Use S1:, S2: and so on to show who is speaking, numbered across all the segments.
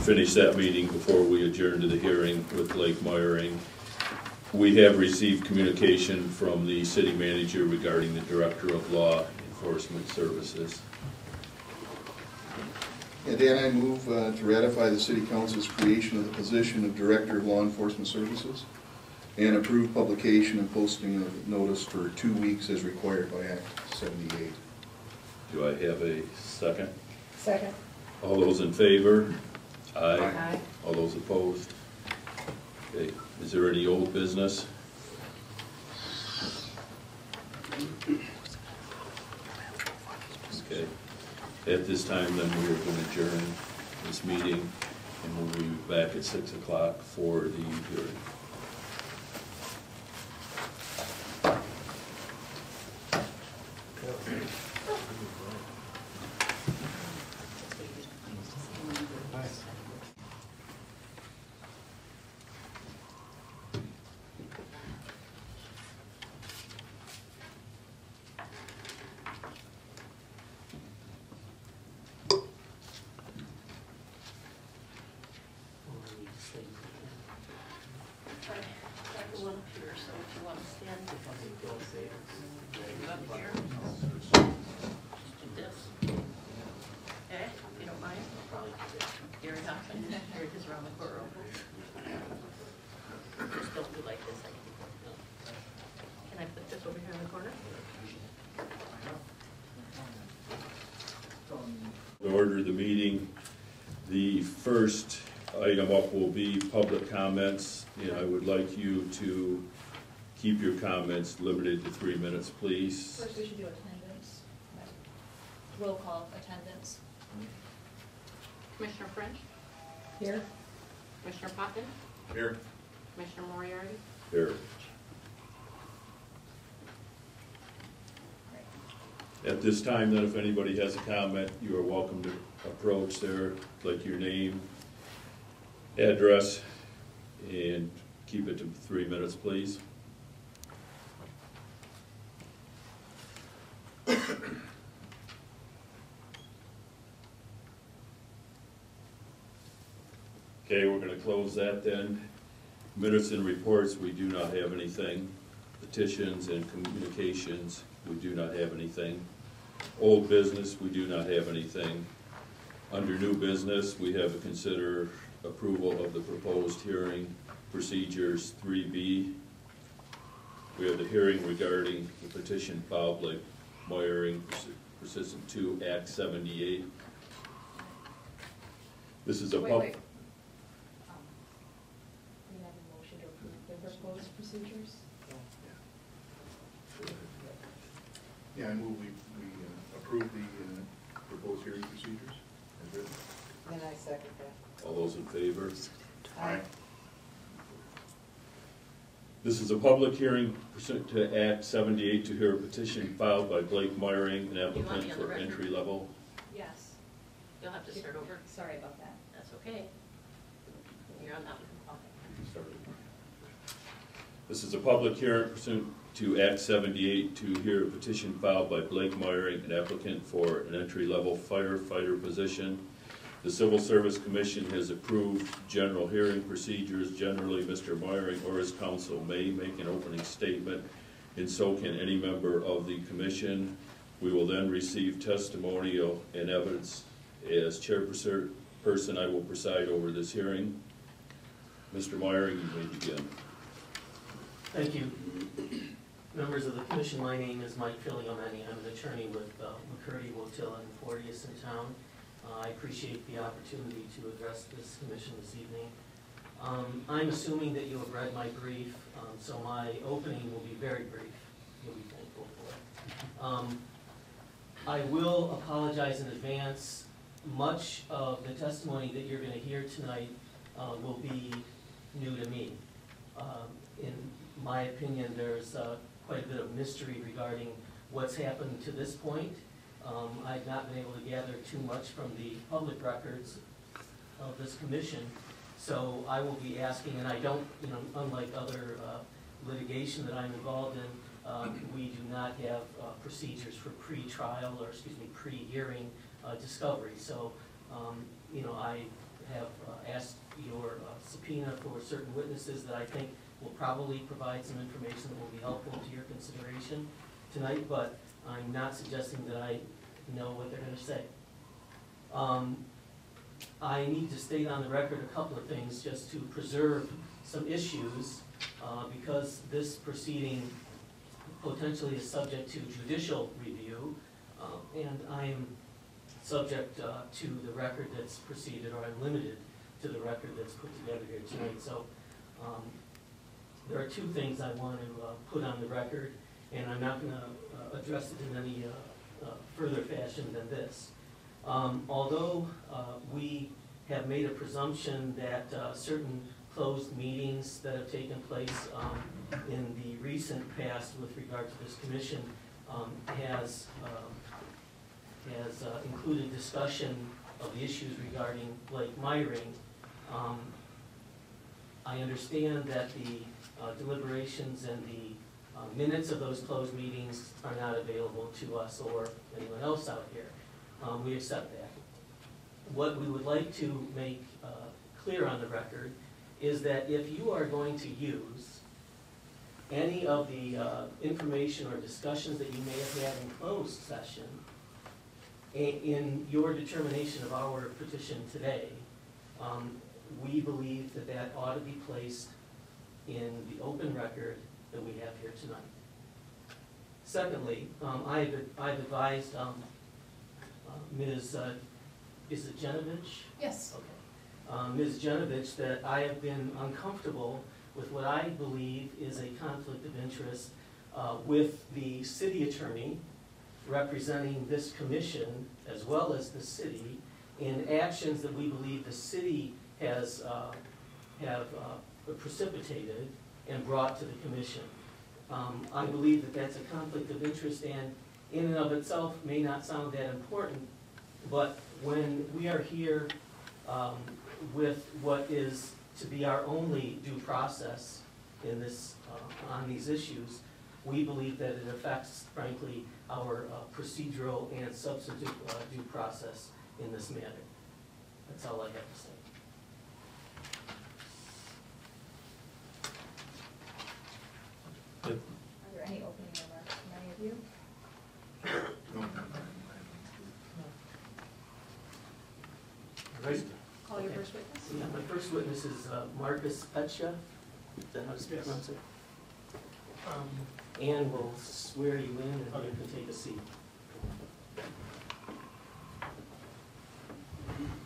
S1: finish that meeting before we adjourn to the hearing with Blake Meyering. We have received communication from the city manager regarding the Director of Law Enforcement Services.
S2: And Dan, I move to ratify the City Council's creation of the position of Director of Law Enforcement Services and approve publication and posting of notice for 2 weeks as required by Act 78.
S1: Do I have a second?
S3: Second.
S1: All those in favor? Aye.
S3: Aye.
S1: All those opposed? Okay. Is there any old business? Okay. At this time, then, we are going to adjourn this meeting, and we'll be back at 6 o'clock for the hearing. Order the meeting. The first item up will be public comments, and I would like you to keep your comments limited to 3 minutes, please.
S3: First, we should do attendance. Roll call attendance.
S4: Commissioner French?
S3: Here.
S4: Commissioner Potvin?
S2: Here.
S4: Commissioner Moriarty?
S1: Here. At this time, then, if anybody has a comment, you are welcome to approach there, like your name, address, and keep it to 3 minutes, please. Okay, we're going to close that then. Minutes and reports, we do not have anything. Petitions and communications, we do not have anything. Old business, we do not have anything. Under new business, we have to consider approval of the proposed hearing procedures 3B. We have the hearing regarding the petition filed by Meyering, persistent to Act 78. This is a
S3: Wait. We have a motion to approve the proposed procedures.
S2: Yeah, I move we approve the proposed hearing procedures as written.
S5: And I second that.
S1: All those in favor?
S5: Aye.
S1: This is a public hearing pursuant to Act 78 to hear a petition filed by Blake Meyering, an applicant for entry level.
S4: Yes. You'll have to start over.
S3: Sorry about that.
S4: That's okay. You're on that one.
S1: Okay. This is a public hearing pursuant to Act 78 to hear a petition filed by Blake Meyering, an applicant for an entry-level firefighter position. The Civil Service Commission has approved general hearing procedures. Generally, Mr. Meyering or his counsel may make an opening statement, and so can any member of the commission. We will then receive testimonial and evidence. As chairperson, I will preside over this hearing. Mr. Meyering, you may begin.
S6: Thank you. Members of the commission, my name is Mike Filiomeni. I'm an attorney with McCurdy, Wotilla, and Fortius in town. I appreciate the opportunity to address this commission this evening. I'm assuming that you have read my brief, so my opening will be very brief. You'll be thankful for it. I will apologize in advance. Much of the testimony that you're going to hear tonight will be new to me. In my opinion, there's quite a bit of mystery regarding what's happened to this point. I've not been able to gather too much from the public records of this commission, so I will be asking, and I don't, unlike other litigation that I'm involved in, we do not have procedures for pre-trial or, pre-hearing discovery. So I have asked your subpoena for certain witnesses that I think will probably provide some information that will be helpful to your consideration tonight, but I'm not suggesting that I know what they're going to say. I need to state on the record a couple of things just to preserve some issues, because this proceeding potentially is subject to judicial review, and I am subject to the record that's preceded, or I'm limited to the record that's put together here tonight. So there are two things I want to put on the record, and I'm not going to address it in any further fashion than this. Although we have made a presumption that certain closed meetings that have taken place in the recent past with regard to this commission has included discussion of the issues regarding Blake Myring, I understand that the deliberations and the minutes of those closed meetings are not available to us or anyone else out here. We accept that. What we would like to make clear on the record is that if you are going to use any of the information or discussions that you may have had in closed session in your determination of our petition today, we believe that that ought to be placed in the open record that we have here tonight. Secondly, I've advised Ms. Is it Genovich?
S3: Yes.
S6: Okay. Ms. Genovich, that I have been uncomfortable with what I believe is a conflict of interest with the city attorney representing this commission as well as the city in actions that we believe the city has precipitated and brought to the commission. I believe that that's a conflict of interest, and in and of itself may not sound that important, but when we are here with what is to be our only due process in this, on these issues, we believe that it affects, frankly, our procedural and substantive due process in this matter. That's all I have to say.
S3: Are there any opening remarks from any of you? Call your first witness.
S6: Yeah, my first witness is Marcus Petcha. Is that how to pronounce it? Ann will swear you in, and you can take a seat.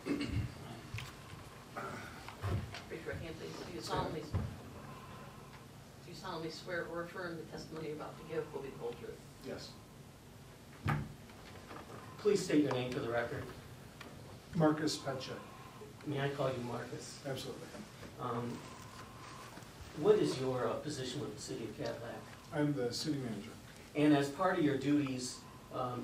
S4: Raise your hand, please. Do you solemnly swear or affirm the testimony you're about to give will be the whole truth?
S7: Yes.
S6: Please state your name for the record.
S7: Marcus Petcha.
S6: May I call you Marcus?
S7: Absolutely.
S6: What is your position with the city of Cadillac?
S7: I'm the city manager.
S6: And as part of your duties,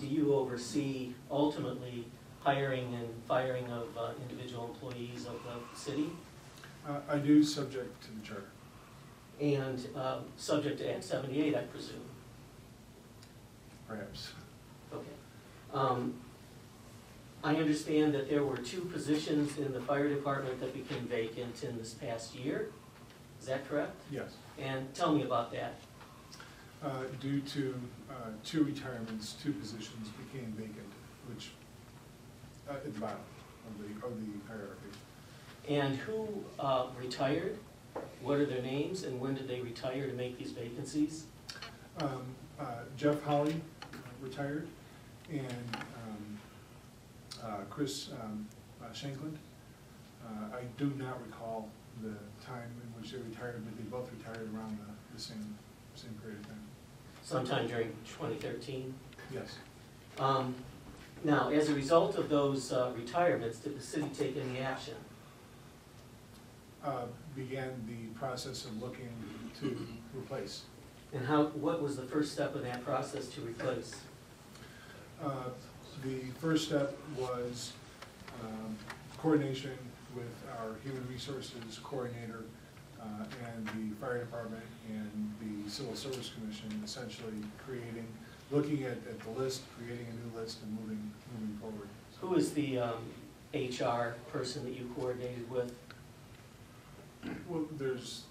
S6: do you oversee ultimately hiring and firing of individual employees of the city?
S7: I do, subject to the charter.
S6: And subject to Act 78, I presume?
S7: Perhaps.
S6: Okay. I understand that there were 2 positions in the fire department that became vacant in this past year. Is that correct?
S7: Yes.
S6: And tell me about that.
S7: Due to 2 retirements, 2 positions became vacant, which at the bottom of the hierarchy.
S6: And who retired? What are their names, and when did they retire to make these vacancies?
S7: Jeff Holly retired, and Chris Shankland. I do not recall the time in which they retired, but they both retired around the same period of time.
S6: Sometime during 2013?
S7: Yes.
S6: Now, as a result of those retirements, did the city take any action?
S7: Began the process of looking to replace.
S6: And what was the first step in that process to replace?
S7: The first step was coordination with our human resources coordinator and the fire department and the Civil Service Commission, essentially looking at the list, creating a new list, and moving forward.
S6: Who is the HR person that you coordinated with?
S7: Well, there's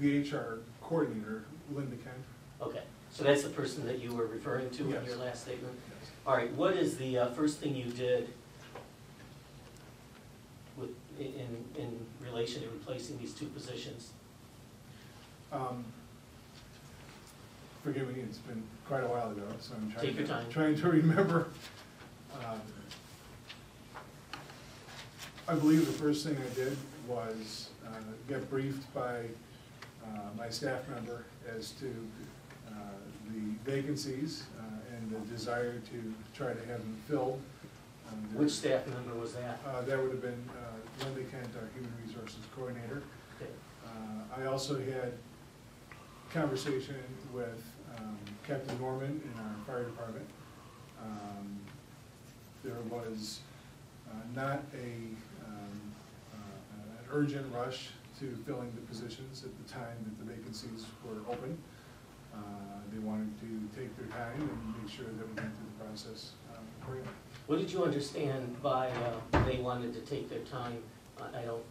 S7: the HR coordinator, Linda Kent.
S6: Okay, so that's the person that you were referring to in
S7: Yes.
S6: your last statement?
S7: Yes.
S6: All right, what is the first thing you did with, in relation to replacing these two positions?
S7: Forgive me, it's been quite a while ago, so I'm
S6: Take your time.
S7: trying to remember. I believe the first thing I did was get briefed by my staff member as to the vacancies and the desire to try to have them filled.
S6: Which staff member was that?
S7: That would have been Linda Kent, our Human Resources Coordinator.
S6: Okay.
S7: I also had conversation with Captain Norman in our fire department. There was not an urgent rush to filling the positions at the time that the vacancies were open. They wanted to take their time and make sure that we went through the process accordingly.
S6: What did you understand by they wanted to take their time? I don't,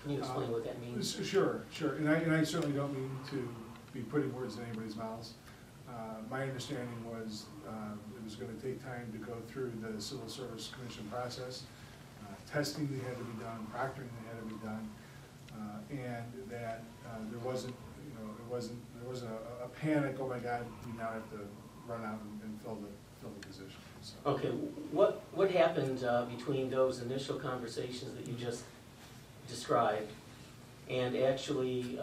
S6: can you explain what that means?
S7: Sure, and I certainly don't mean to be putting words in anybody's mouths. My understanding was it was going to take time to go through the Civil Service Commission process, testing that had to be done, proctoring that had to be done, and that there wasn't, there wasn't a panic. Oh my God, we now have to run out and fill the position. So.
S6: Okay, what happened between those initial conversations that you just described and actually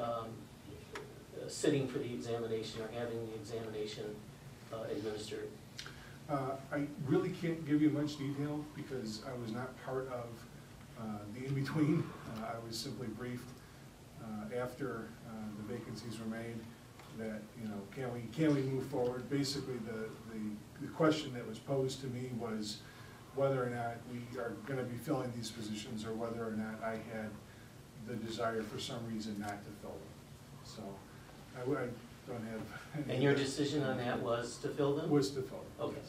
S6: sitting for the examination or having the examination administered?
S7: I really can't give you much detail because I was not part of the in-between. I was simply briefed after the vacancies were made that, can we move forward? Basically, the question that was posed to me was whether or not we are going to be filling these positions or whether or not I had the desire for some reason not to fill them. So I don't have any.
S6: And your decision on that was to fill them?
S7: Was to fill them.
S6: Okay.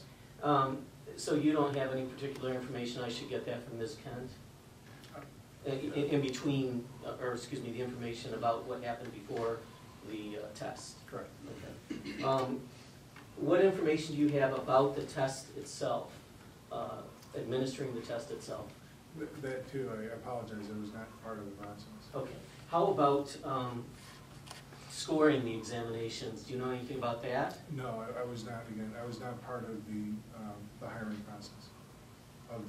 S7: Yes.
S6: So you don't have any particular information? I should get that from Ms. Kent? In between, or excuse me, the information about what happened before the test?
S7: Correct.
S6: Okay. What information do you have about the test itself, administering the test itself?
S7: That too, I apologize, I was not part of the process.
S6: Okay. How about scoring the examinations? Do you know anything about that?
S7: No, I was not, I was not part of the hiring process, of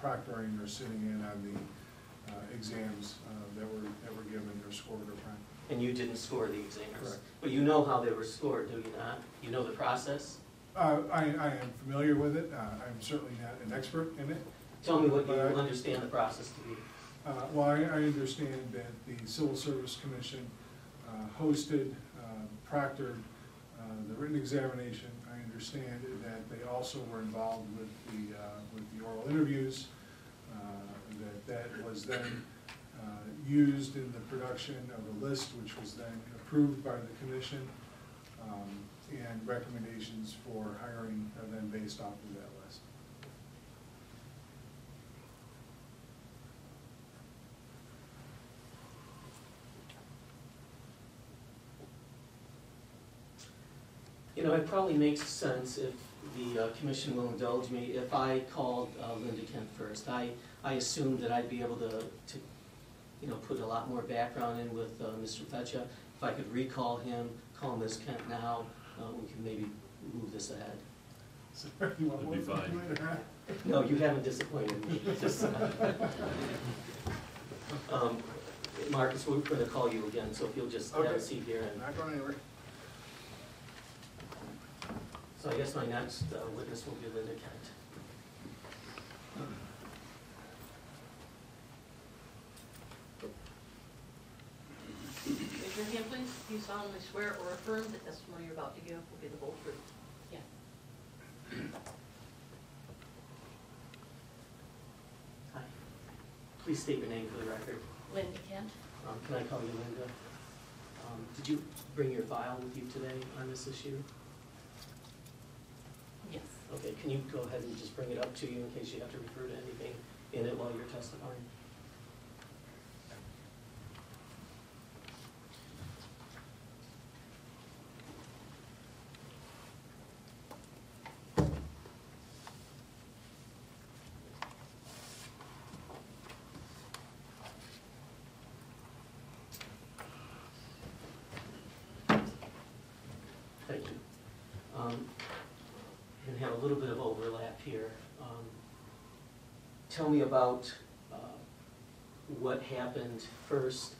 S7: proctoring or sitting in on the exams that were given or scored or proctored.
S6: And you didn't score the exams?
S7: Correct.
S6: But you know how they were scored, do you not? You know the process?
S7: I am familiar with it. I'm certainly not an expert in it.
S6: Tell me what you understand the process to be.
S7: Well, I understand that the Civil Service Commission hosted, proctored the written examination. I understand that they also were involved with the oral interviews, that was then used in the production of a list, which was then approved by the commission, and recommendations for hiring are then based off of that list.
S6: It probably makes sense if the commission will indulge me if I called Linda Kent first. I assumed that I'd be able to put a lot more background in with Mr. Fetcha. If I could recall him, call Ms. Kent now, we can maybe move this ahead.
S7: Sorry, you want
S1: That'd be
S7: more
S1: fine.
S7: information?
S6: No, you haven't disappointed me. Just, Marcus, we're going to call you again, so if you'll just have a seat here. And
S2: Not going anywhere.
S6: so I guess my next witness will be Linda Kent.
S4: Raise your hand, please. Do you solemnly swear or affirm the testimony you're about to give will be the whole truth?
S3: Yes.
S6: Hi. Please state your name for the record.
S3: Linda Kent?
S6: Can I call you Linda? Did you bring your file with you today on this issue?
S3: Yes.
S6: Okay, can you go ahead and just bring it up to you in case you have to refer to anything in it while you're testifying? Thank you. And have a little bit of overlap here. Tell me about what happened first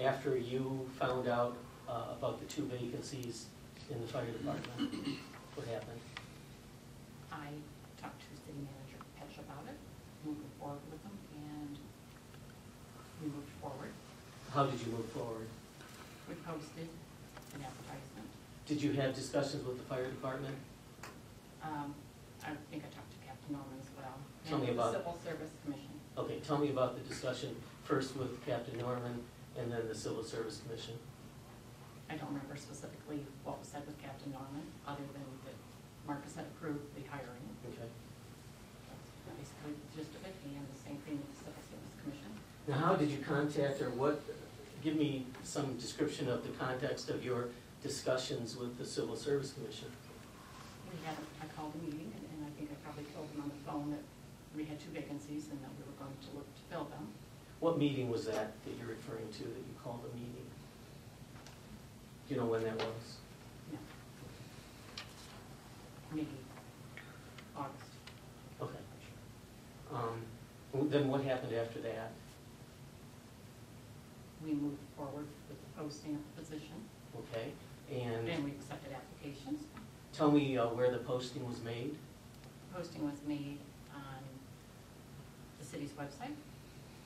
S6: after you found out about the 2 vacancies in the fire department. What happened?
S8: I talked to city manager Petch about it, moving forward with them, and we moved forward.
S6: How did you move forward?
S8: We posted an advertisement.
S6: Did you have discussions with the fire department?
S8: I think I talked to Captain Norman as well.
S6: Tell me
S8: and
S6: about-
S8: the Civil Service Commission.
S6: Okay, tell me about the discussion first with Captain Norman and then the Civil Service Commission.
S8: I don't remember specifically what was said with Captain Norman, other than that Marcus had approved the hiring.
S6: Okay.
S8: That's basically the gist of it, and the same thing with the Civil Service Commission.
S6: Now, how did you contact, or what, give me some description of the context of your discussions with the Civil Service Commission.
S8: I called a meeting, and I think I probably told them on the phone that we had 2 vacancies and that we were going to look to fill them.
S6: What meeting was that you're referring to, that you called a meeting? Do you know when that was?
S8: No. Maybe August.
S6: Okay. Then what happened after that?
S8: We moved forward with the posting of the position,
S6: Okay, and
S8: and we accepted applications.
S6: tell me where the posting was made?
S8: Posting was made on the city's website,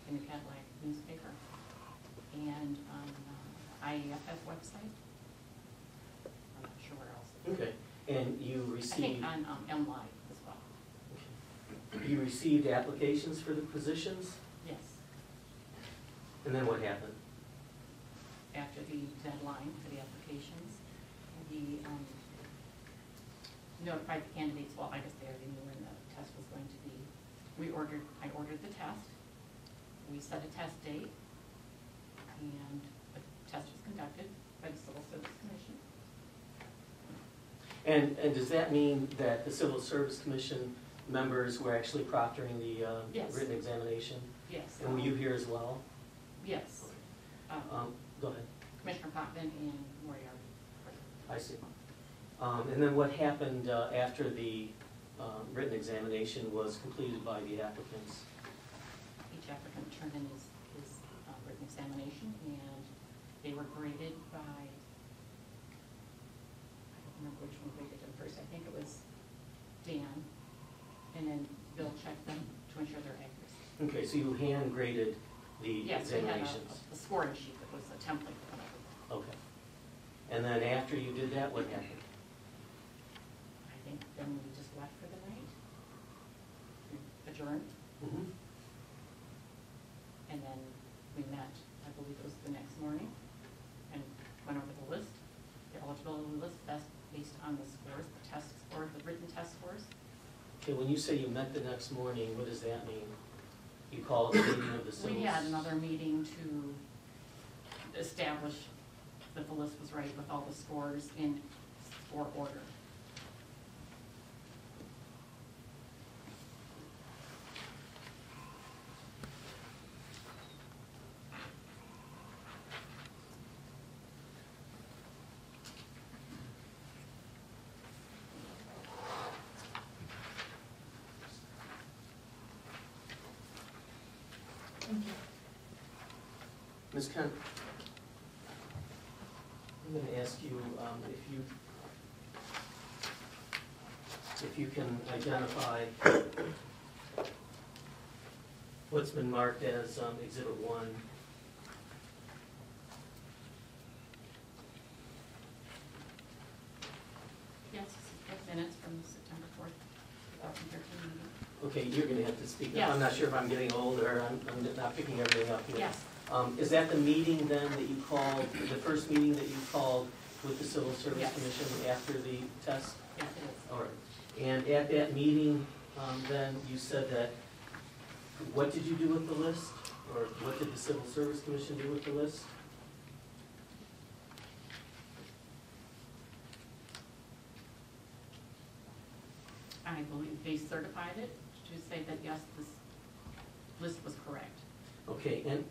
S8: in the Cadillac newspaper, and on IEFF website. I'm not sure where else.
S6: Okay, and you
S8: I
S6: received...
S8: think on MLive as well.
S6: Okay. You received applications for the positions,
S8: Yes,
S6: and then what happened?
S8: after the deadline for the applications, he notified the candidates, well, I guess they already knew when the test was going to be. I ordered the test, we set a test date, and the test was conducted by the Civil Service Commission.
S6: And does that mean that the Civil Service Commission members were actually proctoring the
S8: Yes.
S6: written examination?
S8: Yes.
S6: And were you here as well?
S8: Yes.
S6: Go ahead.
S8: Commissioner Potvin and Moriarty.
S6: I see. And then what happened after the written examination was completed by the applicants?
S8: Each applicant turned in his written examination, and they were graded by, I don't remember which one graded them first, I think it was Dan, and then Bill checked them to ensure their accuracy.
S6: Okay, so you hand graded the
S8: Yes, we had
S6: examinations?
S8: a scoring sheet that was a template for everything.
S6: Okay. And then after you did that, what happened?
S8: I think then we just left for the night, adjourned,
S6: Mhm.
S8: and then we met, I believe it was the next morning, and went over the list, the eligibility list, that's based on the scores, the test scores, the written test scores.
S6: Okay, when you say you met the next morning, what does that mean? You called a meeting of the civil...
S8: We had another meeting to establish that the list was right with all the scores in score order.
S6: Ms. Kent, I'm going to ask you if you can identify what's been marked as Exhibit 1.
S8: Yes, the minutes from the September 4th, 2013 meeting.
S6: Okay, you're going to have to speak up.
S8: Yes.
S6: I'm not sure if I'm getting older. I'm not picking everything up here.
S8: Yes.
S6: Is that the meeting then that you called, the first meeting that you called with the Civil Service
S8: Yes.
S6: Commission after the test?
S8: Yes, it is.
S6: All right. And at that meeting, then you said that what did you do with the list? Or what did the Civil Service Commission do with the list?
S8: I believe they certified it to say that yes, this list was correct.
S6: Okay, and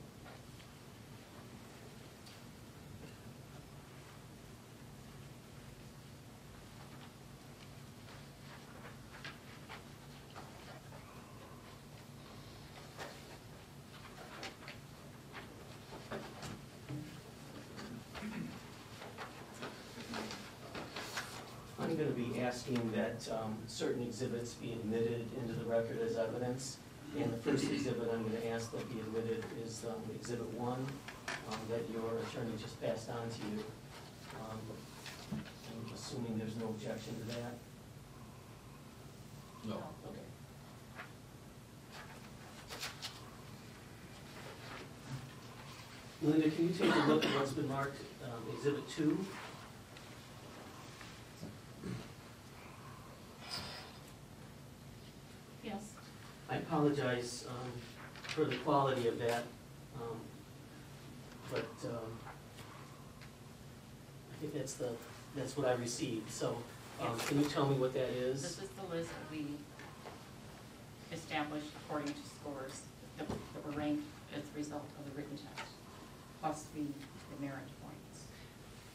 S6: I'm going to be asking that certain exhibits be admitted into the record as evidence. And the first exhibit I'm going to ask that be admitted is Exhibit 1 that your attorney just passed on to you. I'm assuming there's no objection to that?
S1: No.
S6: Okay. Linda, can you take a look at what's been marked Exhibit 2?
S8: Yes.
S6: I apologize for the quality of that, but I think that's what I received. So can you tell me what that is?
S8: This is the list that we established according to scores that were ranked as a result of the written test, plus the merit points.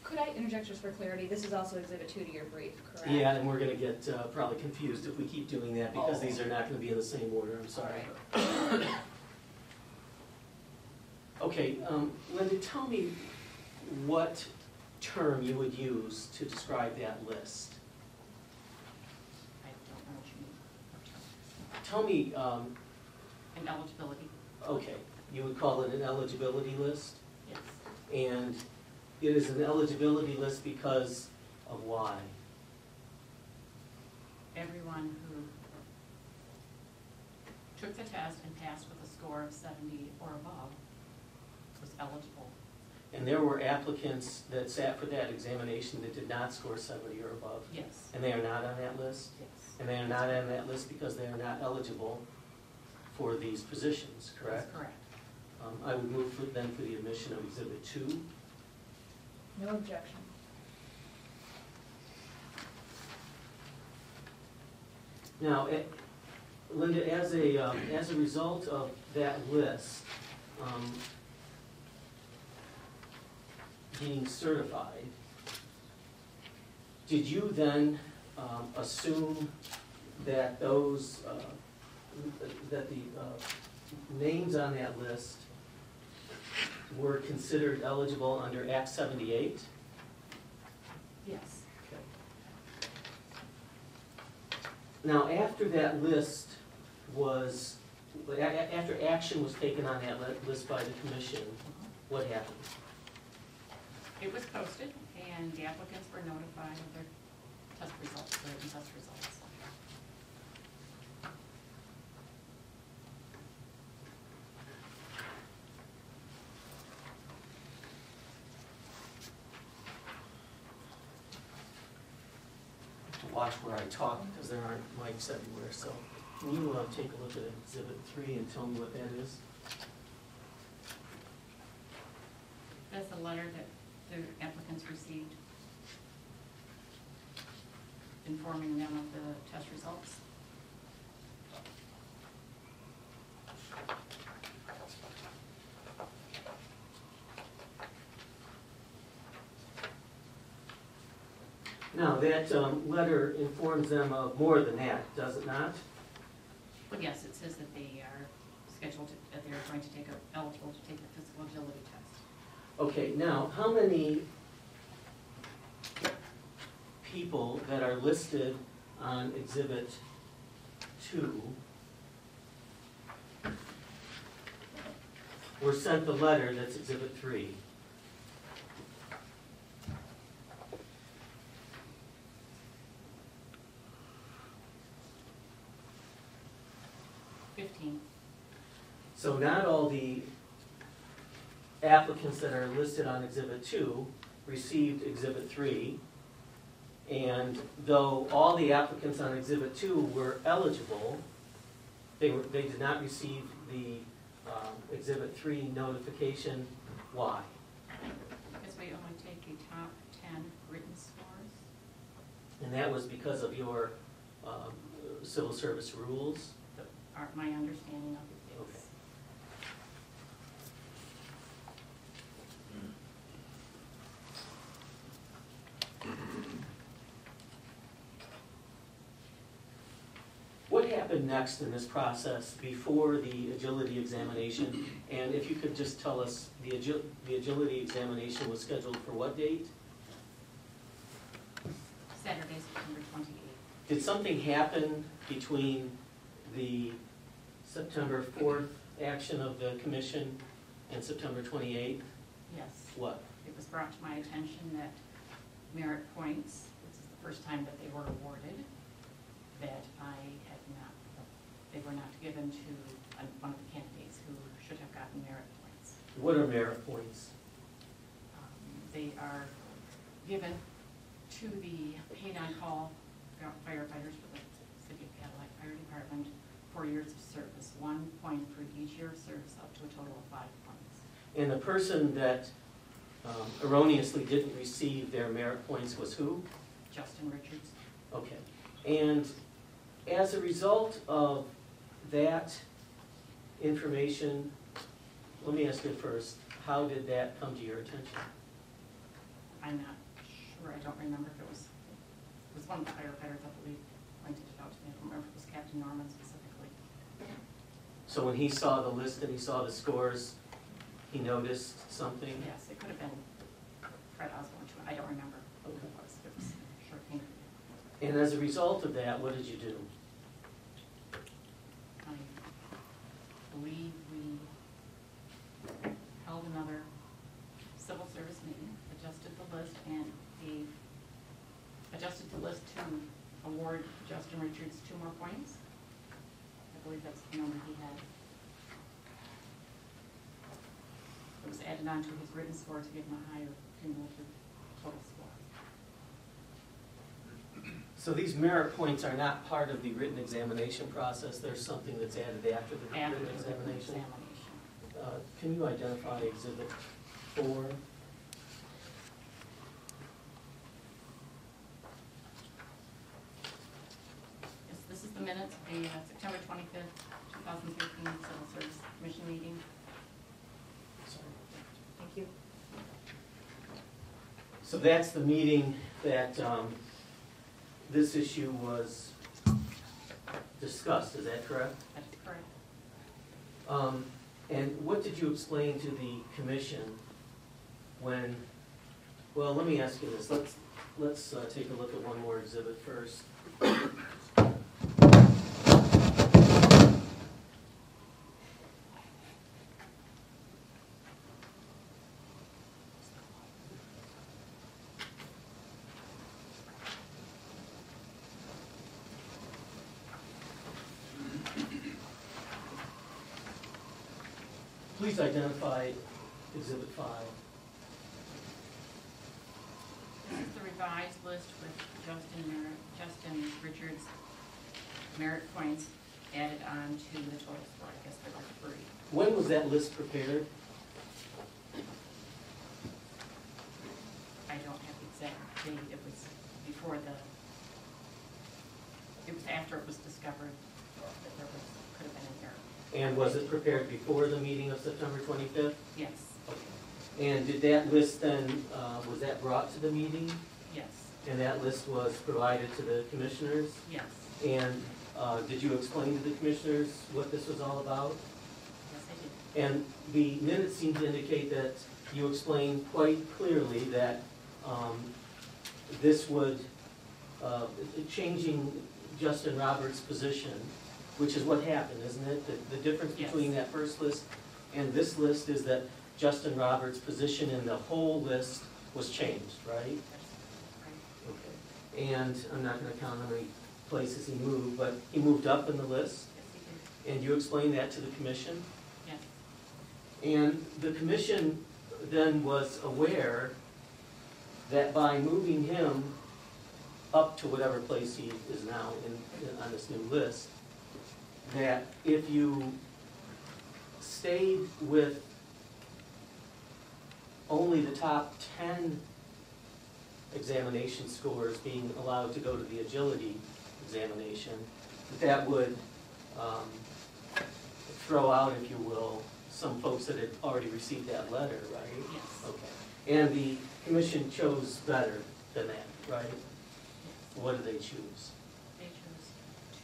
S3: Could I interject just for clarity? This is also Exhibit 2 to your brief, correct?
S6: Yeah, and we're going to get probably confused if we keep doing that because these are not going to be in the same order. I'm sorry. Okay, Linda, tell me what term you would use to describe that list.
S8: I don't know what you mean.
S6: Tell me,
S8: An eligibility,
S6: okay, you would call it an eligibility list?
S8: yes.
S6: And it is an eligibility list because of why?
S8: Everyone who took the test and passed with a score of 70 or above was eligible.
S6: And there were applicants that sat for that examination that did not score 70 or above?
S8: Yes.
S6: And they are not on that list?
S8: Yes.
S6: And they are not on that list because they are not eligible for these positions, correct?
S8: That's correct.
S6: I would move then for the admission of Exhibit 2.
S3: No objection.
S6: Now, Linda, as a result of that list being certified, did you then assume that those that the names on that list were considered eligible under Act 78?
S8: Yes.
S6: Now, after that list was, after action was taken on that list by the commission, what happened?
S8: It was posted, and the applicants were notified of their test results, their written test results.
S6: To watch where I talk because there aren't mics everywhere. So can you take a look at Exhibit 3 and tell me what that is?
S8: That's the letter that the applicants received informing them of the test results.
S6: Now, that letter informs them of more than that, does it not?
S8: But yes, it says that they are scheduled, that they are going to take, eligible to take the physical agility test.
S6: Okay, now, how many people that are listed on Exhibit 2 were sent the letter that's Exhibit 3? So not all the applicants that are listed on Exhibit 2 received Exhibit 3, and though all the applicants on Exhibit 2 were eligible, they did not receive the Exhibit 3 notification. Why?
S8: Because we only take the top 10 written scores.
S6: And that was because of your civil service rules?
S8: My understanding of it
S6: Okay.
S8: is.
S6: What happened next in this process before the agility examination? And if you could just tell us, the agility examination was scheduled for what date?
S8: Saturday, September 28th.
S6: Did something happen between the September 4th action of the commission and September 28th?
S8: Yes.
S6: What?
S8: It was brought to my attention that merit points, this is the first time that they were awarded, that they were not given to one of the candidates who should have gotten merit points.
S6: What are merit points?
S8: They are given to the paid-on-call firefighters for the City of Cadillac Fire Department for years of service. 1 point for each year of service, up to a total of 5 points.
S6: And the person that erroneously didn't receive their merit points was who?
S8: Justin Richards.
S6: Okay. And as a result of that information, let me ask you first, how did that come to your attention?
S8: I'm not sure, I don't remember if it was one of the firefighters, I believe, pointed it out to me. I don't remember if it was Captain Norman specifically.
S6: So when he saw the list and he saw the scores, he noticed something?
S8: Yes, it could have been Fred Osborne too, I don't remember who it was. It was a short interview.
S6: And as a result of that, what did you do?
S8: I believe we held another civil service meeting, adjusted the list, and adjusted the list to award Justin Richards 2 more points. I believe that's the number he had. It was added on to his written score to give him a higher cumulative total score.
S6: So these merit points are not part of the written examination process, there's something that's added after the
S8: After
S6: written
S8: the written
S6: examination?
S8: examination.
S6: Can you identify Exhibit 4?
S8: Yes, this is the minutes of the September 25th, 2013 Civil Service Commission meeting.
S6: Sorry.
S5: Thank you.
S6: So that's the meeting that this issue was discussed, is that correct?
S8: That's correct.
S6: And what did you explain to the commission when, well, let me ask you this. Let's take a look at one more exhibit first. Please identify Exhibit 5.
S8: This is the revised list with Justin Richards' merit points added on to the total score. I guess there were 3.
S6: When was that list prepared?
S8: I don't have the exact date. It was before it was after it was discovered that there could have been an error.
S6: And was it prepared before the meeting of September 25th?
S8: Yes,
S6: Okay. And did that list then, was that brought to the meeting?
S8: yes,
S6: And that list was provided to the commissioners?
S8: yes,
S6: And did you explain to the commissioners what this was all about?
S8: yes, I did.
S6: And the minutes seem to indicate that you explained quite clearly that this would, changing Justin Roberts' position, which is what happened, isn't it? The difference
S8: Yes.
S6: between that first list and this list is that Justin Roberts' position in the whole list was changed, right?
S8: That's right.
S6: Okay. And I'm not gonna count how many places he moved, but he moved up in the list,
S8: Yes, he did.
S6: and you explained that to the commission?
S8: Yes,
S6: And the commission then was aware that by moving him up to whatever place he is now on this new list, that if you stayed with only the top 10 examination scores being allowed to go to the agility examination, that would throw out, if you will, some folks that had already received that letter, right?
S8: Yes.
S6: Okay. And the commission chose better than that, right?
S8: Yes.
S6: What did they choose?
S8: They chose to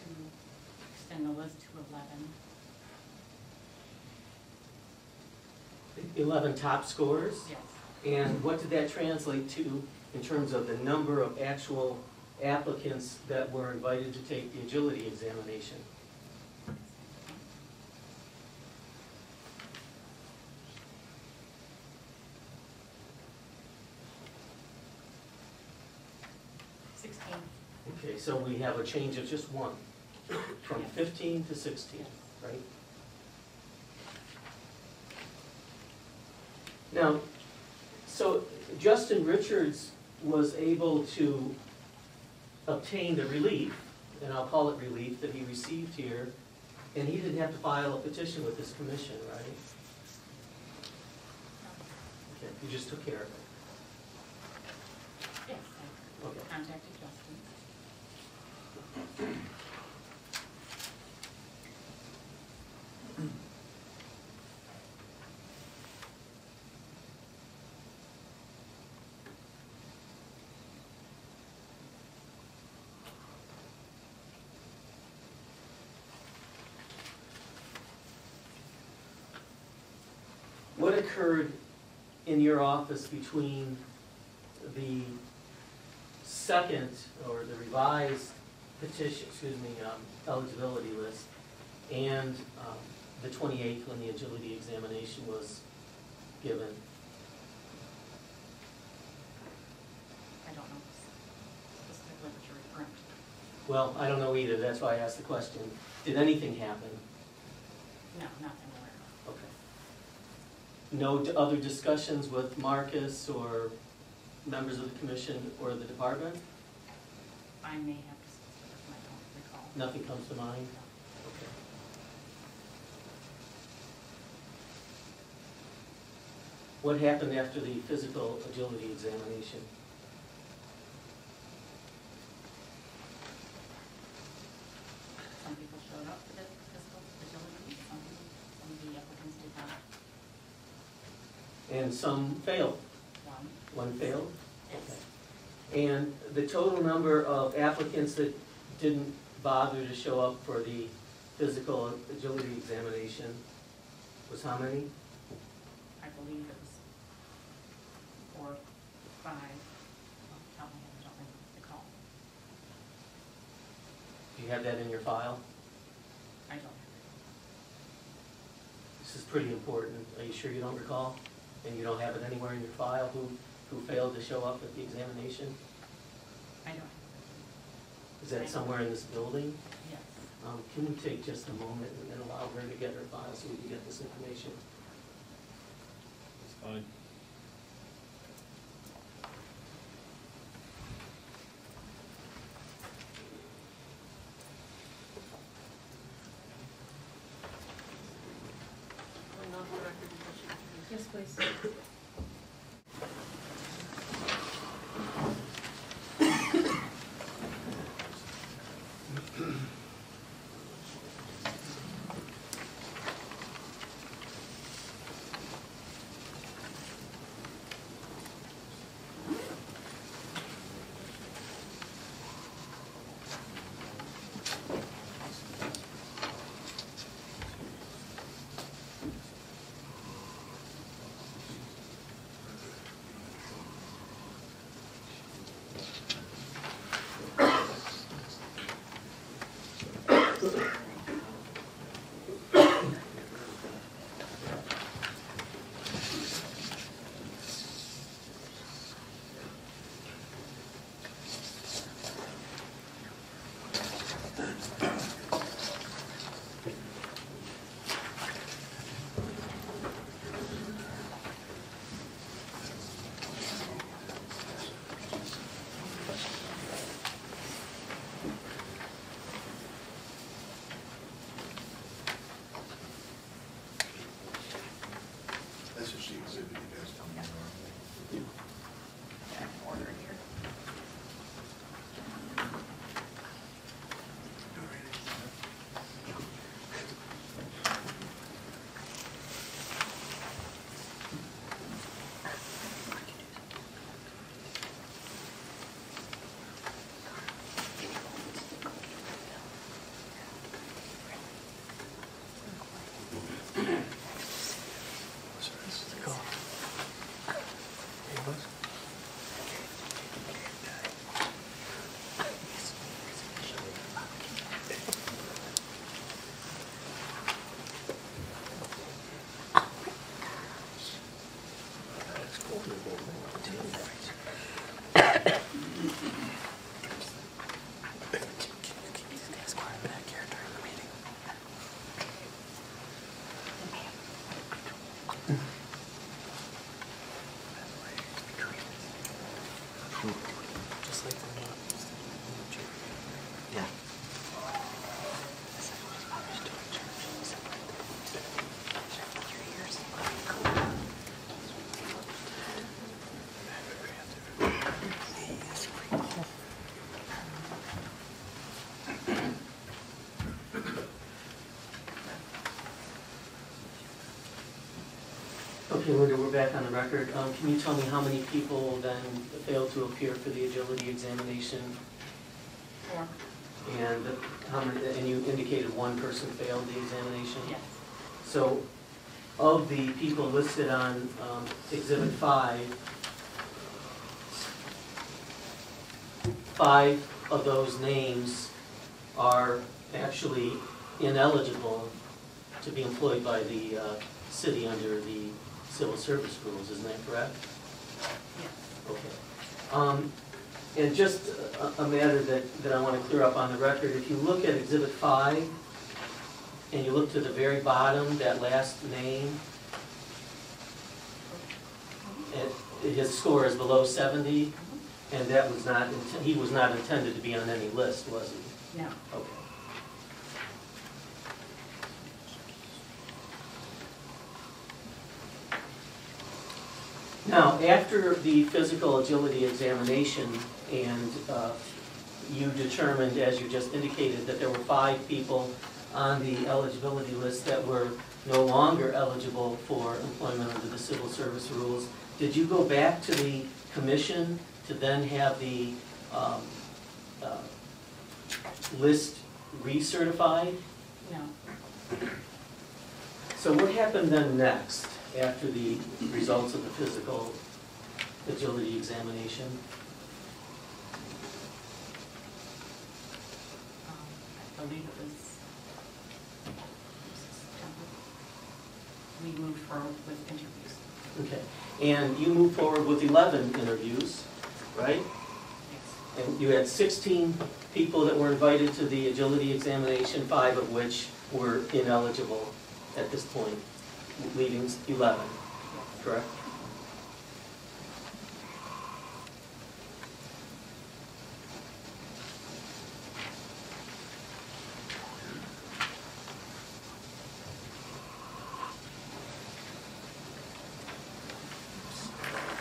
S8: extend the list to 11.
S6: 11 top scores?
S8: Yes.
S6: And what did that translate to in terms of the number of actual applicants that were invited to take the agility examination? Okay, so we have a change of just one, from 15 to 16, right? Now, so Justin Richards was able to obtain the relief, and I'll call it relief, that he received here, and he didn't have to file a petition with this commission, right? Okay, you just took care of it.
S8: Yes, I
S6: Okay.
S8: contacted Justin.
S6: What occurred in your office between the second, or the revised petition, eligibility list, and the 28th when the agility examination was given?
S8: I don't know specifically what you're referring to.
S6: Well, I don't know either, that's why I asked the question. Did anything happen?
S8: No, nothing aware of.
S6: Okay. No other discussions with Marcus or members of the commission or the department?
S8: I may have discussed it with my don't recall.
S6: Nothing comes to mind? Okay. What happened after the physical agility examination?
S8: Some people showed up for the physical agility, some of the applicants did not.
S6: And some failed?
S8: One.
S6: One failed?
S8: Yes.
S6: Okay. And the total number of applicants that didn't bother to show up for the physical agility examination was how many?
S8: I believe it was 4, 5. Off the top of my head, I don't recall.
S6: Do you have that in your file?
S8: I don't.
S6: This is pretty important. Are you sure you don't recall? And you don't have it anywhere in your file who failed to show up at the examination?
S8: I don't.
S6: Is that somewhere in this building?
S8: Yes.
S6: Can we take just a moment and allow her to get her file so we can get this information?
S1: It's fine.
S4: Going off the record, you should-
S3: Yes, please.
S6: Just like the
S9: Yeah.
S6: Okay, Linda, we're back on the record. Can you tell me how many people then failed to appear for the agility examination?
S8: 4.
S6: And how many, and you indicated one person failed the examination?
S8: Yes.
S6: So, of the people listed on Exhibit 5, 5 of those names are actually ineligible to be employed by the city under the civil service rules, isn't that correct?
S8: Yes.
S6: Okay. And just a matter that I want to clear up on the record, if you look at Exhibit 5, and you look to the very bottom, that last name, his score is below 70, and that was not, he was not intended to be on any list, was he?
S8: No.
S6: Okay. Now, after the physical agility examination, and you determined, as you just indicated, that there were 5 people on the eligibility list that were no longer eligible for employment under the civil service rules, did you go back to the commission to then have the list recertified?
S8: No.
S6: So what happened then next, after the results of the physical agility examination?
S8: I believe it was September. We moved forward with interviews.
S6: Okay, and you moved forward with 11 interviews, right?
S8: Yes.
S6: And you had 16 people that were invited to the agility examination, 5 of which were ineligible at this point, leaving 11, correct?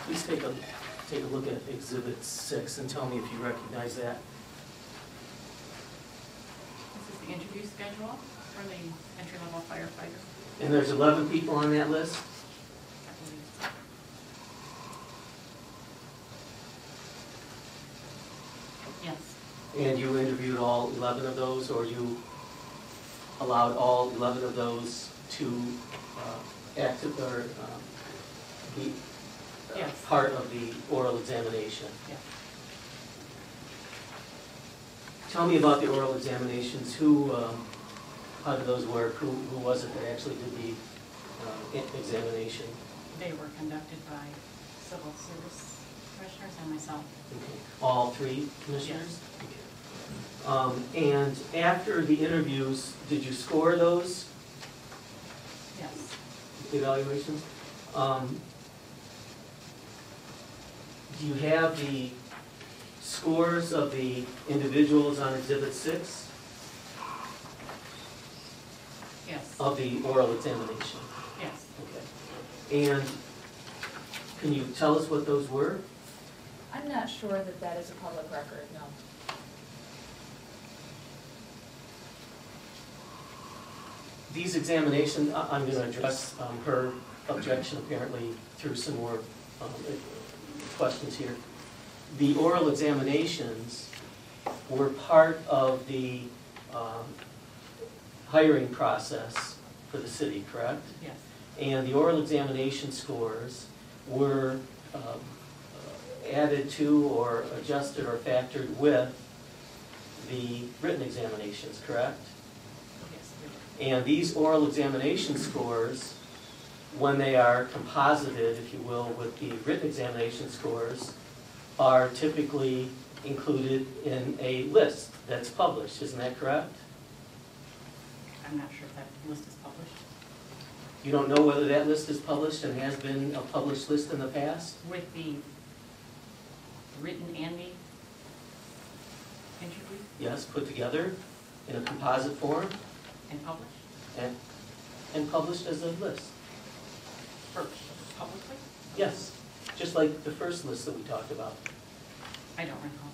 S6: Please take a look at Exhibit 6 and tell me if you recognize that.
S8: This is the interview schedule for the entry-level firefighter.
S6: And there's 11 people on that list?
S8: I believe so. Yes.
S6: And you interviewed all 11 of those, or you allowed all 11 of those to act or be
S8: Yes.
S6: part of the oral examination?
S8: Yes.
S6: Tell me about the oral examinations. How did those work? Who was it that actually did the examination?
S8: They were conducted by civil service commissioners and myself.
S6: Okay. All 3 commissioners? Okay. And after the interviews, did you score those
S8: Yes.
S6: evaluations? Do you have the scores of the individuals on Exhibit 6
S8: Yes.
S6: of the oral examination?
S8: Yes.
S6: Okay. And can you tell us what those were?
S3: I'm not sure that that is a public record, no.
S6: These examinations, I'm going to address her objection apparently through some more questions here. The oral examinations were part of the hiring process for the city, correct?
S8: Yes.
S6: And the oral examination scores were added to or adjusted or factored with the written examinations, correct?
S8: Yes. They were.
S6: And these oral examination scores, when they are composited, if you will, with the written examination scores, are typically included in a list that's published. Isn't that correct?
S8: I'm not sure if that list is published.
S6: You don't know whether that list is published and has been a published list in the past?
S8: With the written and the interview
S6: Yes, put together in a composite form
S8: and published
S6: and published as a list.
S8: first publicly?
S6: Yes, just like the first list that we talked about.
S8: I don't recall.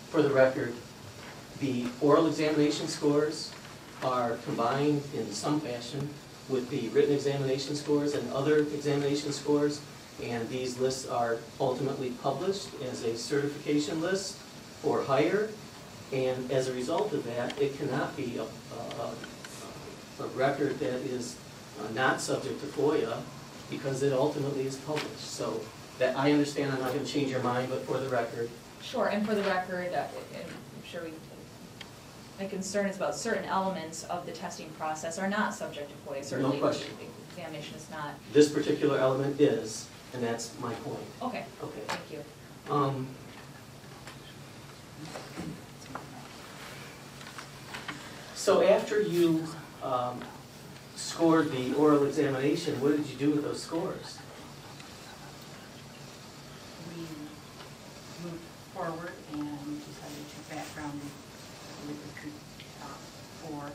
S6: For the record, the oral examination scores are combined in some fashion with the written examination scores and other examination scores, and these lists are ultimately published as a certification list for hire, and as a result of that, it cannot be a record that is not subject to FOIA because it ultimately is published. So that, I understand I'm not going to change your mind, but for the record.
S3: Sure, and for the record, and I'm sure my concern is about certain elements of the testing process are not subject to FOIA. Certainly,
S6: question.
S3: the examination is not.
S6: This particular element is, and that's my point.
S3: Okay.
S6: Okay.
S3: Thank you.
S6: So after you scored the oral examination, what did you do with those scores?
S8: We moved forward and decided to background recruit 4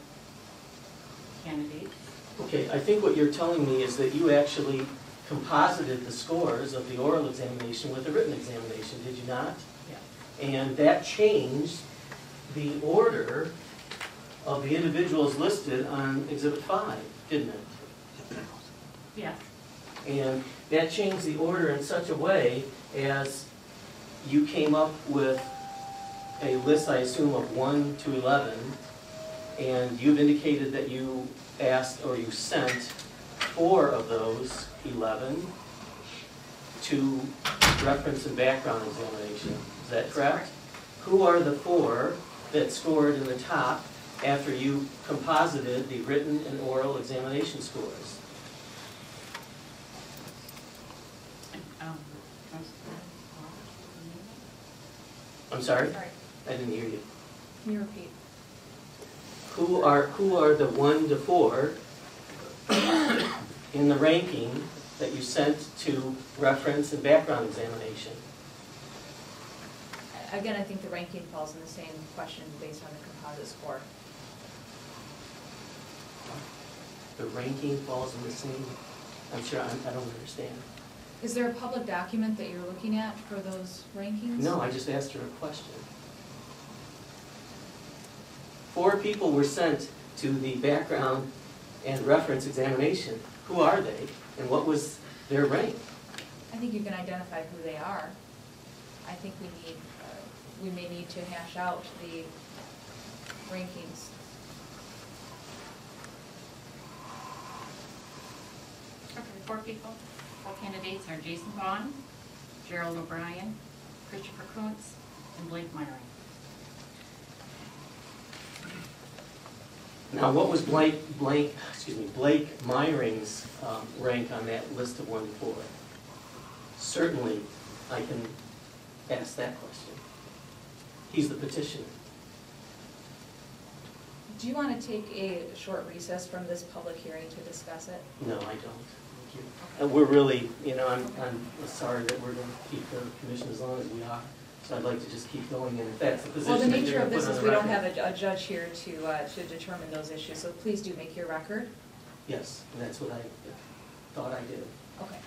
S8: candidates.
S6: Okay, I think what you're telling me is that you actually composited the scores of the oral examination with the written examination, did you not?
S8: Yeah.
S6: And that changed the order of the individuals listed on Exhibit 5, didn't it?
S8: Yes.
S6: And that changed the order in such a way as you came up with a list, I assume, of 1 to 11, and you've indicated that you asked or you sent 4 of those 11 to reference and background examination. Is that correct? Who are the 4 that scored in the top after you composited the written and oral examination scores? I'm sorry?
S3: Sorry.
S6: I didn't hear you.
S3: Can you repeat?
S6: Who are the 1 to 4 in the ranking that you sent to reference and background examination?
S3: Again, I think the ranking falls in the same question based on the composite score.
S6: The ranking falls in the same, I'm sure, I don't understand.
S3: Is there a public document that you're looking at for those rankings?
S6: No, I just asked her a question. 4 people were sent to the background and reference examination. Who are they, and what was their rank?
S3: I think you can identify who they are. I think we may need to hash out the rankings.
S8: Okay, 4 people. 4 candidates are Jason Vaughn, Gerald O'Brien, Christopher Kuntz, and Blake Myring.
S6: Now, what was Blake Myring's rank on that list of 1 to 4? Certainly, I can ask that question. He's the petitioner.
S3: Do you want to take a short recess from this public hearing to discuss it?
S6: No, I don't. Thank you. And we're really, I'm sorry that we're going to keep the commission as long as we are. So I'd like to just keep going, and if that's the position.
S3: Well, the
S6: that you're
S3: nature of
S6: gonna
S3: this
S6: put
S3: is
S6: on
S3: we
S6: the
S3: don't
S6: record.
S3: have a judge here to determine those issues, so please do make your record.
S6: Yes, and that's what I thought I did.
S3: Okay.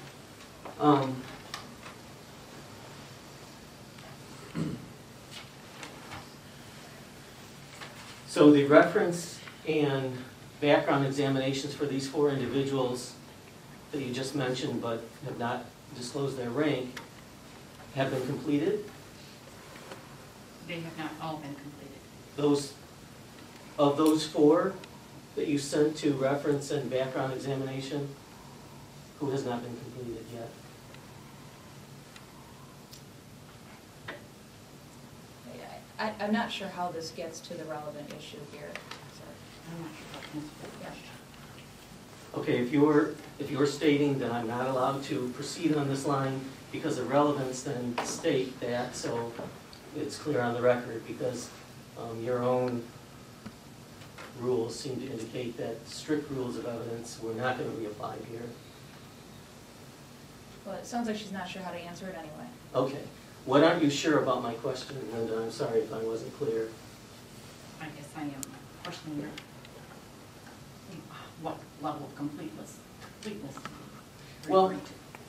S6: So the reference and background examinations for these 4 individuals that you just mentioned but have not disclosed their rank have been completed?
S8: They have not all been completed.
S6: Of those 4 that you sent to reference and background examination, who has not been completed yet?
S3: I'm not sure how this gets to the relevant issue here.
S8: I'm not sure about this question.
S6: Okay, if you're stating that I'm not allowed to proceed on this line because of relevance, then state that so it's clear on the record, because your own rules seem to indicate that strict rules of evidence were not going to be applied here.
S3: Well, it sounds like she's not sure how to answer it anyway.
S6: Okay. What aren't you sure about my question, Linda? I'm sorry if I wasn't clear.
S8: I guess I am questioning your, what level of completeness you
S6: Well,
S8: agree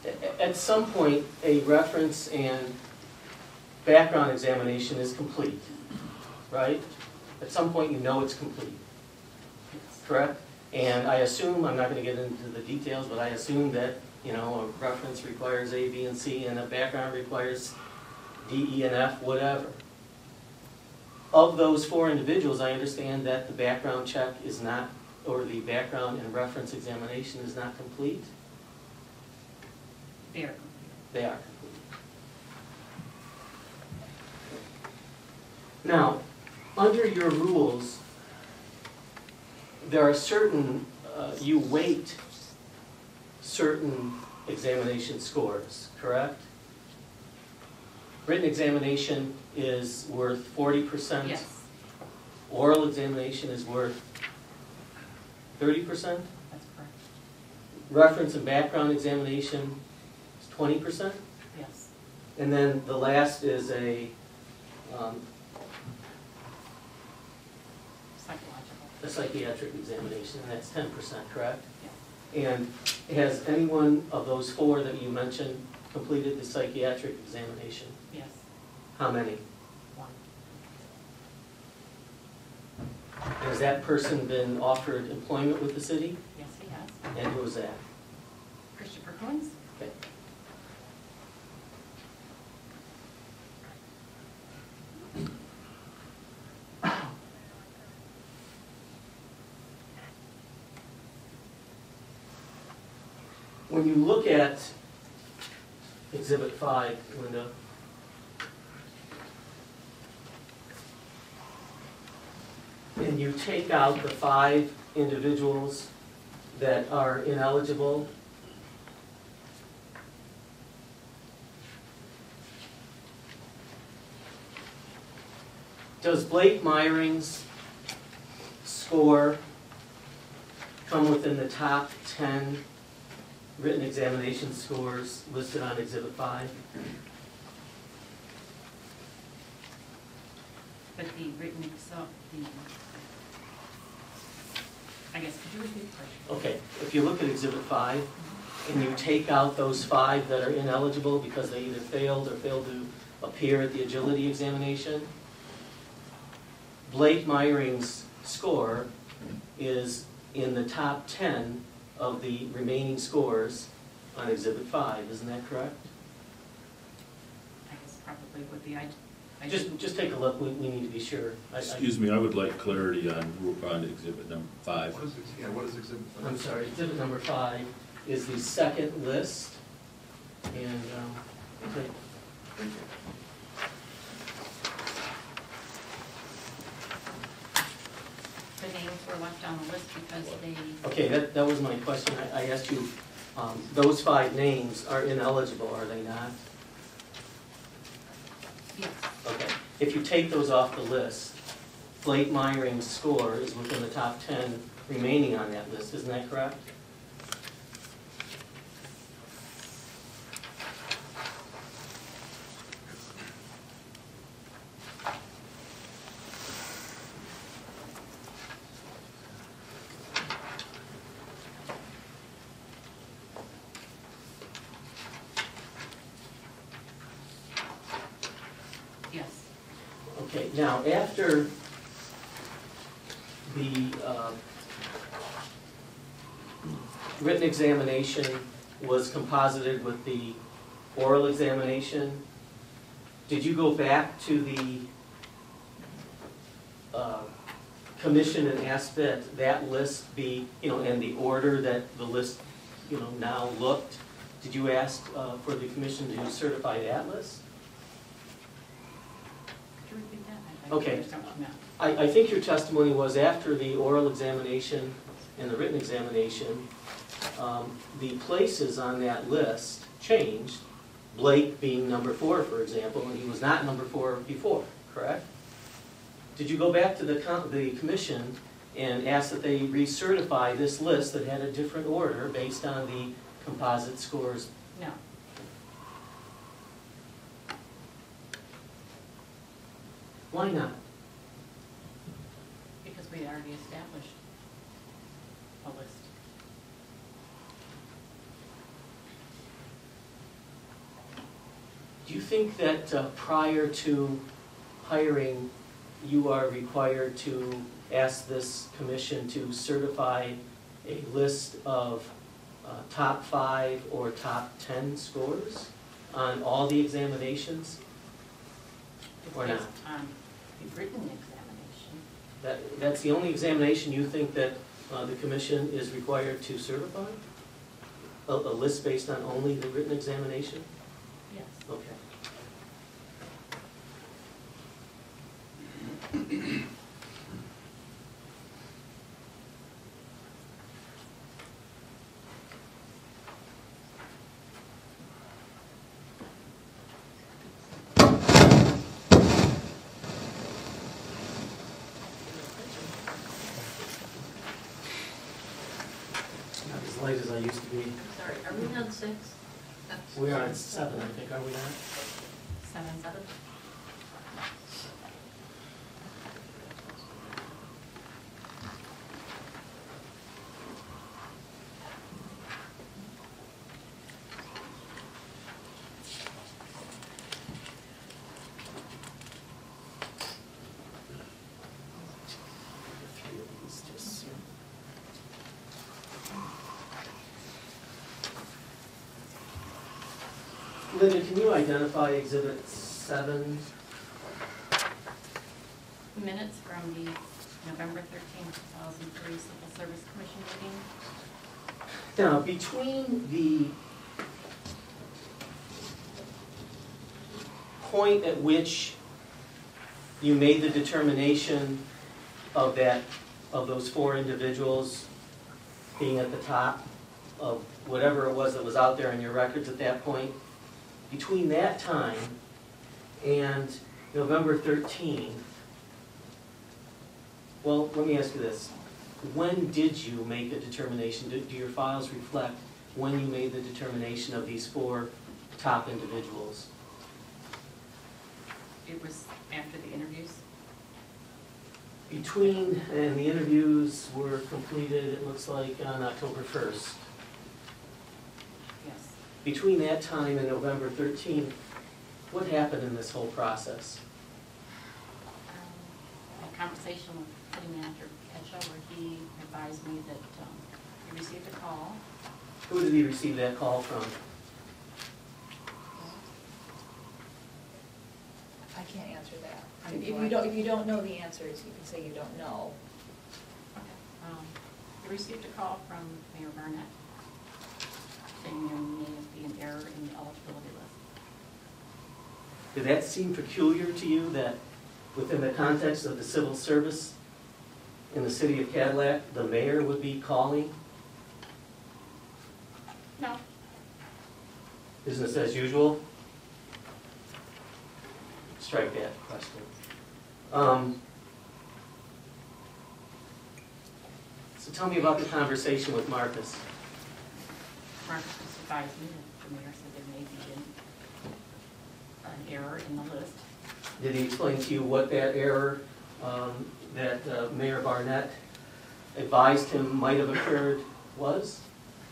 S8: to.
S6: At some point, a reference and background examination is complete, right? At some point, you know it's complete, correct? And I assume, I'm not going to get into the details, but I assume that, you know, a reference requires A, B, and C, and a background requires D, E, and F, whatever. Of those 4 individuals, I understand that the background check is not, or the background and reference examination is not complete.
S8: They are complete.
S6: They are complete. Now, under your rules, there are certain, you weight certain examination scores, correct? Written examination is worth 40%.
S8: Yes,
S6: Oral examination is worth 30%.
S8: that's correct.
S6: Reference and background examination is 20%.
S8: Yes,
S6: And then the last is a psychiatric examination, and that's 10%, correct?
S8: yes.
S6: And has any one of those 4 that you mentioned completed the psychiatric examination?
S8: Yes,
S6: How many?
S8: 1.
S6: Has that person been offered employment with the city?
S8: Yes, he has.
S6: And who is that?
S8: Christopher Coons?
S6: Okay. When you look at Exhibit 5, Linda, and you take out the 5 individuals that are ineligible, does Blake Meyring's score come within the top 10 written examination scores listed on Exhibit 5?
S8: But the written, I guess, could you repeat the question?
S6: Okay, if you look at Exhibit 5, and you take out those 5 that are ineligible because they either failed or failed to appear at the agility examination, Blake Meyring's score is in the top 10 of the remaining scores on Exhibit 5, isn't that correct?
S8: I guess probably would be, I
S6: Just take a look, we need to be sure.
S1: Excuse me, I would like clarity on exhibit number 5.
S2: What is exhibit 5?
S6: I'm sorry, Exhibit number 5 is the second list, and, okay.
S2: Thank you.
S8: The names were left on the list because they,
S6: Okay, that was my question. I asked you, those 5 names are ineligible, are they not?
S8: yes,
S6: Okay. If you take those off the list, Blake Meyring's score is within the top 10 remaining on that list, isn't that correct?
S8: yes,
S6: Okay, now, after the written examination was composited with the oral examination, did you go back to the commission and ask that that list be, in the order that the list, now looked? Did you ask for the commission to certify that list?
S8: could you repeat that? I don't
S6: Okay.
S8: understand what you meant.
S6: I think your testimony was after the oral examination and the written examination, the places on that list changed, Blake being number 4, for example, and he was not number 4 before, correct? Did you go back to the commission and asked that they recertify this list that had a different order based on the composite scores.
S8: No.
S6: Why not?
S8: Because we already established a list.
S6: Do you think that prior to hiring, you are required to ask this commission to certify a list of top 5 or top 10 scores on all the examinations?
S8: It's
S6: Or not?
S8: based on the written examination.
S6: That's the only examination you think that the commission is required to certify? A list based on only the written examination?
S8: Yes.
S6: Okay. Not as light as I used to be.
S4: I'm sorry, are we on 6?
S6: We are at 7, I think, are we not?
S8: 7.
S6: Linda, can you identify Exhibit 7?
S8: Minutes from the November 13, 2003 Civil Service Commission meeting.
S6: Now, between the point at which you made the determination of those 4 individuals being at the top of whatever it was that was out there in your records at that point, between that time and November 13th, well, let me ask you this. When did you make a determination? Do your files reflect when you made the determination of these 4 top individuals?
S8: It was after the interviews.
S6: Between, and the interviews were completed, it looks like, on October 1st.
S8: Yes.
S6: Between that time and November 13th, what happened in this whole process?
S8: A conversation with City Manager Ketchum where he advised me that he received a call.
S6: Who did he receive that call from?
S3: I can't answer that. If you don't know the answers, you can say you don't know.
S8: Okay. He received a call from Mayor Barnett saying there may be an error in the eligibility list.
S6: Did that seem peculiar to you, that within the context of the civil service in the city of Cadillac, the mayor would be calling?
S8: No.
S6: Business as usual? Strike that question. So tell me about the conversation with Marcus.
S8: Marcus just advised me that the mayor said there may be an error in the list.
S6: Did he explain to you what that error that Mayor Barnett advised him might have occurred was?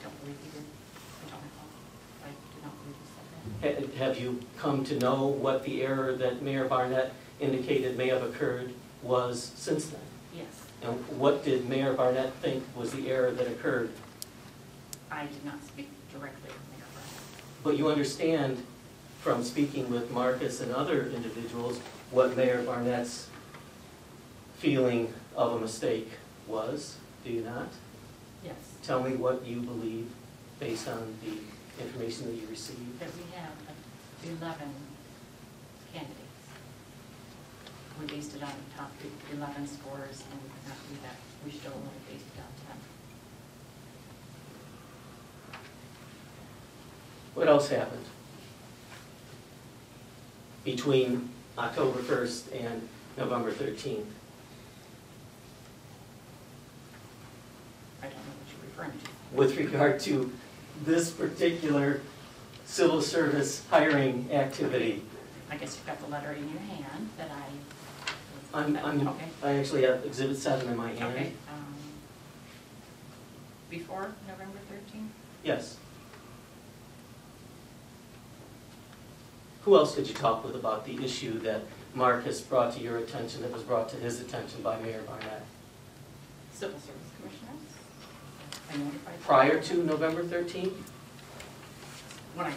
S8: I don't believe he did. I don't recall. I do not believe he said that.
S6: Have you come to know what the error that Mayor Barnett indicated may have occurred was since then?
S8: Yes.
S6: And what did Mayor Barnett think was the error that occurred?
S8: I did not speak directly with Mayor Barnett.
S6: But you understand from speaking with Marcus and other individuals what Mayor Barnett's feeling of a mistake was, do you not?
S8: Yes.
S6: Tell me what you believe based on the information that you received.
S8: That we have 11 candidates. We based it on the top 11 scores, and we could not do that. We should only based it on 10.
S6: What else happened between October 1st and November 13th? with regard to this particular civil service hiring activity.
S8: I guess you've got the letter in your hand that
S6: Okay. I actually have Exhibit 7 in my hand.
S8: Okay. Before November 13th?
S6: Yes. Who else did you talk with about the issue that Mark has brought to your attention, that was brought to his attention by Mayor Barnett?
S8: Civil Service Commissioners. I notified them.
S6: Prior to November 13th?
S8: When I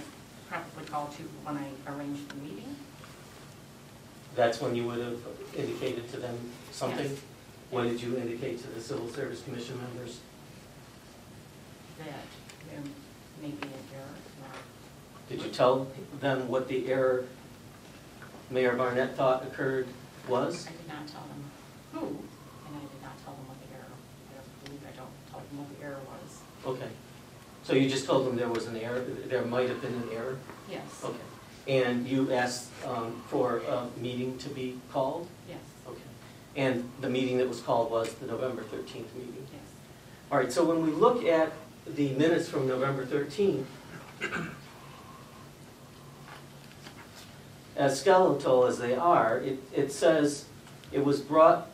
S8: probably called you when I arranged the meeting.
S6: That's when you would have indicated to them something?
S8: Yes.
S6: When did you indicate to the Civil Service Commission members?
S8: That there may be an error.
S6: Did you tell them what the error Mayor Barnett thought occurred was?
S8: I did not tell them who, and I did not tell them what the error. I believe I don't tell them what the error was.
S6: Okay. So you just told them there was an error, there might have been an error?
S8: Yes.
S6: Okay. And you asked for a meeting to be called?
S8: Yes.
S6: Okay. And the meeting that was called was the November 13th meeting?
S8: Yes.
S6: All right, so when we look at the minutes from November 13th, as skeletal as they are, it says it was brought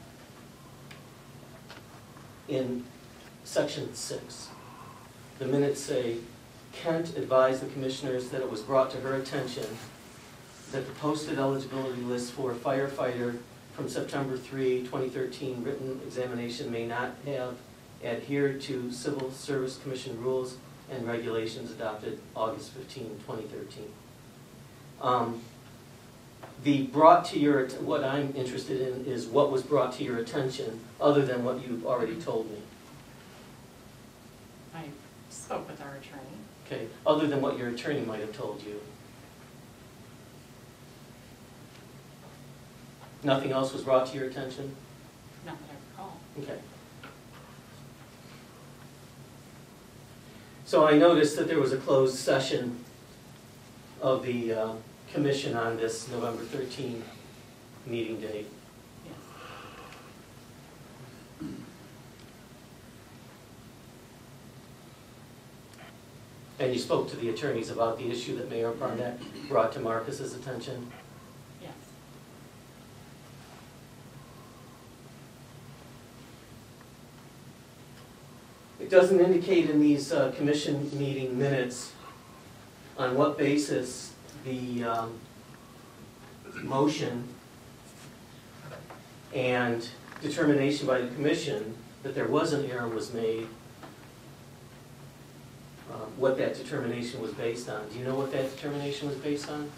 S6: in section 6. The minutes say, Kent advised the commissioners that it was brought to her attention that the posted eligibility list for a firefighter from September 3, 2013 written examination may not have adhered to Civil Service Commission rules and regulations adopted August 15, 2013. The brought to your, what I'm interested in is what was brought to your attention other than what you've already told me.
S8: I spoke with our attorney.
S6: Okay, other than what your attorney might have told you. Nothing else was brought to your attention?
S8: Not that I recall.
S6: Okay. So I noticed that there was a closed session of the commission on this November 13 meeting date.
S8: Yes.
S6: And you spoke to the attorneys about the issue that Mayor Barnett brought to Marcus's attention?
S8: Yes.
S6: It doesn't indicate in these commission meeting minutes on what basis the motion and determination by the commission that there was an error was made, what that determination was based on. Do you know what that determination was based on?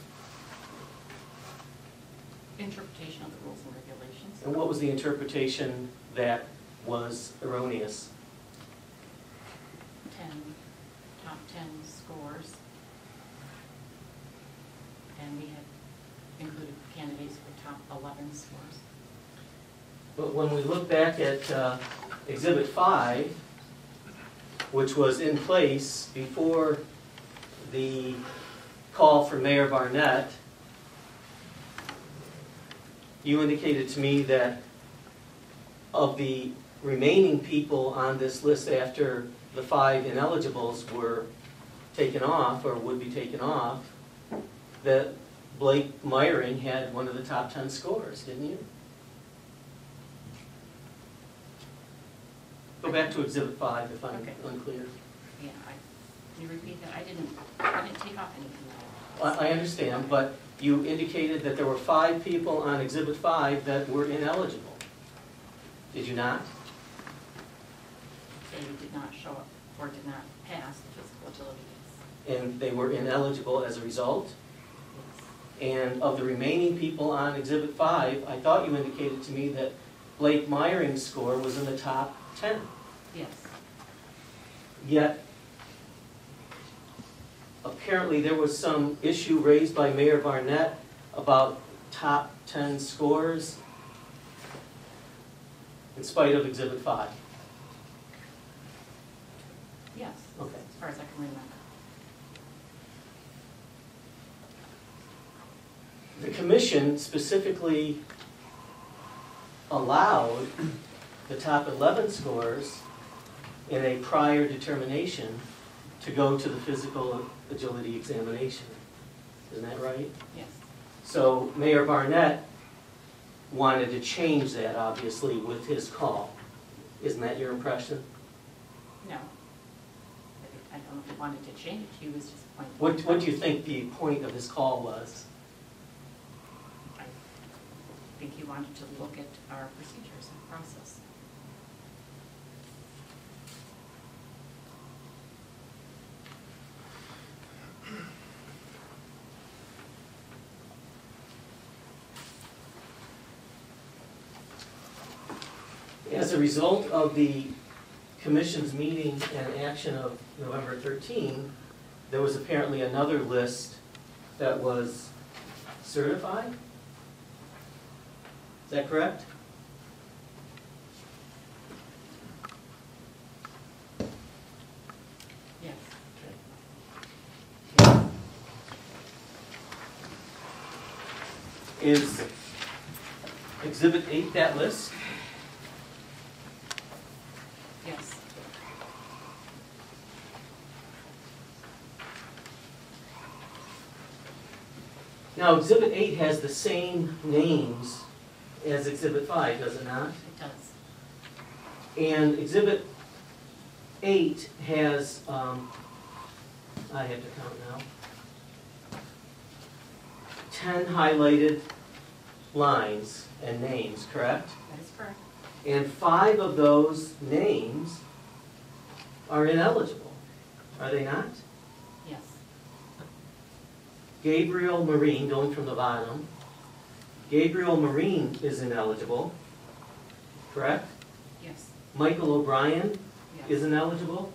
S8: Interpretation of the rules and regulations.
S6: And what was the interpretation that was erroneous?
S8: 10, top 10 scores. And we had included candidates for top 11 scores.
S6: But when we look back at Exhibit 5, which was in place before the call for Mayor Barnett, you indicated to me that of the remaining people on this list after the 5 ineligibles were taken off or would be taken off, that Blake Meyering had one of the top 10 scores, didn't you? Go back to Exhibit 5 if I'm
S8: Okay.
S6: unclear.
S8: Yeah, can you repeat that? I didn't take off anything.
S6: I understand, but you indicated that there were 5 people on Exhibit 5 that were ineligible. Did you not?
S8: They did not show up or did not pass the physical agility test.
S6: And they were ineligible as a result?
S8: Yes.
S6: And of the remaining people on Exhibit 5, I thought you indicated to me that Blake Meyering's score was in the top 10.
S8: Yes.
S6: Yet, apparently there was some issue raised by Mayor Barnett about top 10 scores in spite of Exhibit 5.
S8: Yes.
S6: Okay.
S8: As far as I can remember.
S6: The commission specifically allowed the top 11 scores in a prior determination to go to the physical agility examination. Isn't that right?
S8: Yes.
S6: So Mayor Barnett wanted to change that, obviously, with his call. Isn't that your impression?
S8: No. I don't know if he wanted to change it, he was just pointing.
S6: What do you think the point of his call was?
S8: I think he wanted to look at our procedures and process.
S6: As a result of the commission's meeting and action of November 13, there was apparently another list that was certified? Is that correct?
S8: Yes.
S6: Is Exhibit 8 that list?
S8: Yes.
S6: Now, Exhibit 8 has the same names as Exhibit 5, does it not?
S8: It does.
S6: And Exhibit 8 has, I have to count now, 10 highlighted lines and names, correct?
S8: That is correct.
S6: And 5 of those names are ineligible, are they not?
S8: Yes.
S6: Gabriel Marine, going from the bottom, Gabriel Marine is ineligible, correct?
S8: Yes.
S6: Michael O'Brien
S8: Yes.
S6: is ineligible.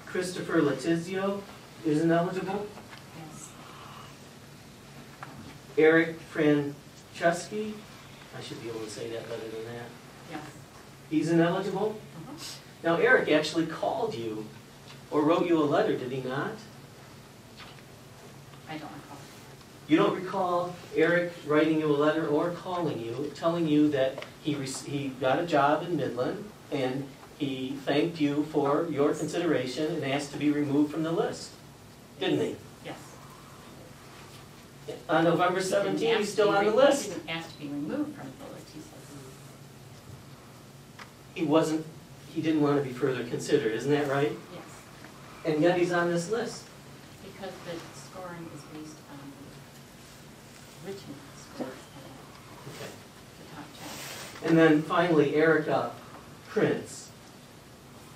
S6: Christopher Letizio is ineligible.
S8: Yes.
S6: Eric Franceschi, I should be able to say that better than that.
S8: Yes.
S6: He's ineligible.
S8: Mhm.
S6: Now, Eric actually called you or wrote you a letter, did he not?
S8: I don't recall.
S6: You don't recall Eric writing you a letter or calling you, telling you that he got a job in Midland and he thanked you for your consideration and asked to be removed from the list, didn't he?
S8: Yes.
S6: On November
S8: He didn't
S6: 17th,
S8: ask
S6: he's
S8: to
S6: still
S8: be
S6: on the
S8: re-
S6: list.
S8: He didn't ask to be removed from the list, he said.
S6: He didn't want to be further considered, isn't that right?
S8: Yes.
S6: And yet he's on this list.
S8: Because the scoring is based on the written scores and
S6: Okay.
S8: the top 10.
S6: And then finally, Erica Prince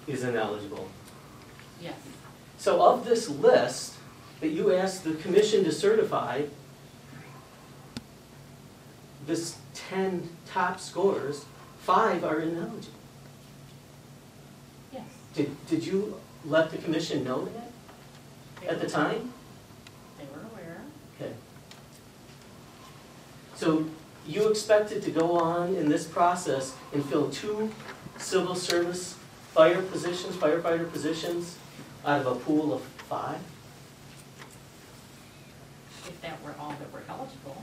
S6: is ineligible.
S8: Yes.
S6: So of this list that you asked the commission to certify, this 10 top scorers, 5 are ineligible.
S8: Yes.
S6: Did you let the commission know that
S8: They
S6: at the
S8: were-
S6: time?
S8: They were aware.
S6: Okay. So you expected to go on in this process and fill 2 civil service firefighter positions out of a pool of 5?
S8: If that were all that were eligible,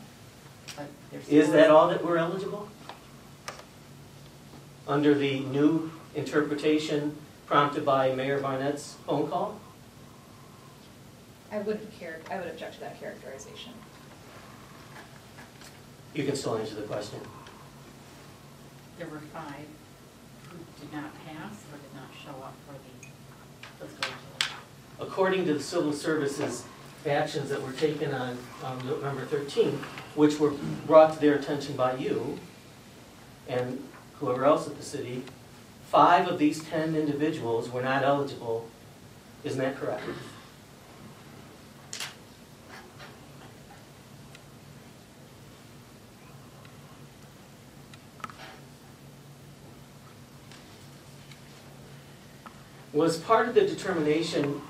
S8: but there's.
S6: Is that all that were eligible? Under the new interpretation prompted by Mayor Barnett's phone call?
S3: I would object to that characterization.
S6: You can still answer the question.
S8: There were 5 who did not pass or did not show up for the physical agility.
S6: According to the civil services actions that were taken on November 13th, which were brought to their attention by you and whoever else at the city, 5 of these 10 individuals were not eligible. Isn't that correct? Was part of the determination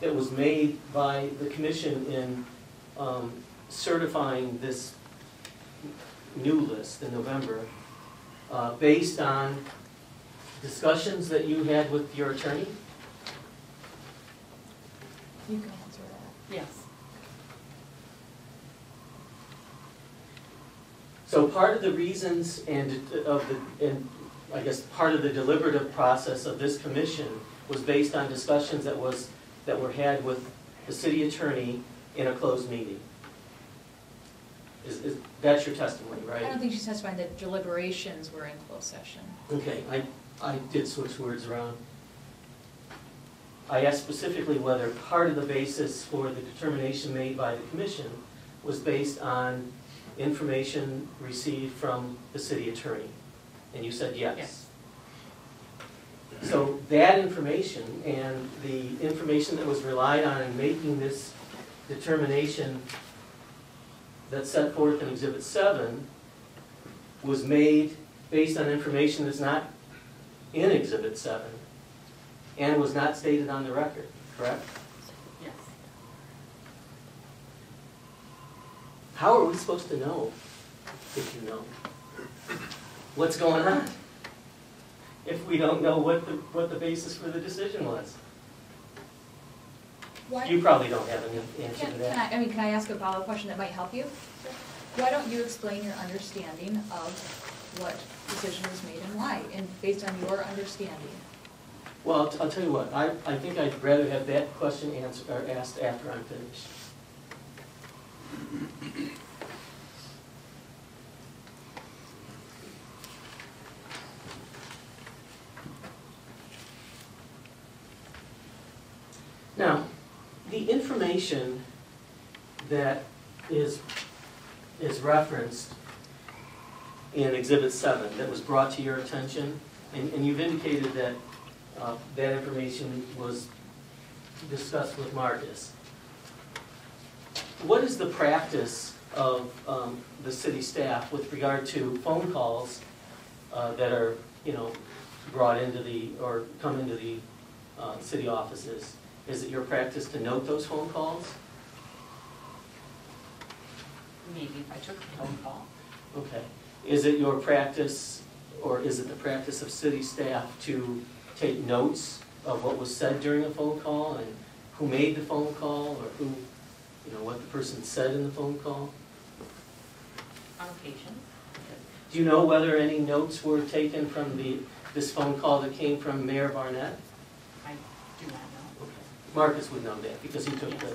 S6: that was made by the commission in certifying this new list in November based on discussions that you had with your attorney?
S3: You can answer that.
S8: Yes.
S6: So part of the reasons I guess part of the deliberative process of this commission was based on discussions that were had with the city attorney in a closed meeting. That's your testimony, right?
S3: I don't think she's testifying that deliberations were in closed session.
S6: Okay, I did switch words around. I asked specifically whether part of the basis for the determination made by the commission was based on information received from the city attorney. And you said yes.
S8: Yes.
S6: So that information and the information that was relied on in making this determination that's set forth in Exhibit 7 was made based on information that's not in Exhibit 7 and was not stated on the record, correct?
S8: Yes.
S6: How are we supposed to know if you know what's going on if we don't know what the basis for the decision was?
S3: Why?
S6: You probably don't have an answer to that.
S3: Can I ask a follow-up question that might help you? Why don't you explain your understanding of what decision was made and why, and based on your understanding?
S6: Well, I'll tell you what, I think I'd rather have that question asked after I'm finished. Now, the information that is referenced in Exhibit 7 that was brought to your attention, and you've indicated that that information was discussed with Marcus. What is the practice of the city staff with regard to phone calls that are, brought into or come into the city offices? Is it your practice to note those phone calls?
S8: Maybe if I took a phone call.
S6: Okay. Is it your practice, or is it the practice of city staff to take notes of what was said during a phone call and who made the phone call, or who, what the person said in the phone call?
S8: On occasion.
S6: Do you know whether any notes were taken from this phone call that came from Mayor Barnett?
S8: I do not know.
S6: Okay. Marcus would know that because he took
S8: Yes.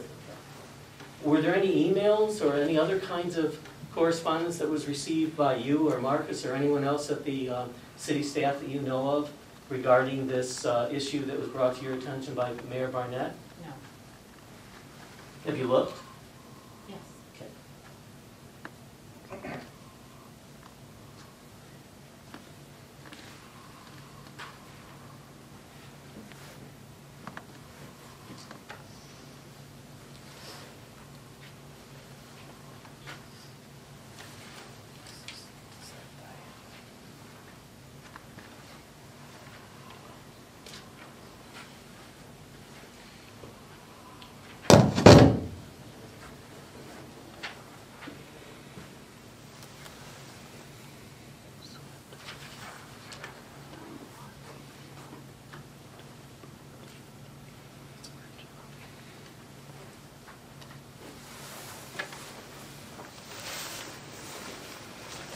S6: Were there any emails or any other kinds of correspondence that was received by you or Marcus or anyone else at the city staff that you know of regarding this issue that was brought to your attention by Mayor Barnett?
S8: No.
S6: Have you looked?
S8: Yes.
S6: Okay.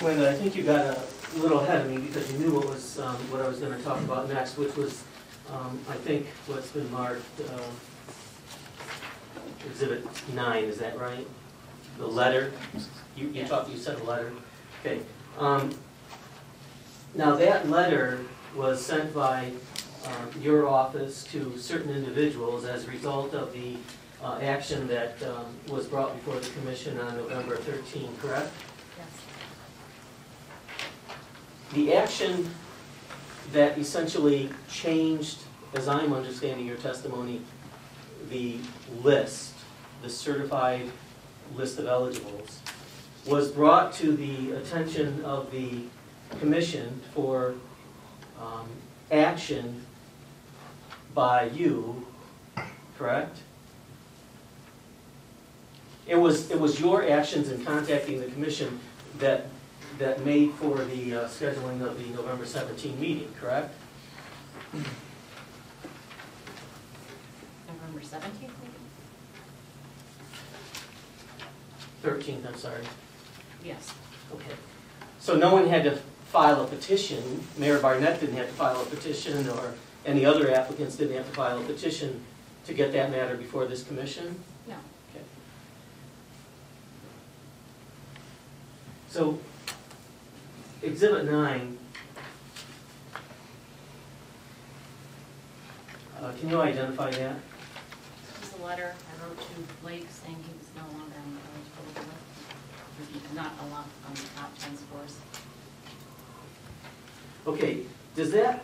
S6: Linda, I think you got a little ahead of me because you knew what I was going to talk about next, which was, I think, what's been marked Exhibit 9. Is that right? The letter. You
S8: Yes.
S6: You said a letter. Okay. Now that letter was sent by your office to certain individuals as a result of the action that was brought before the commission on November 13, correct?
S8: Yes.
S6: The action that essentially changed, as I'm understanding your testimony, the list, the certified list of eligibles, was brought to the attention of the commission for action by you, correct? It was your actions in contacting the commission that made for the scheduling of the November 17 meeting, correct?
S8: November 17th, maybe?
S6: 13th, I'm sorry.
S8: Yes.
S6: Okay. So no one had to file a petition, Mayor Barnett didn't have to file a petition, or any other applicants didn't have to file a petition to get that matter before this commission?
S8: No.
S6: Okay. So, Exhibit 9, can you identify that?
S8: This is a letter I wrote to Blake saying he was no longer on the eligibility list. He's not allowed on the top 10 scores.
S6: Okay, does that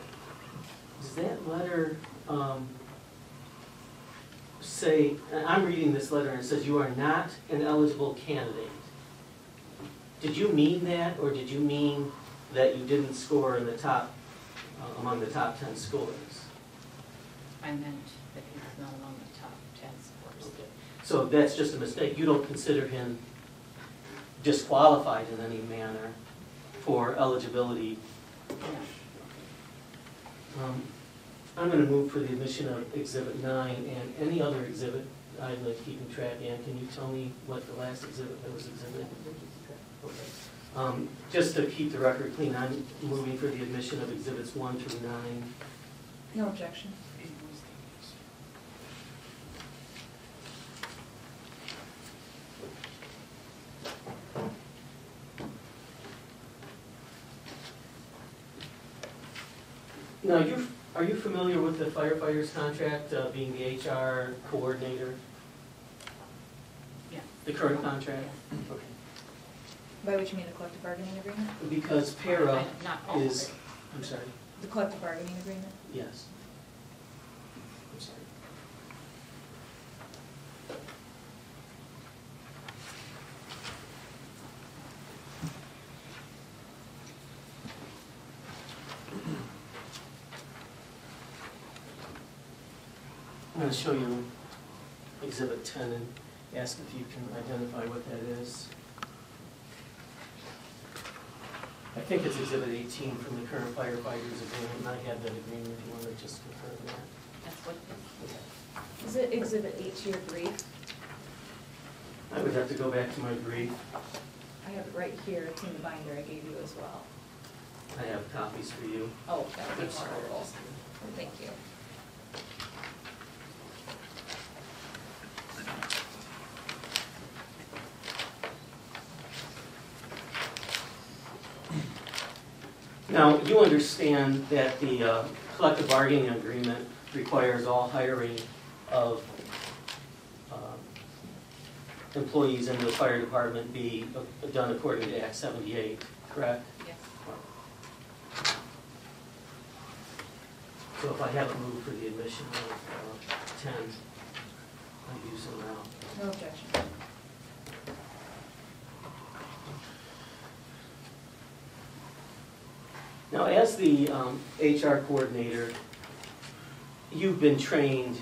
S6: letter say, and I'm reading this letter and it says you are not an eligible candidate. Did you mean that, or did you mean that you didn't score in the top, among the top 10 scores?
S8: I meant that he was not among the top 10 scores.
S6: Okay. So that's just a mistake. You don't consider him disqualified in any manner for eligibility?
S8: No.
S6: I'm going to move for the admission of Exhibit 9 and any other exhibit I'd like keeping track. Ann, can you tell me what the last exhibit that was exhibited? Okay. Just to keep the record clean, I'm moving for the admission of Exhibits 1 through 9.
S3: No objection.
S6: Now, are you familiar with the firefighter's contract, being the HR coordinator?
S8: Yeah.
S6: The current contract? Okay.
S3: By which you mean the collective bargaining agreement?
S6: Because para
S8: Not all of
S6: is,
S8: it.
S6: I'm sorry,
S3: The collective bargaining agreement?
S6: yes. I'm sorry. I'm going to show you Exhibit 10 and ask if you can identify what that is. I think it's Exhibit 18 from the current firefighters agreement, and I have that agreement if you want to just confirm that.
S8: That's what it is.
S3: Is it Exhibit 8 to your brief?
S6: I would have to go back to my brief.
S3: I have it right here. It's in the binder I gave you as well.
S6: I have copies for you.
S3: Oh, that would be
S6: I'm sorry.
S3: wonderful. Thank you.
S6: Now, you understand that the collective bargaining agreement requires all hiring of employees in the fire department be done according to Act 78, correct?
S8: Yes.
S6: So if I haven't moved for the admission of 10, I do so now.
S3: No objection.
S6: Now, as the HR coordinator, you've been trained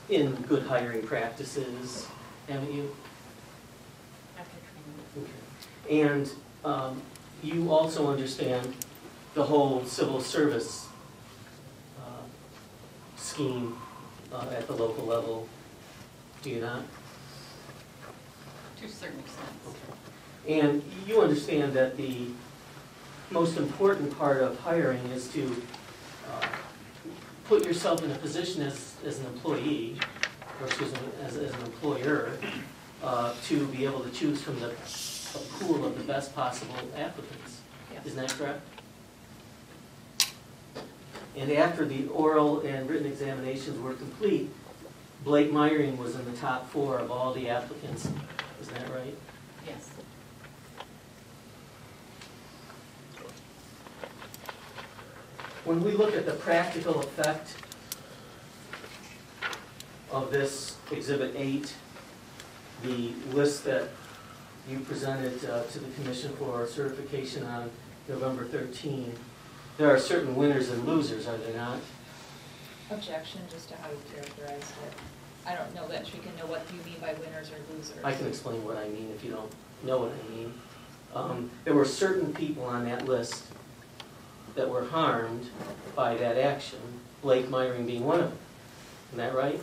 S6: in good hiring practices, haven't you?
S8: After training.
S6: Okay. And you also understand the whole civil service scheme at the local level, do you not?
S8: To a certain extent.
S6: Okay. And you understand that the most important part of hiring is to put yourself in a position as an employee, or excuse me, as an employer, to be able to choose from a pool of the best possible applicants.
S8: Yes.
S6: Isn't that correct? And after the oral and written examinations were complete, Blake Meyering was in the top 4 of all the applicants. Isn't that right?
S8: Yes.
S6: When we look at the practical effect of this Exhibit 8, the list that you presented to the Commission for certification on November 13, there are certain winners and losers, are there not?
S3: Objection, just to how you characterized it. I don't know that we can know what you mean by winners or losers.
S6: I can explain what I mean if you don't know what I mean. There were certain people on that list that were harmed by that action, Blake Meyering being one of them. Isn't that right?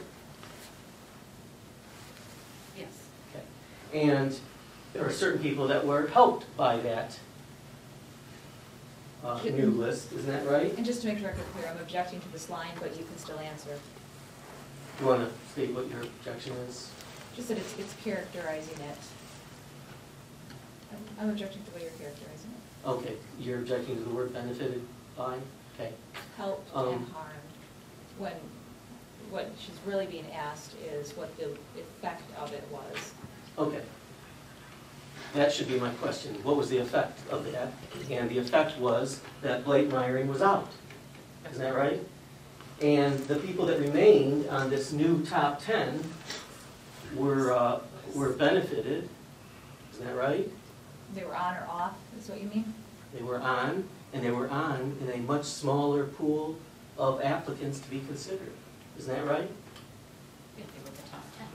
S8: Yes.
S6: Okay. And there are certain people that were helped by that new list, isn't that right?
S3: And just to make the record clear, I'm objecting to this line, but you can still answer.
S6: You want to state what your objection is?
S3: Just that it's characterizing it. I'm objecting to the way you're characterizing it.
S6: Okay, you're objecting to the word benefited by? Okay.
S3: Helped and harmed, when what she's really being asked is what the effect of it was.
S6: Okay. That should be my question. What was the effect of that? And the effect was that Blake Myring was out. Isn't that right? And the people that remained on this new top 10 were benefited. Isn't that right?
S3: They were on or off, is what you mean?
S6: They were on, and they were on in a much smaller pool of applicants to be considered. Isn't that right?
S8: If they were the top 10.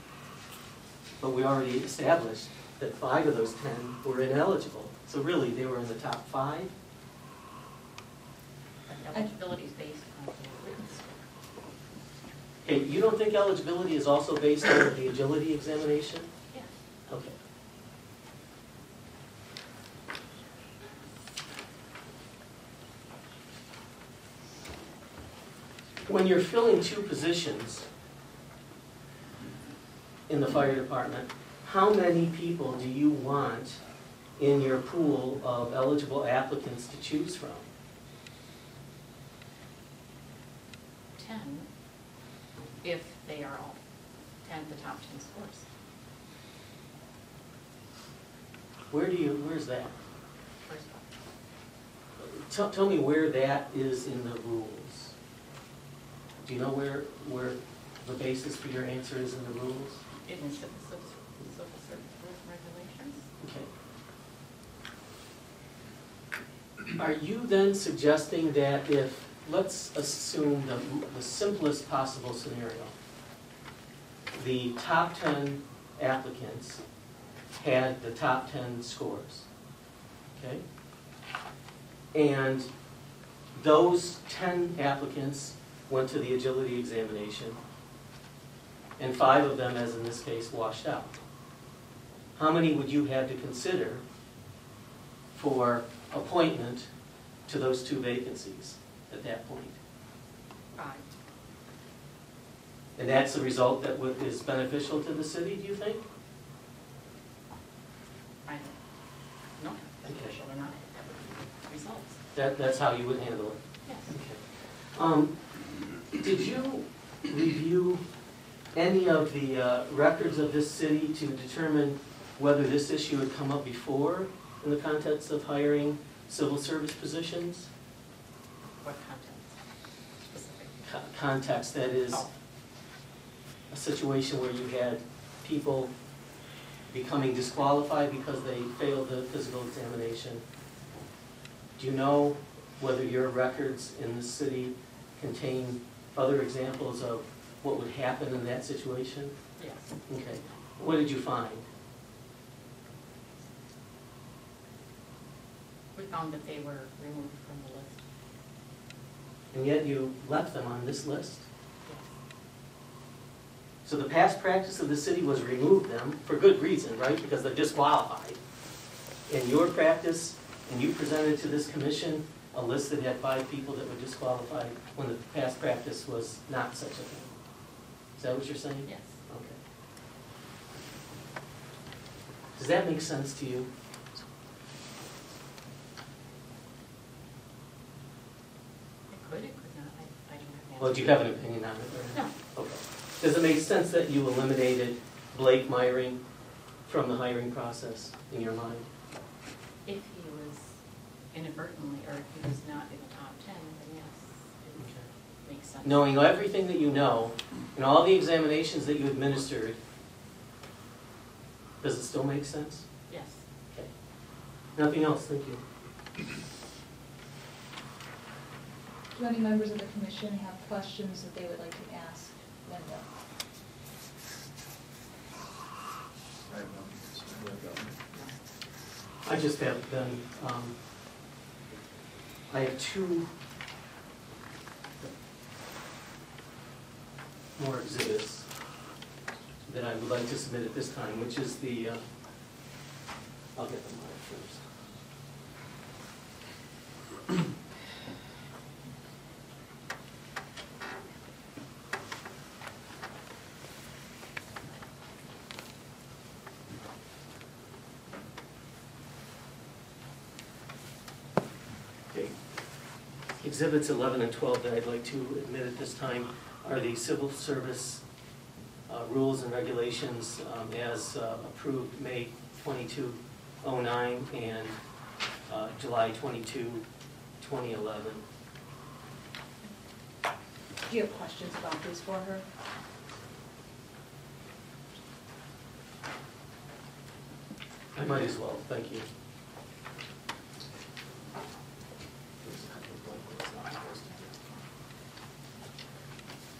S6: But we already established that 5 of those 10 were ineligible. So really, they were in the top 5?
S8: But eligibility is based on the written score.
S6: Okay, you don't think eligibility is also based on the agility examination?
S8: Yes.
S6: Okay. When you're filling 2 positions in the fire department, how many people do you want in your pool of eligible applicants to choose from?
S8: 10, if they are all 10 of the top 10 scores.
S6: Where's that?
S8: First one.
S6: Tell me where that is in the rules. Do you know where the basis for your answer is in the rules?
S8: It is civil service rules and regulations.
S6: Okay. Are you then suggesting that if, let's assume the simplest possible scenario, the top 10 applicants had the top 10 scores, okay? And those 10 applicants went to the agility examination, and 5 of them, as in this case, washed out. How many would you have to consider for appointment to those 2 vacancies at that point?
S8: 5.
S6: And that's the result that is beneficial to the city, do you think?
S8: I don't know, beneficial or not, results.
S6: That's how you would handle it?
S8: Yes.
S6: Okay. Did you review any of the records of this city to determine whether this issue had come up before in the context of hiring civil service positions?
S8: What content? Specific.
S6: Context, that is,
S8: Oh.
S6: a situation where you had people becoming disqualified because they failed the physical examination. Do you know whether your records in the city contain other examples of what would happen in that situation?
S8: Yes.
S6: Okay. What did you find?
S8: We found that they were removed from the list.
S6: And yet you left them on this list?
S8: Yes.
S6: So the past practice of the city was remove them for good reason, right? Because they're disqualified. In your practice, and you presented to this commission a list that had 5 people that were disqualified when the past practice was not such a thing. Is that what you're saying?
S8: Yes.
S6: Okay. Does that make sense to you?
S8: It could not. I don't have.
S6: Well, do you have an opinion on it? Or?
S8: No.
S6: Okay. Does it make sense that you eliminated Blake Myring from the hiring process in your mind?
S8: If he was inadvertently, or if he was not in the top 10, then yes, it makes sense.
S6: Knowing everything that you know, and all the examinations that you administered, does it still make sense?
S8: Yes.
S6: Okay. Nothing else, thank you.
S3: Do any members of the commission have questions that they would like to ask Linda?
S2: I have none.
S6: I just have been, I have 2 more exhibits that I would like to submit at this time, which is the, I'll get them right first. Exhibits 11 and 12 that I'd like to admit at this time are the civil service rules and regulations as approved May 22, 09 and July 22, 2011.
S3: Do you have questions about these for her?
S6: I might as well, thank you.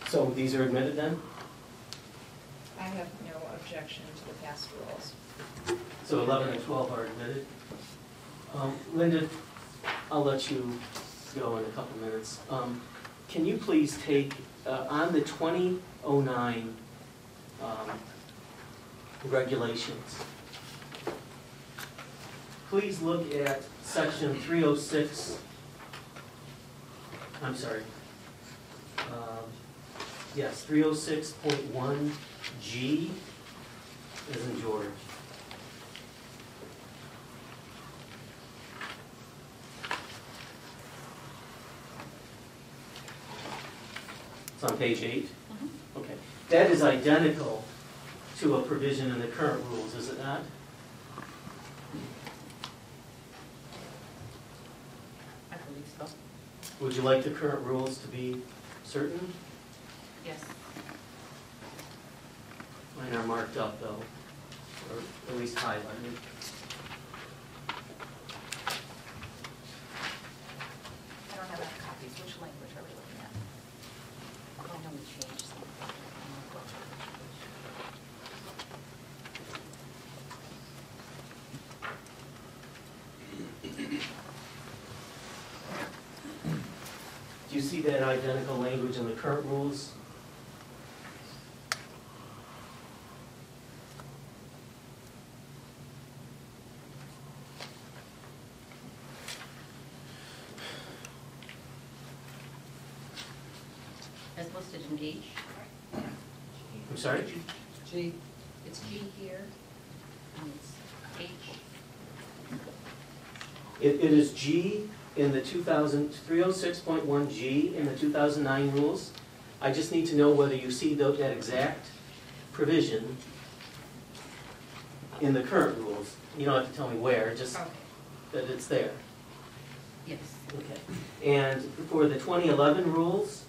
S6: So these are admitted then?
S3: I have no objection to the past rules.
S6: So 11 and 12 are admitted. Linda, I'll let you go in a couple minutes. Can you please take, on the 2009 regulations, please look at section 306, I'm sorry, yes, 306.1G, as in George. It's on page 8? Okay. That is identical to a provision in the current rules, is it not?
S8: I believe so.
S6: Would you like the current rules to be certain?
S8: Yes.
S6: Mine are marked up though, or at least highlighted.
S3: I don't have enough copies. Which language are we looking at?
S8: I know we changed something.
S6: Do you see that identical language in the current rules?
S8: As listed in H.
S6: I'm sorry?
S5: G.
S8: It's G here, and it's H.
S6: It is G in the 306.1G in the 2009 rules. I just need to know whether you see that exact provision in the current rules. You don't have to tell me where, just
S8: Okay.
S6: that it's there.
S8: Yes.
S6: Okay. And for the 2011 rules,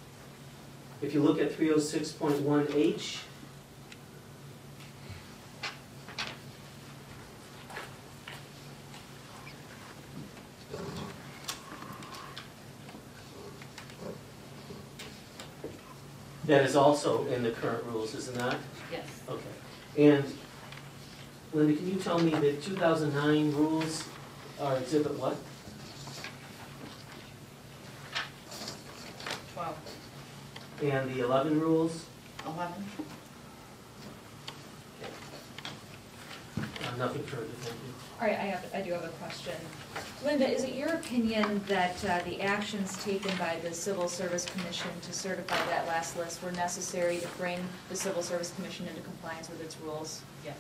S6: if you look at 306.1H, that is also in the current rules, is it not?
S8: Yes.
S6: Okay. And Linda, can you tell me the 2009 rules are exhibit what?
S8: 12.
S6: And the 11 rules?
S8: 11.
S6: Nothing further, thank you.
S3: All right, I do have a question. Linda, is it your opinion that the actions taken by the Civil Service Commission to certify that last list were necessary to bring the Civil Service Commission into compliance with its rules?
S8: Yes.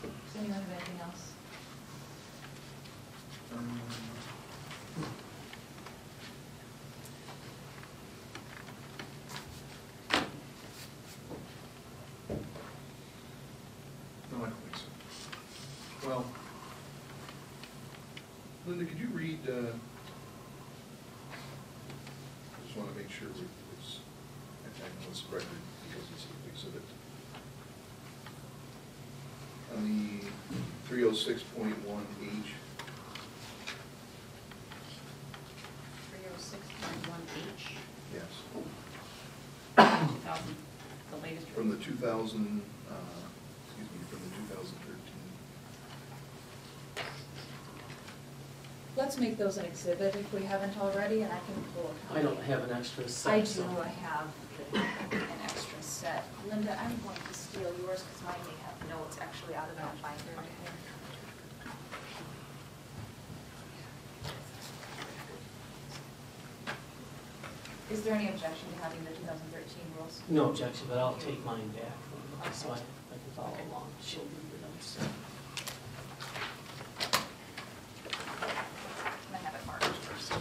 S3: Does anyone have anything else?
S2: No, I don't think so. Well, Linda, could you read, I just want to make sure it's, I know it's record because it's an exhibit. On the 306.1H,
S8: 306.1H.
S2: yes,
S8: 2000, the latest.
S2: from the 2000, excuse me, from the 2013.
S3: Let's make those an exhibit if we haven't already, and I can pull a copy.
S6: I don't have an extra set.
S3: I do,
S6: so-
S3: I have an extra set. Linda, I'm going to steal yours because mine may have notes actually out of that binder right here. Is there any objection to having the 2013 rules?
S6: No objection, but I'll take mine back so I can follow along. She'll read the notes.
S3: I have it marked first.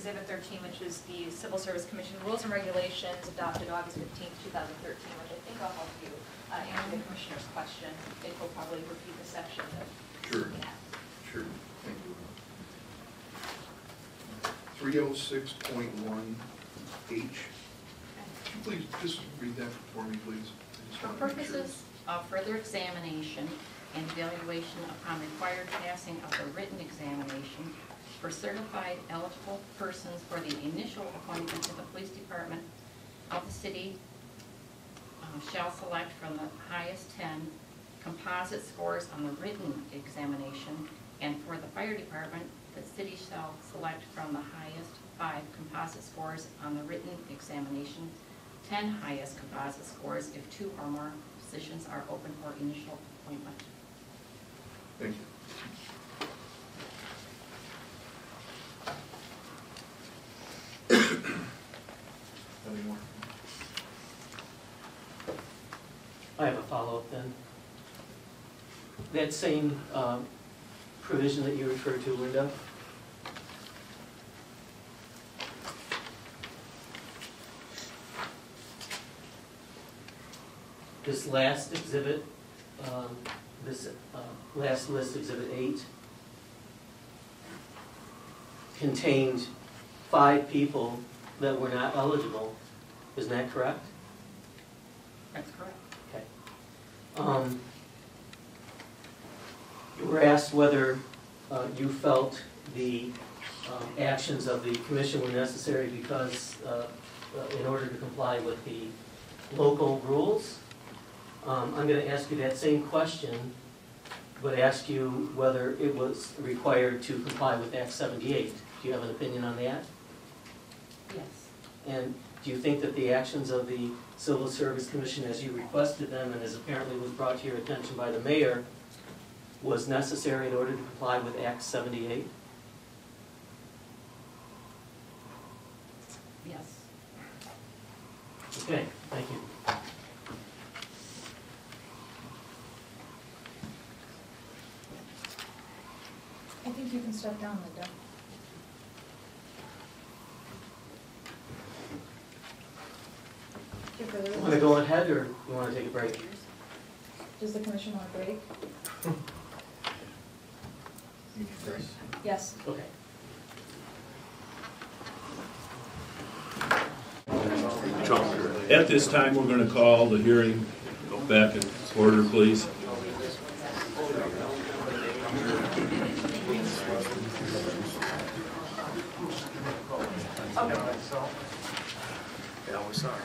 S3: Exhibit 13, which is the Civil Service Commission Rules and Regulations adopted August 15, 2013, which I think will help you answer the Commissioner's question. It will probably repeat the section that
S2: Sure.
S3: you're looking at.
S2: Sure, thank you. 306.1H. Could you please just read that for me, please? I just
S8: For
S2: want to make sure.
S8: purposes of further examination and evaluation upon required passing of the written examination for certified eligible persons for the initial appointment to the police department of the city shall select from the highest 10 composite scores on the written examination, and for the fire department, the city shall select from the highest 5 composite scores on the written examination, 10 highest composite scores if 2 or more positions are open for initial appointment.
S2: Thank you. Any more?
S6: I have a follow-up then. That same provision that you referred to, Linda, this last exhibit, last list, Exhibit 8, contained 5 people that were not eligible. Isn't that correct?
S8: That's correct.
S6: Okay. You were asked whether you felt the actions of the commission were necessary because in order to comply with the local rules. I'm going to ask you that same question, but ask you whether it was required to comply with Act 78. Do you have an opinion on that?
S8: Yes.
S6: And do you think that the actions of the Civil Service Commission, as you requested them and as apparently was brought to your attention by the mayor, was necessary in order to comply with Act 78?
S8: Yes.
S6: Okay, thank you.
S3: I think you can step down, Linda. Do you further-
S6: You want to go ahead or you want to take a break?
S3: Does the commission want a break? Yes.
S6: Okay.
S1: At this time, we're going to call the hearing back in order, please.
S9: Yeah, we saw her.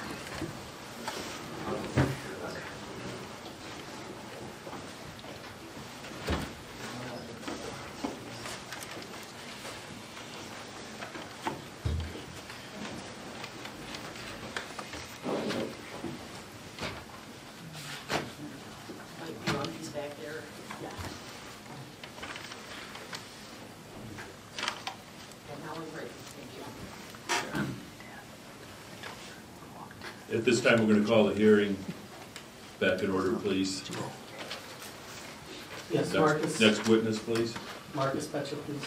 S4: He's back there.
S8: Yeah.
S4: And now we're ready. Thank you.
S1: At this time, we're going to call the hearing back in order, please.
S6: Yes, Marcus.
S1: Next witness, please.
S6: Marcus Petcher, please.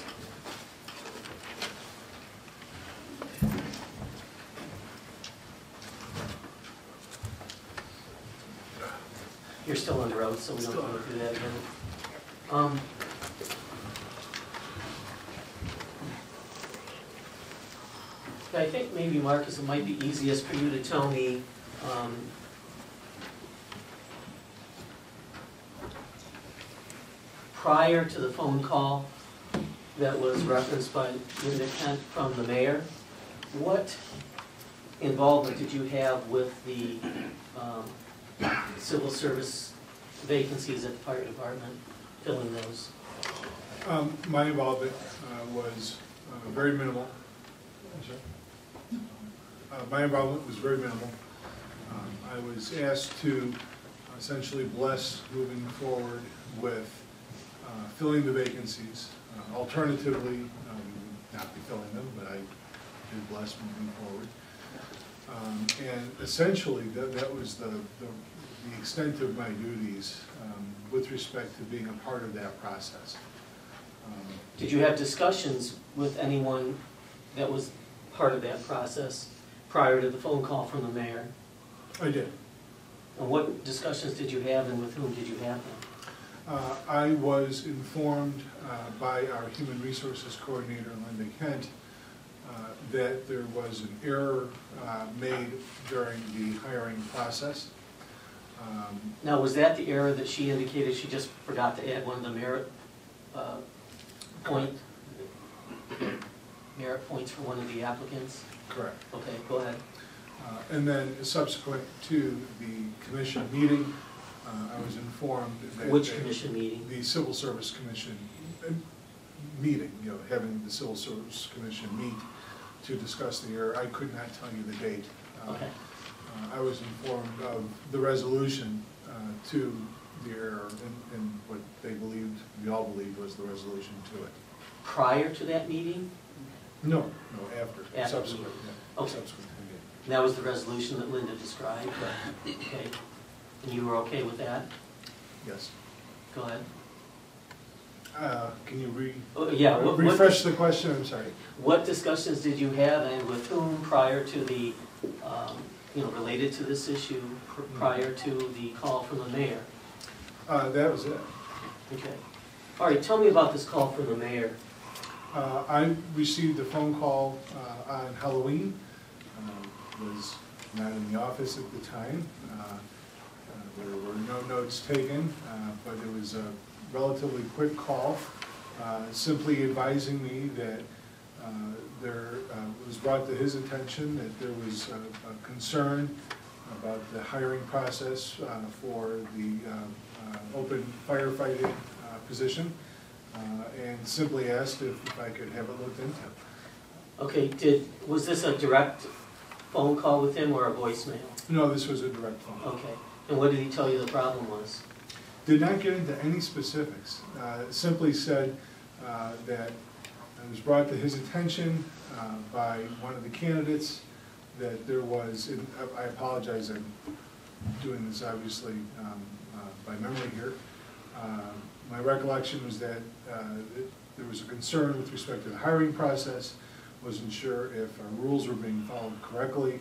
S6: You're still on the road, so we don't want to do that again. I think maybe, Marcus, it might be easiest for you to tell me prior to the phone call that was referenced by Linda Kent from the mayor, what involvement did you have with the civil service vacancies at the fire department, filling those?
S7: My involvement was very minimal. My involvement was very minimal. I was asked to essentially bless moving forward with filling the vacancies. Alternatively, we would not be filling them, but I did bless moving forward. And essentially, that was the extent of my duties with respect to being a part of that process.
S6: Did you have discussions with anyone that was part of that process prior to the phone call from the mayor?
S7: I did.
S6: And what discussions did you have, and with whom did you have them?
S7: I was informed by our Human Resources Coordinator, Linda Kent, that there was an error made during the hiring process.
S6: Now, was that the error that she indicated she just forgot to add one of the merit points for one of the applicants?
S7: Correct.
S6: Okay, go ahead.
S7: And then subsequent to the commission meeting, I was informed that...
S6: Which commission meeting?
S7: The Civil Service Commission meeting, having the Civil Service Commission meet to discuss the error. I could not tell you the date.
S6: Okay.
S7: I was informed of the resolution to the error and what they believed, we all believed, was the resolution to it.
S6: Prior to that meeting?
S7: No, after.
S6: After.
S7: Subsequent. Yeah,
S6: Okay.
S7: subsequent to the meeting.
S6: That was the resolution that Linda described? Okay. And you were okay with that?
S7: Yes.
S6: Go ahead.
S7: Can you
S6: Yeah.
S7: refresh the question? I'm sorry.
S6: What discussions did you have, and with whom, prior to the, related to this issue, prior to the call from the mayor?
S7: That was it.
S6: Okay. All right, tell me about this call from the mayor.
S7: I received a phone call on Halloween. Was not in the office at the time. There were no notes taken, but it was a relatively quick call, simply advising me that there was brought to his attention that there was a concern about the hiring process for the open firefighting position, and simply asked if I could have it looked into.
S6: Okay, was this a direct phone call with him or a voicemail?
S7: No, this was a direct phone call.
S6: Okay, and what did he tell you the problem was?
S7: Did not get into any specifics. Simply said that it was brought to his attention by one of the candidates that there was, and I apologize, I'm doing this obviously by memory here. My recollection was that there was a concern with respect to the hiring process, wasn't sure if our rules were being followed correctly,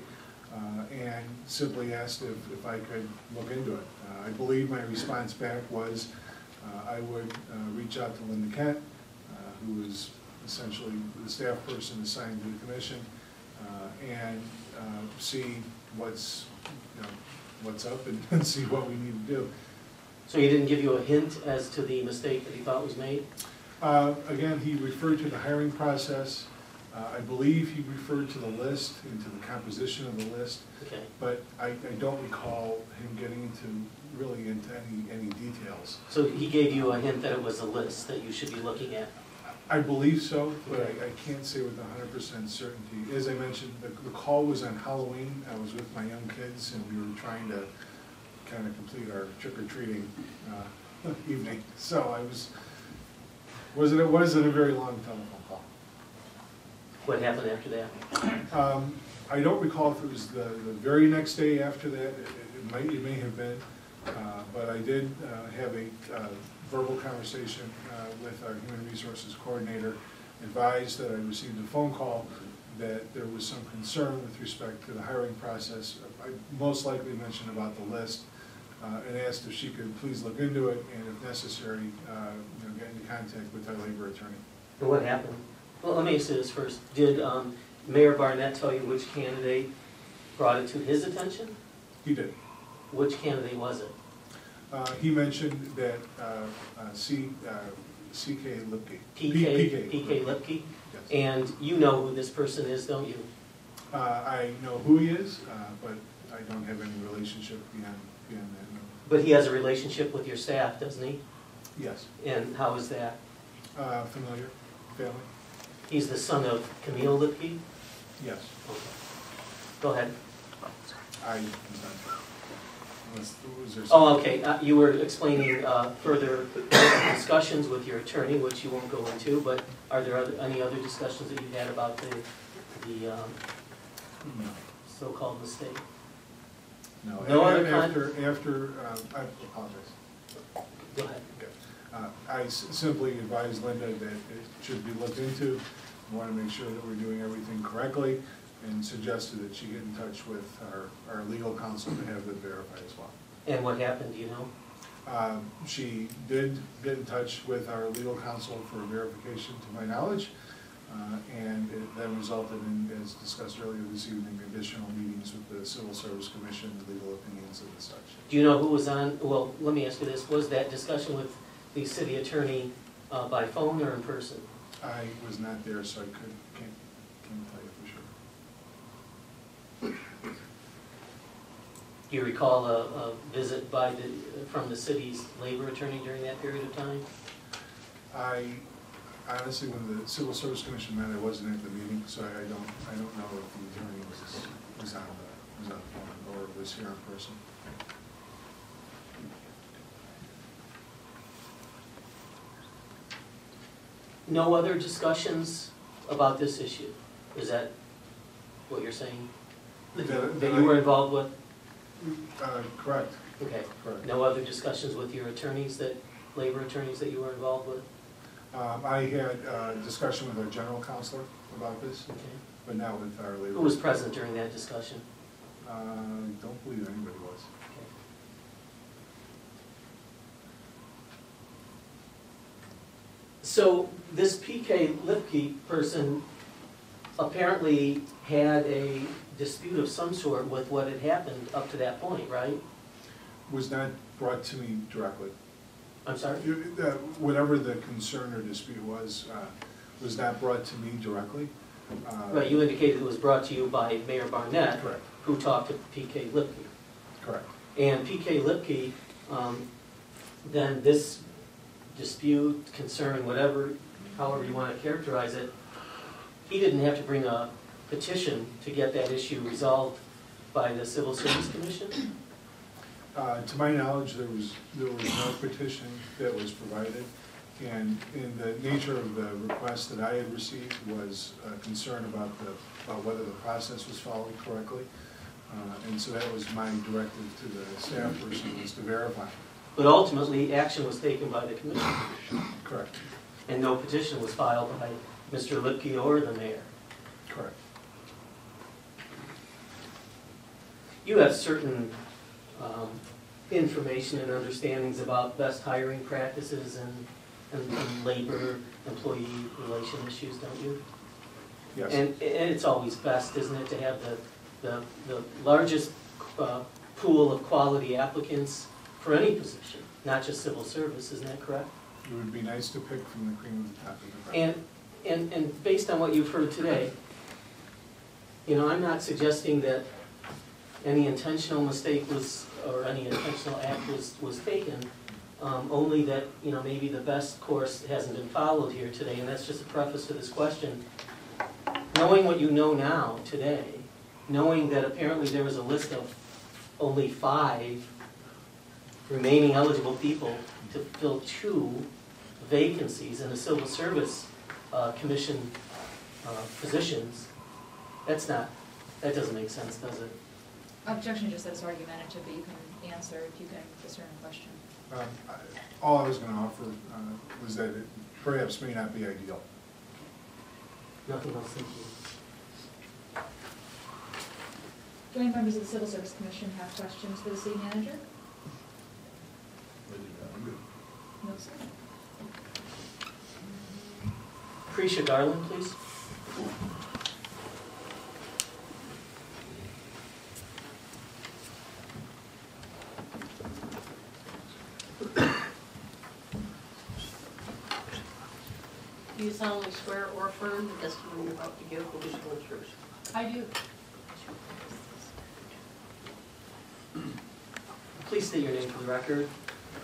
S7: and simply asked if I could look into it. I believe my response back was I would reach out to Linda Kent, who is essentially the staff person assigned to the commission, and see what's up and see what we need to do.
S6: So he didn't give you a hint as to the mistake that he thought was made?
S7: Again, he referred to the hiring process. I believe he referred to the list and to the composition of the list.
S6: Okay.
S7: But I don't recall him getting really into any details.
S6: So he gave you a hint that it was a list that you should be looking at?
S7: I believe so, but I can't say with 100% certainty. As I mentioned, the call was on Halloween. I was with my young kids, and we were trying to kind of complete our trick-or-treating evening. So I wasn't a very long telephone call.
S6: What happened after that?
S7: I don't recall if it was the very next day after that. It may have been, but I did have a verbal conversation with our Human Resources Coordinator, advised that I received a phone call that there was some concern with respect to the hiring process. I most likely mentioned about the list, and asked if she could please look into it, and if necessary, get into contact with our labor attorney.
S6: And what happened? Well, let me say this first. Did Mayor Barnett tell you which candidate brought it to his attention?
S7: He did.
S6: Which candidate was it?
S7: He mentioned that C.K. Lipke.
S6: P.K. Lipke?
S7: Yes.
S6: And you know who this person is, don't you?
S7: I know who he is, but I don't have any relationship beyond that. No.
S6: But he has a relationship with your staff, doesn't he?
S7: Yes.
S6: And how is that?
S7: Familiar? Family?
S6: He's the son of Camille Lipke?
S7: Yes.
S6: Okay. Go ahead. Oh, okay. You were explaining further discussions with your attorney, which you won't go into, but are there any other discussions that you had about the so-called mistake?
S7: No.
S6: No other
S7: after I apologize.
S6: Go ahead.
S7: I simply advised Linda that it should be looked into, I want to make sure that we're doing everything correctly, and suggested that she get in touch with our legal counsel to have them verify as well.
S6: And what happened, do you know?
S7: She did get in touch with our legal counsel for verification, to my knowledge, and it then resulted in, as discussed earlier this evening, additional meetings with the Civil Service Commission, the legal opinions and such.
S6: Do you know who was on, well, let me ask you this, was that discussion with the city attorney by phone or in person?
S7: I was not there, so I can't tell you for sure.
S6: Do you recall a visit from the city's labor attorney during that period of time?
S7: I honestly, when the Civil Service Commission met, I wasn't at the meeting, so I don't know if the attorney was on the phone or was here in person.
S6: No other discussions about this issue? Is that what you're saying? That you were involved with?
S7: Correct.
S6: Okay.
S7: Correct.
S6: No other discussions with your attorneys, labor attorneys that you were involved with?
S7: I had a discussion with our general counselor about this,
S6: Okay.
S7: but not with our labor.
S6: Who was present during that discussion?
S7: I don't believe anybody was.
S6: Okay. So this PK Lipke person apparently had a dispute of some sort with what had happened up to that point, right?
S7: Was not brought to me directly.
S6: I'm sorry?
S7: Whatever the concern or dispute was not brought to me directly.
S6: Right, you indicated it was brought to you by Mayor Barnett.
S7: Correct.
S6: Who talked to PK Lipke.
S7: Correct.
S6: And PK Lipke, then this dispute, concern, whatever, however you want to characterize it, he didn't have to bring a petition to get that issue resolved by the Civil Service Commission?
S7: To my knowledge, there was no petition that was provided, and in the nature of the request that I had received was concern about whether the process was followed correctly, and so that was my directive to the staff person, was to verify.
S6: But ultimately, action was taken by the commission.
S7: Correct.
S6: And no petition was filed by Mr. Lipke or the mayor.
S7: Correct.
S6: You have certain information and understandings about best hiring practices and labor employee relation issues, don't you?
S7: Yes.
S6: And it's always best, isn't it, to have the largest pool of quality applicants for any position, not just civil service, isn't that correct?
S7: It would be nice to pick from the cream of the top of the crop.
S6: And based on what you've heard today, you know, I'm not suggesting that any intentional mistake was, or any intentional act was taken, only that, you know, maybe the best course hasn't been followed here today, and that's just a preface to this question. Knowing what you know now, today, knowing that apparently there was a list of only 5 remaining eligible people to fill 2 vacancies in the Civil Service Commission positions, that doesn't make sense, does it?
S3: Objection just that it's argumentative, but you can answer if you can discern a question.
S7: All I was going to offer was that it perhaps may not be ideal.
S6: Nothing else, thank you.
S3: Do any members of the Civil Service Commission have questions for the city manager? No, sir.
S6: Precia Garland, please.
S4: Do you solemnly swear or affirm the testimony you're about to give will be the truth?
S8: I do.
S6: Please state your name for the record.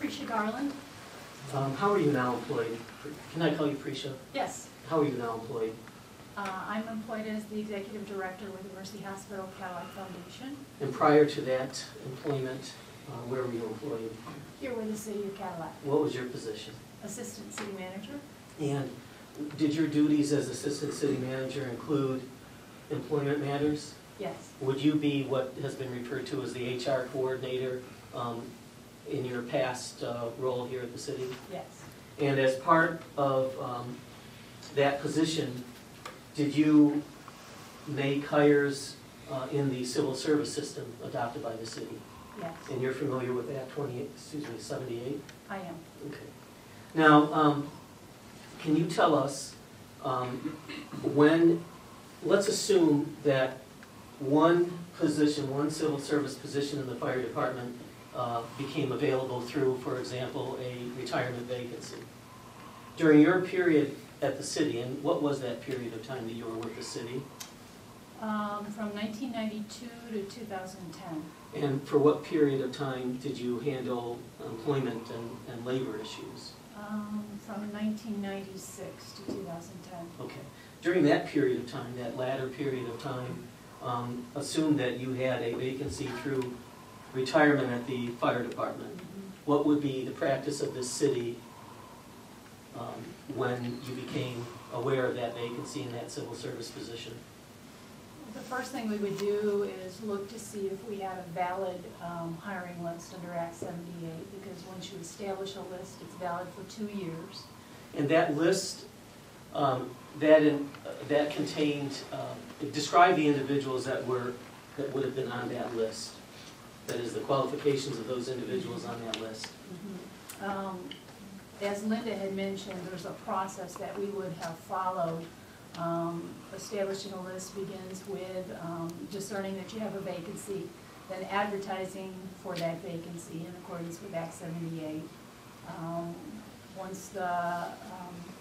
S8: Precia Garland?
S6: How are you now employed? Can I call you Precia?
S8: Yes.
S6: How are you now employed?
S8: I'm employed as the executive director with the Mercy Hospital Cadillac Foundation,
S6: And prior to that employment, where were you employed?
S8: here with the city of Cadillac,
S6: What was your position?
S8: assistant city manager.
S6: And did your duties as assistant city manager include employment matters?
S8: Yes.
S6: Would you be what has been referred to as the HR coordinator in your past role here at the city?
S8: Yes.
S6: And as part of that position, did you make hires in the civil service system adopted by the city?
S3: Yes,
S6: And you're familiar with Act 78?
S3: I am.
S6: Okay. Now, can you tell us when, let's assume that one position, one civil service position in the fire department became available through, for example, a retirement vacancy. During your period at the city, and what was that period of time that you were with the city?
S3: From 1992 to 2010.
S6: And for what period of time did you handle employment and labor issues?
S3: From 1996 to 2010.
S6: Okay. During that period of time, that latter period of time, assume that you had a vacancy through retirement at the fire department. What would be the practice of this city when you became aware of that vacancy in that civil service position?
S3: The first thing we would do is look to see if we had a valid hiring list under Act 78, because once you establish a list, it's valid for 2 years.
S6: And that list, that contained, describe the individuals that would have been on that list. That is, the qualifications of those individuals on that list.
S3: As Linda had mentioned, there's a process that we would have followed. Establishing a list begins with discerning that you have a vacancy, then advertising for that vacancy in accordance with Act 78. Once the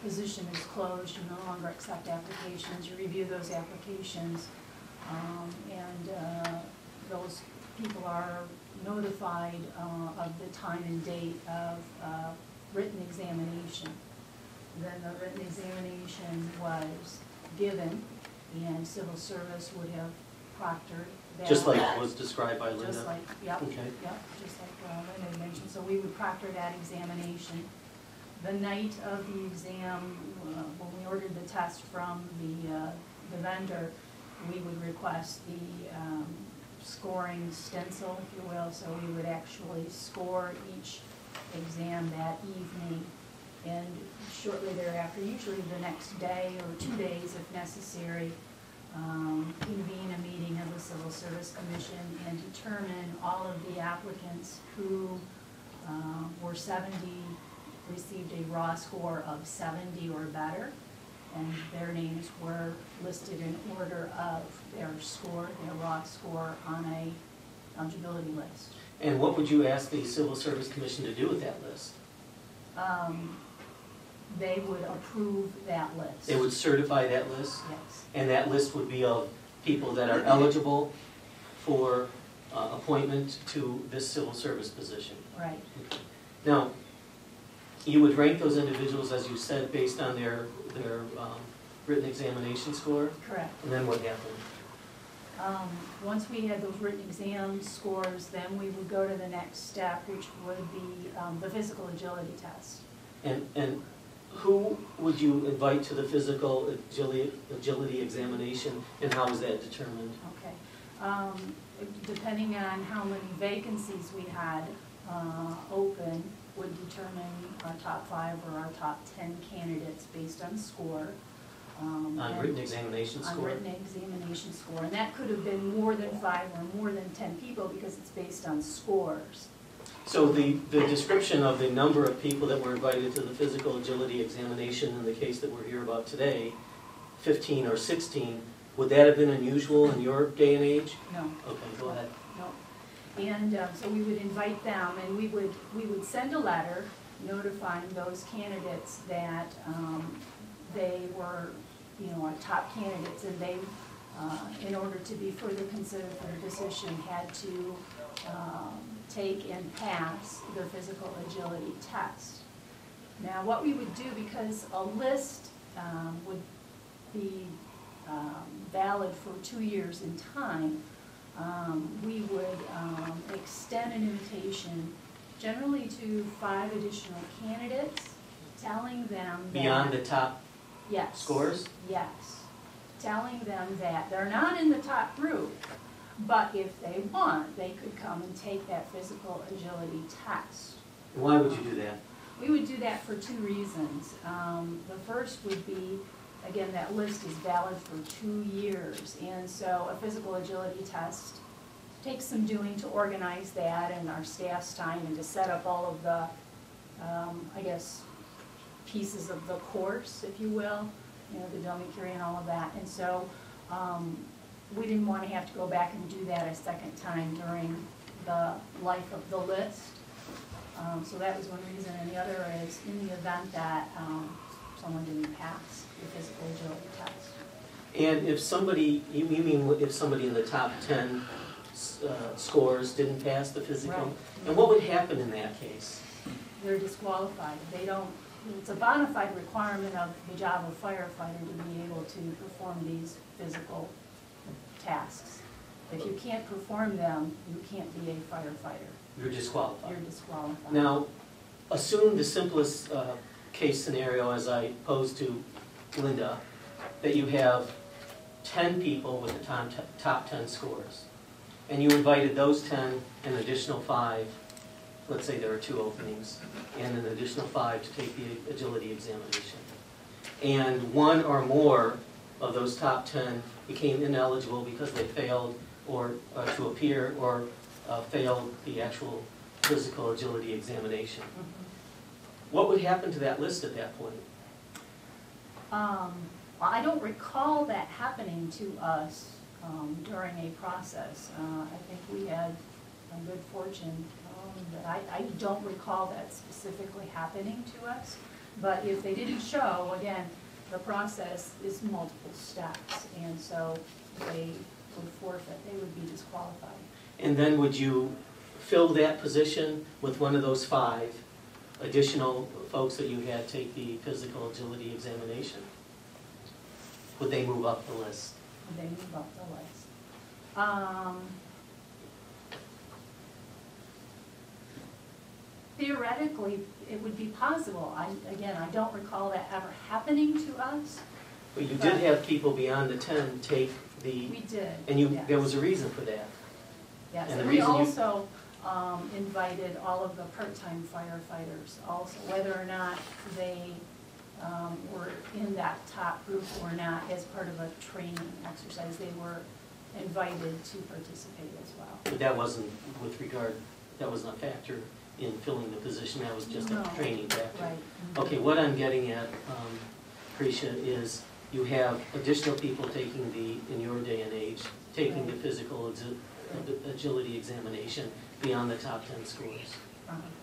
S3: position is closed, you no longer accept applications. You review those applications, and those people are notified of the time and date of written examination. Then the written examination was given, and civil service would have proctored that.
S6: Just like was described by Linda?
S3: Just like, yep,
S6: Okay.
S3: yep, just like Linda mentioned. So we would proctor that examination. The night of the exam, when we ordered the test from the vendor, we would request the scoring stencil, if you will. So we would actually score each exam that evening, and shortly thereafter, usually the next day or 2 days if necessary, convene a meeting of the Civil Service Commission and determine all of the applicants who were 70, received a raw score of 70 or better, and their names were listed in order of their score, their raw score, on a eligibility list.
S6: And what would you ask the Civil Service Commission to do with that list?
S3: They would approve that list.
S6: They would certify that list?
S3: Yes.
S6: And that list would be of people that are eligible for appointment to this civil service position?
S3: Right.
S6: Now, you would rank those individuals, as you said, based on their written examination score?
S3: Correct.
S6: And then what happened?
S3: Once we had those written exam scores, then we would go to the next step, which would be the physical agility test.
S6: And who would you invite to the physical agility examination, and how is that determined?
S3: Okay. Depending on how many vacancies we had open, would determine our top 5 or our top 10 candidates based on score.
S6: On written examination score?
S3: On written examination score. And that could have been more than 5 or more than 10 people, because it's based on scores.
S6: So the description of the number of people that were invited to the physical agility examination in the case that we're here about today, 15 or 16, would that have been unusual in your day and age?
S3: No.
S6: Okay, go ahead.
S3: No. And so we would invite them, and we would send a letter notifying those candidates that they were, our top candidates, and they, in order to be further considered for the position, had to take and pass the physical agility test. Now, what we would do, because a list would be valid for 2 years in time, we would extend an invitation generally to 5 additional candidates, telling them that...
S6: Beyond the top
S3: Yes.
S6: scores?
S3: Yes. Telling them that they're not in the top group, but if they want, they could come and take that physical agility test.
S6: Why would you do that?
S3: We would do that for 2 reasons. The first would be
S9: again, that list is valid for 2 years. And so a physical agility test takes some doing to organize that and our staff's time and to set up all of the, I guess, pieces of the course, if you will, you know, the dummy carry and all of that. And so we didn't want to have to go back and do that a second time during the life of the list. So that was one reason. And the other is in the event that someone didn't pass the physical agility test.
S6: And if somebody, you mean if somebody in the top 10 scores didn't pass the physical?
S9: Right.
S6: And what would happen in that case?
S9: They're disqualified. They don't, it's a bona fide requirement of the job of firefighter to be able to perform these physical tasks. If you can't perform them, you can't be a firefighter.
S6: You're disqualified.
S9: You're disqualified.
S6: Now, assume the simplest case scenario as I posed to Linda, that you have 10 people with the top 10 scores. And you invited those 10 an additional 5, let's say there are 2 openings, and an additional 5 to take the agility examination. And 1 or more of those top 10 became ineligible because they failed or to appear or failed the actual physical agility examination. What would happen to that list at that point?
S9: Well, I don't recall that happening to us during a process. I think we had a good fortune, but I don't recall that specifically happening to us. But if they didn't show, again, the process is multiple steps, and so they would forfeit, they would be disqualified.
S6: And then would you fill that position with one of those 5 additional folks that you had take the physical agility examination? Would they move up the list?
S9: Would they move up the list? Theoretically, it would be possible. Again, I don't recall that ever happening to us.
S6: But you did have people beyond the 10 take the...
S9: We did.
S6: And you,
S9: yes.
S6: there was a reason for that.
S9: Yes,
S6: and
S9: and
S6: the
S9: we
S6: reason you-
S9: also invited all of the part-time firefighters also, whether or not they were in that top group or not, as part of a training exercise, they were invited to participate as well.
S6: But that wasn't with regard, that wasn't a factor in filling the position, that was just
S9: No.
S6: a training factor.
S9: Right.
S6: Okay, what I'm getting at, Prisha, is you have additional people taking the, in your day and age, taking the physical agility examination beyond the top 10 scores.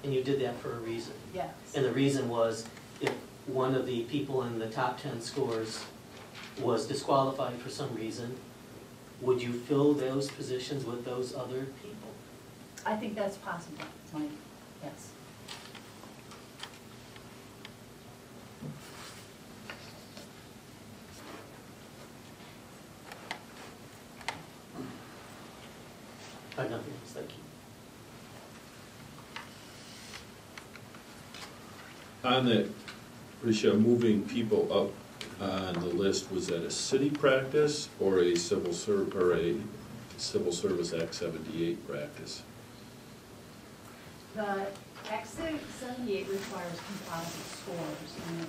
S6: And you did that for a reason.
S9: Yes.
S6: And the reason was if one of the people in the top 10 scores was disqualified for some reason, would you fill those positions with those other people?
S9: I think that's possible, Mike. Yes.
S6: I have nothing else, thank you.
S1: On the, Risha, moving people up on the list, was that a city practice or a civil service Act 78 practice?
S9: The Act 78 requires composite scores, and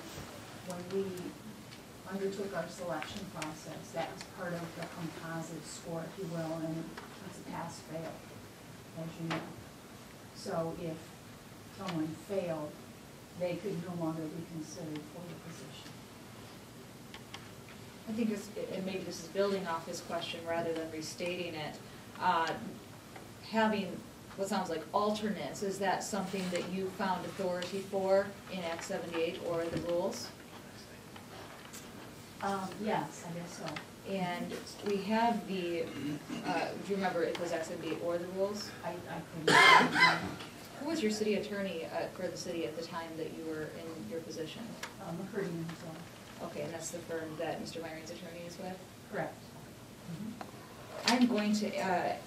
S9: when we undertook our selection process, that was part of the composite score, if you will, and it's a pass-fail, as you know. So if someone failed, they could no longer be considered for the position.
S3: I think this, and maybe this is building off his question rather than restating it, having what sounds like alternates, is that something that you found authority for in Act 78 or the rules?
S9: Yes, I guess so.
S3: And we have the, do you remember if it was Act 78 or the rules?
S9: I couldn't.
S3: Who was your city attorney for the city at the time that you were in your position?
S9: McCurdy himself.
S3: Okay, and that's the firm that Mr. Meyring's attorney is with?
S9: Correct.
S3: I'm going to add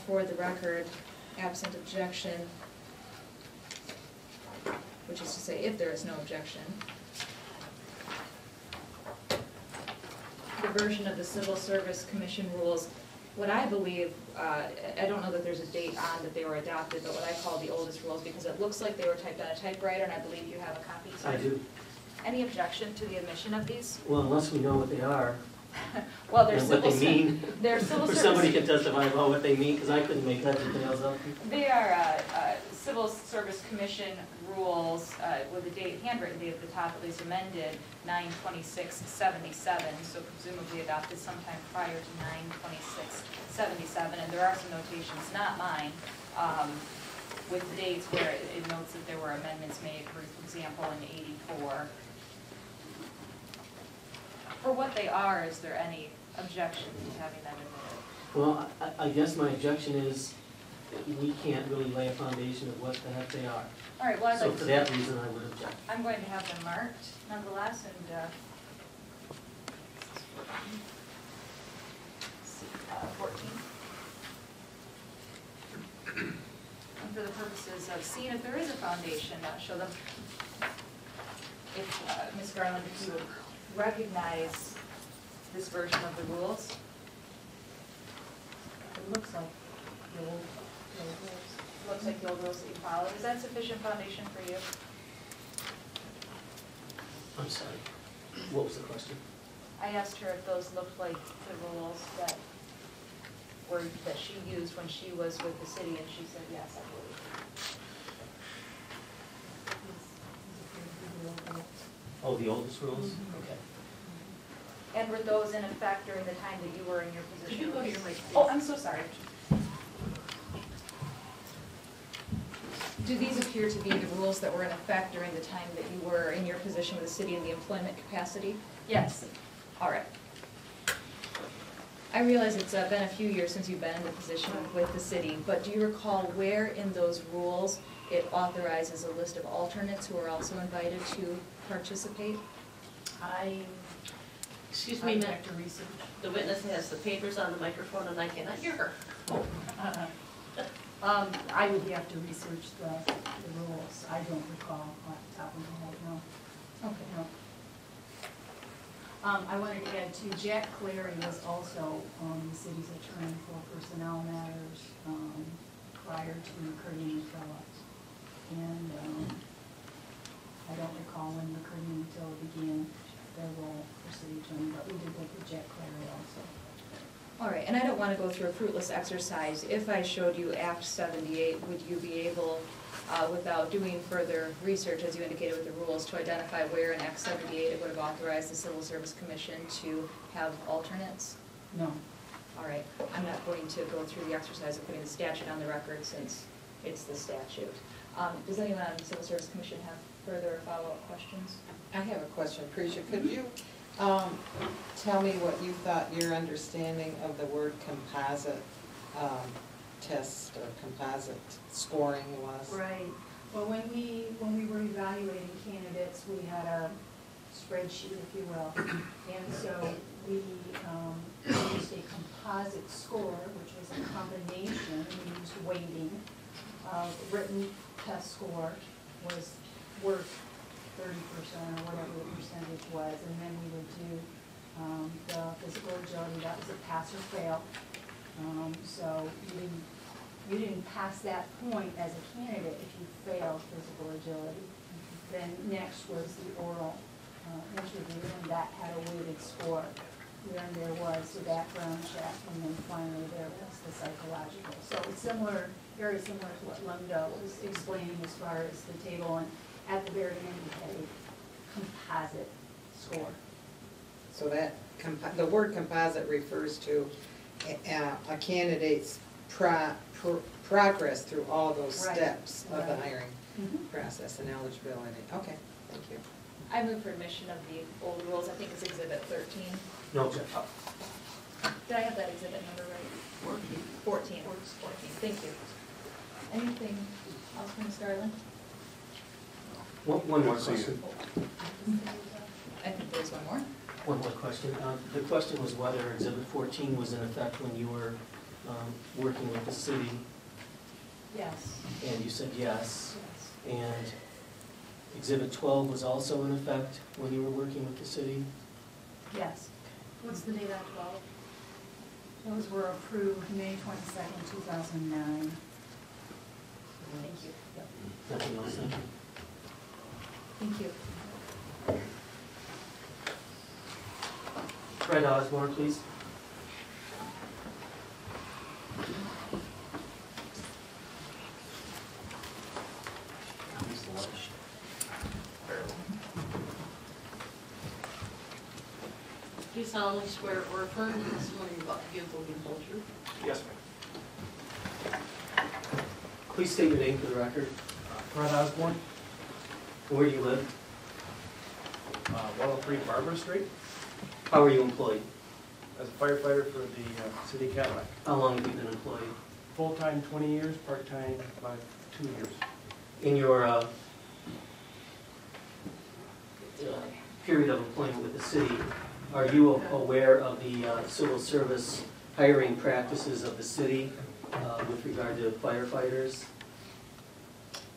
S3: for the record, absent objection, which is to say if there is no objection, the version of the Civil Service Commission rules, what I believe, I don't know that there's a date on that they were adopted, but what I call the oldest rules, because it looks like they were typed on a typewriter, and I believe you have a copy.
S6: I do.
S3: Any objection to the admission of these?
S6: Well, unless we know what they are,
S3: Well, they're
S6: and what
S3: civil,
S6: they mean,
S3: they're civil
S6: or somebody
S3: service,
S6: can testify about what they mean, because I couldn't make heads or tails up.
S3: they are Civil Service Commission rules with the date, handwritten date at the top, at least amended 9/26/77, so presumably adopted sometime prior to 9/26/77, and there are some notations, not mine, with dates where it notes that there were amendments made, for example, in '84. For what they are, is there any objection to having them admitted?
S6: Well, I guess my objection is that we can't really lay a foundation of what the heck they are.
S3: All right, well, I'd
S6: So
S3: like
S6: for
S3: to,
S6: that reason, I would object.
S3: I'm going to have them marked nonetheless, and, let's see, 14. And for the purposes of seeing if there is a foundation, show them, if, Ms. Garland, if you would recognize this version of the rules. It looks like the old rules. Looks like the old rules that you followed. Is that sufficient foundation for you?
S6: I'm sorry. What was the question?
S3: I asked her if those looked like the rules that she used when she was with the city, and she said yes, I believe.
S6: Oh, the oldest rules? Okay.
S3: And were those in effect during the time that you were in your position?
S4: Could you go to your mic, please?
S3: Oh, I'm so sorry. Do these appear to be the rules that were in effect during the time that you were in your position with the city in the employment capacity? Yes. All right. I realize it's been a few years since you've been in the position with the city, but do you recall where in those rules it authorizes a list of alternates who are also invited to participate?
S4: Excuse me, ma'am. The witness has the papers on the microphone and I cannot hear her.
S9: I would have to research the rules. I don't recall off the top of my head, no.
S3: Okay.
S9: No. I wanted to add too, Jack Clary was also the city's attorney for personnel matters prior to McCurdy and Phillips. And I don't recall when McCurdy and Phillips began their role for city attorney, but we did work with Jack Clary also.
S3: All right, and I don't want to go through a fruitless exercise. If I showed you Act 78, would you be able, without doing further research, as you indicated with the rules, to identify where in Act 78 it would have authorized the Civil Service Commission to have alternates?
S9: No.
S3: All right, I'm not going to go through the exercise of putting the statute on the record since it's the statute. Does anyone on the Civil Service Commission have further follow-up questions?
S5: I have a question, Precia. Could you tell me what you thought your understanding of the word composite test or composite scoring was?
S9: Right. Well, when we were evaluating candidates, we had a spreadsheet, if you will. And so we used a composite score, which was a combination. We used weighting. Written test score was worth 30% or whatever the percentage was. And then we would do the physical agility. That was a pass or fail. So you didn't pass that point as a candidate if you failed physical agility. Then next was the oral interview, and that had a weighted score. Then there was the background check, and then finally there was the psychological. So it's similar, very similar to what Linda was explaining as far as the table, and at the very end you had a composite score.
S5: So that the word composite refers to a candidate's progress through all those
S9: Right.
S5: steps of the
S9: Right.
S5: hiring process and eligibility. Okay, thank you.
S3: I move for admission of the old rules. I think it's Exhibit 13.
S6: No objection.
S3: Did I have that exhibit number right? 14. 14. Thank you. Anything else from Ms. Garland?
S6: One more question.
S3: I think there's one more.
S6: One more question. The question was whether Exhibit 14 was in effect when you were working with the city,
S9: Yes.
S6: and you said yes.
S9: Yes.
S6: And Exhibit 12 was also in effect when you were working with the city?
S9: Yes.
S3: What's the date on 12?
S9: Those were approved May 22nd, 2009.
S3: Thank you.
S6: Nothing else, thank you.
S3: Thank you.
S6: Fred Osborne, please.
S4: Do you solemnly swear or affirm that the testimony you're about to give will be the whole truth?
S10: Yes, ma'am.
S6: Please state your name for the record.
S10: Fred Osborne,
S6: Where do you live?
S10: 103 Barbara Street,
S6: How are you employed?
S10: as a firefighter for the city of Cadillac.
S6: How long have you been employed?
S10: Full-time 20 years, part-time about 2 years.
S6: In your period of employment with the city, are you aware of the civil service hiring practices of the city with regard to firefighters?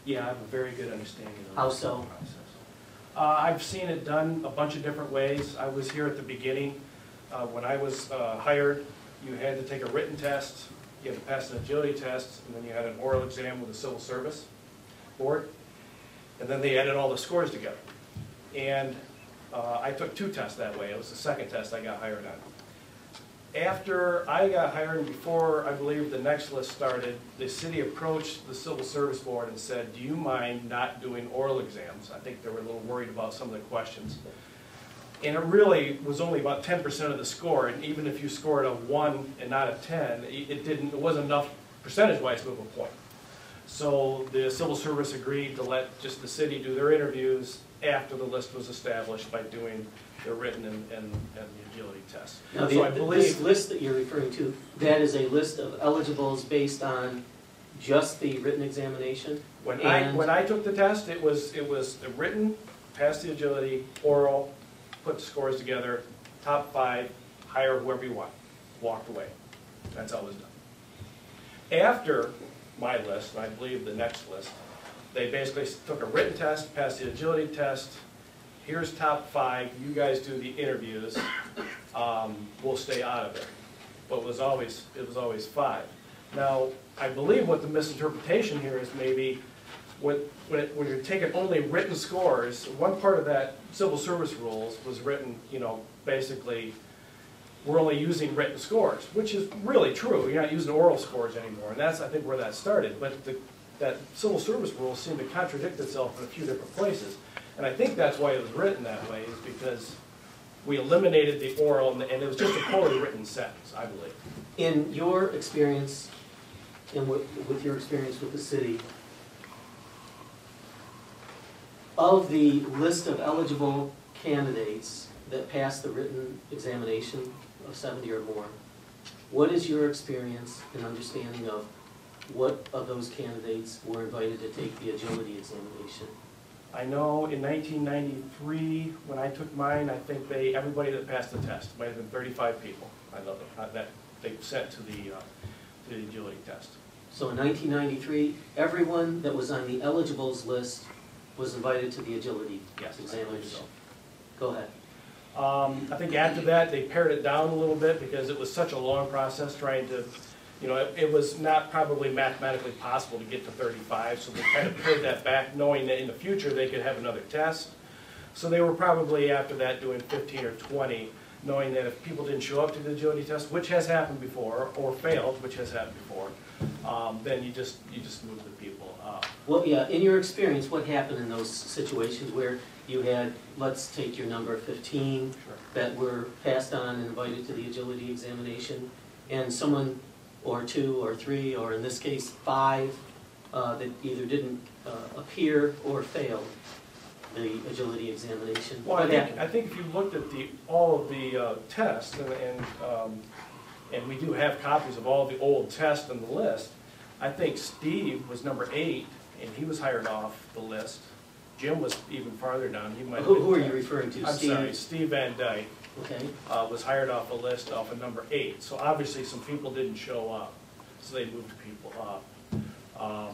S10: Yeah, I have a very good understanding of
S6: How
S10: the
S6: so?
S10: process. I've seen it done a bunch of different ways. I was here at the beginning. When I was hired, you had to take a written test, you had to pass an agility test, and then you had an oral exam with the civil service board. And then they added all the scores together. And I took 2 tests that way. It was the second test I got hired on. After I got hired and before I believe the next list started, the city approached the Civil Service Board and said, do you mind not doing oral exams? I think they were a little worried about some of the questions. And it really was only about 10% of the score, and even if you scored a 1 and not a 10, it wasn't enough percentage-wise to move a point. So the Civil Service agreed to let just the city do their interviews after the list was established by doing the written and the agility test.
S6: Now,
S10: So I
S6: this
S10: believe,
S6: list that you're referring to, that is a list of eligibles based on just the written examination?
S10: when I took the test, it was the written, passed the agility, oral, put the scores together, top 5, hire whoever you want, walked away. That's how it was done. After my list, and I believe the next list, they basically took a written test, passed the agility test, here's top 5, you guys do the interviews, we'll stay out of it. But it was always 5. Now, I believe what the misinterpretation here is maybe when you're taking only written scores, one part of that civil service rules was written, basically, we're only using written scores, which is really true. You're not using oral scores anymore, and that's, I think, where that started. But that civil service rule seemed to contradict itself in a few different places. And I think that's why it was written that way, is because we eliminated the oral, and it was just a poorly written sentence, I believe.
S6: In your experience, and with your experience with the city, of the list of eligible candidates that passed the written examination of 70 or more, what is your experience and understanding of what of those candidates were invited to take the agility examination?
S10: I know in 1993, when I took mine, I think everybody that passed the test, might have been 35 people, that they sent to the agility test.
S6: So in 1993, everyone that was on the eligibles list was invited to the agility examination.
S10: So.
S6: Go ahead.
S10: I think after that, they pared it down a little bit because it was such a long process trying to, it was not probably mathematically possible to get to 35, so they kind of pared that back, knowing that in the future they could have another test. So they were probably after that doing 15 or 20, knowing that if people didn't show up to the agility test, which has happened before, or failed, which has happened before, then you just move the people up.
S6: Well, yeah, in your experience, what happened in those situations where you had, let's take your number 15,
S10: Sure.
S6: that were passed on and invited to the agility examination, and someone, or 2 or 3, or in this case 5, that either didn't appear or failed the agility examination?
S10: Well,
S6: What happened?
S10: I think if you looked at all of the tests, and we do have copies of all the old tests on the list, I think Steve was number 8, and he was hired off the list. Jim was even farther down. He might have
S6: Who are
S10: been-
S6: you referring to?
S10: I'm
S6: Steve?
S10: sorry, Steve Van Dyke
S6: Okay.
S10: was hired off the list off of number 8. So obviously some people didn't show up, so they moved people up.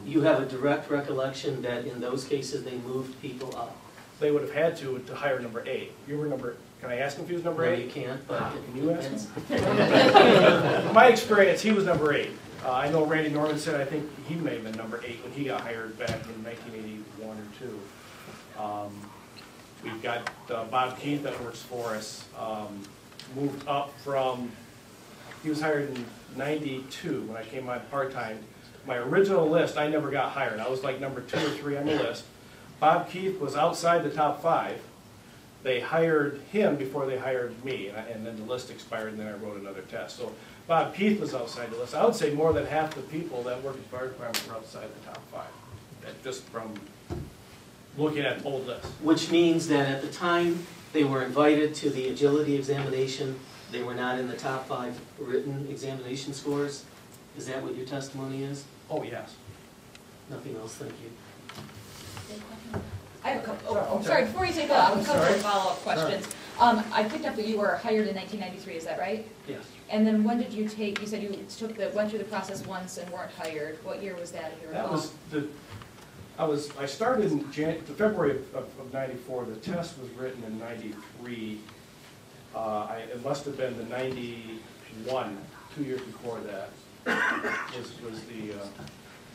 S6: You have a direct recollection that in those cases they moved people up?
S10: They would have had to hire number 8. You were number, can I ask him if he was number
S6: No,
S10: 8?
S6: you can't, but...
S10: Can you ask him? In my experience, he was number 8. I know Randy Normanson, I think he may have been number 8 when he got hired back in 1981 or 2. We've got Bob Keith that works for us. moved up from, he was hired in '92 when I came on part-time. My original list, I never got hired. I was like number 2 or 3 on the list. Bob Keith was outside the top 5. They hired him before they hired me, and then the list expired, and then I wrote another test. So Bob Keith was outside the list. I would say more than half the people that work at the fire department were outside the top 5, just from looking at old lists.
S6: Which means that at the time they were invited to the agility examination, they were not in the top 5 written examination scores? Is that what your testimony is?
S10: Oh, yes.
S6: Nothing else, thank you.
S3: I have a couple,
S10: Sorry,
S3: oh, sorry, before you take off, a couple
S10: Sorry.
S3: of follow-up questions. I picked up that you were hired in 1993, is that right?
S6: Yes.
S3: And then when did you take, you said you went through the process once and weren't hired. What year was that, if you recall?
S10: That was I started in February of '94. The test was written in '93. It must have been the '91, 2 years before that,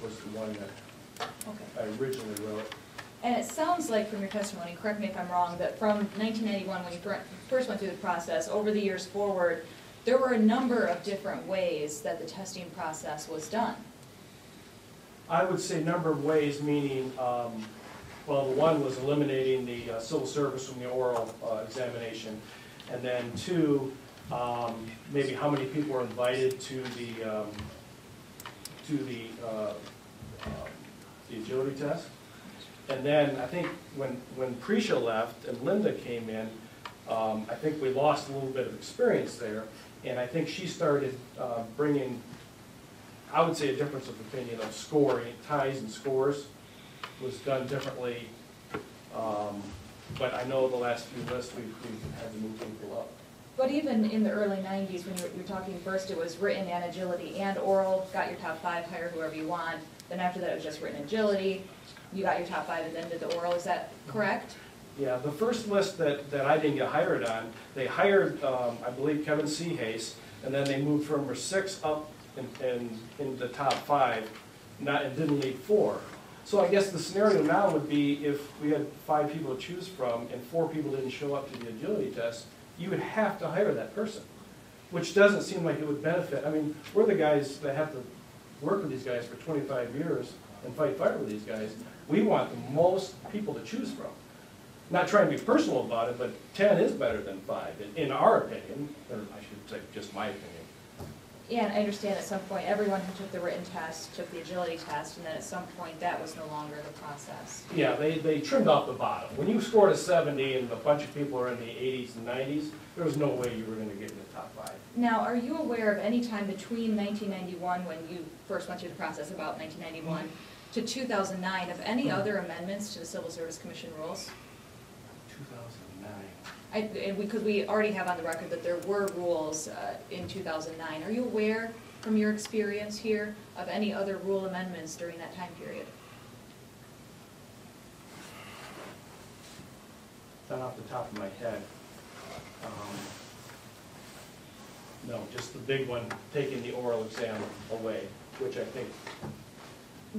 S10: was the one that
S3: Okay.
S10: I originally wrote.
S3: And it sounds like from your testimony, correct me if I'm wrong, that from 1991, when you first went through the process, over the years forward, there were a number of different ways that the testing process was done.
S10: I would say number of ways, meaning, well, the one was eliminating the civil service from the oral examination, and then 2, maybe how many people were invited to the agility test. And then I think when Prisha left and Linda came in, I think we lost a little bit of experience there, and I think she started bringing, I would say, a difference of opinion of scoring, ties and scores was done differently. But I know the last few lists we've had to move people up.
S3: But even in the early 90s, when you were talking first, it was written and agility and oral, got your top 5, hire whoever you want. Then after that, it was just written agility. You got your top 5 and then did the oral. Is that correct?
S10: Yeah, the first list that I didn't get hired on, they hired, I believe, Kevin Seahace, and then they moved from number 6 up in the top 5, and didn't leave 4. So I guess the scenario now would be if we had 5 people to choose from and 4 people didn't show up to the agility test, you would have to hire that person, which doesn't seem like it would benefit. I mean, we're the guys that have to work with these guys for 25 years and fight fire with these guys. We want the most people to choose from. Not trying to be personal about it, but 10 is better than 5, in our opinion, or I should say just my opinion.
S3: Yeah, and I understand at some point, everyone who took the written test took the agility test, and then at some point, that was no longer the process.
S10: Yeah, they trimmed off the bottom. When you scored a 70 and a bunch of people are in the 80s and 90s, there was no way you were going to get in the top 5.
S3: Now, are you aware of any time between 1991, when you first went through the process, about 1991, to 2009, of any other amendments to the Civil Service Commission rules?
S10: 2009.
S3: Because we already have on the record that there were rules in 2009. Are you aware, from your experience here, of any other rule amendments during that time period?
S10: Not off the top of my head. No, just the big one, taking the oral exam away, which I think,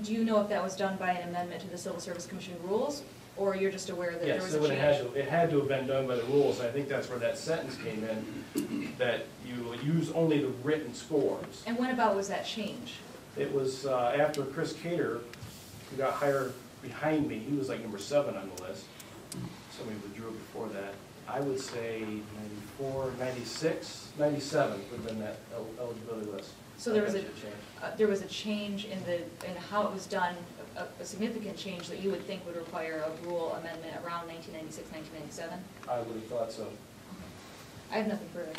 S3: Do you know if that was done by an amendment to the Civil Service Commission rules, or you're just aware that there
S10: yes,
S3: was a change?
S10: it had to have been done by the rules. I think that's where that sentence came in, that you use only the written scores.
S3: And when about was that change?
S10: It was after Chris Cater, who got hired behind me. He was like number 7 on the list. Somebody withdrew before that. I would say 94, 96, 97 would have been that eligibility list.
S3: So there was a change in how it was done, a significant change that you would think would require a rule amendment around 1996, 1997?
S10: I would have thought so.
S3: I have nothing further.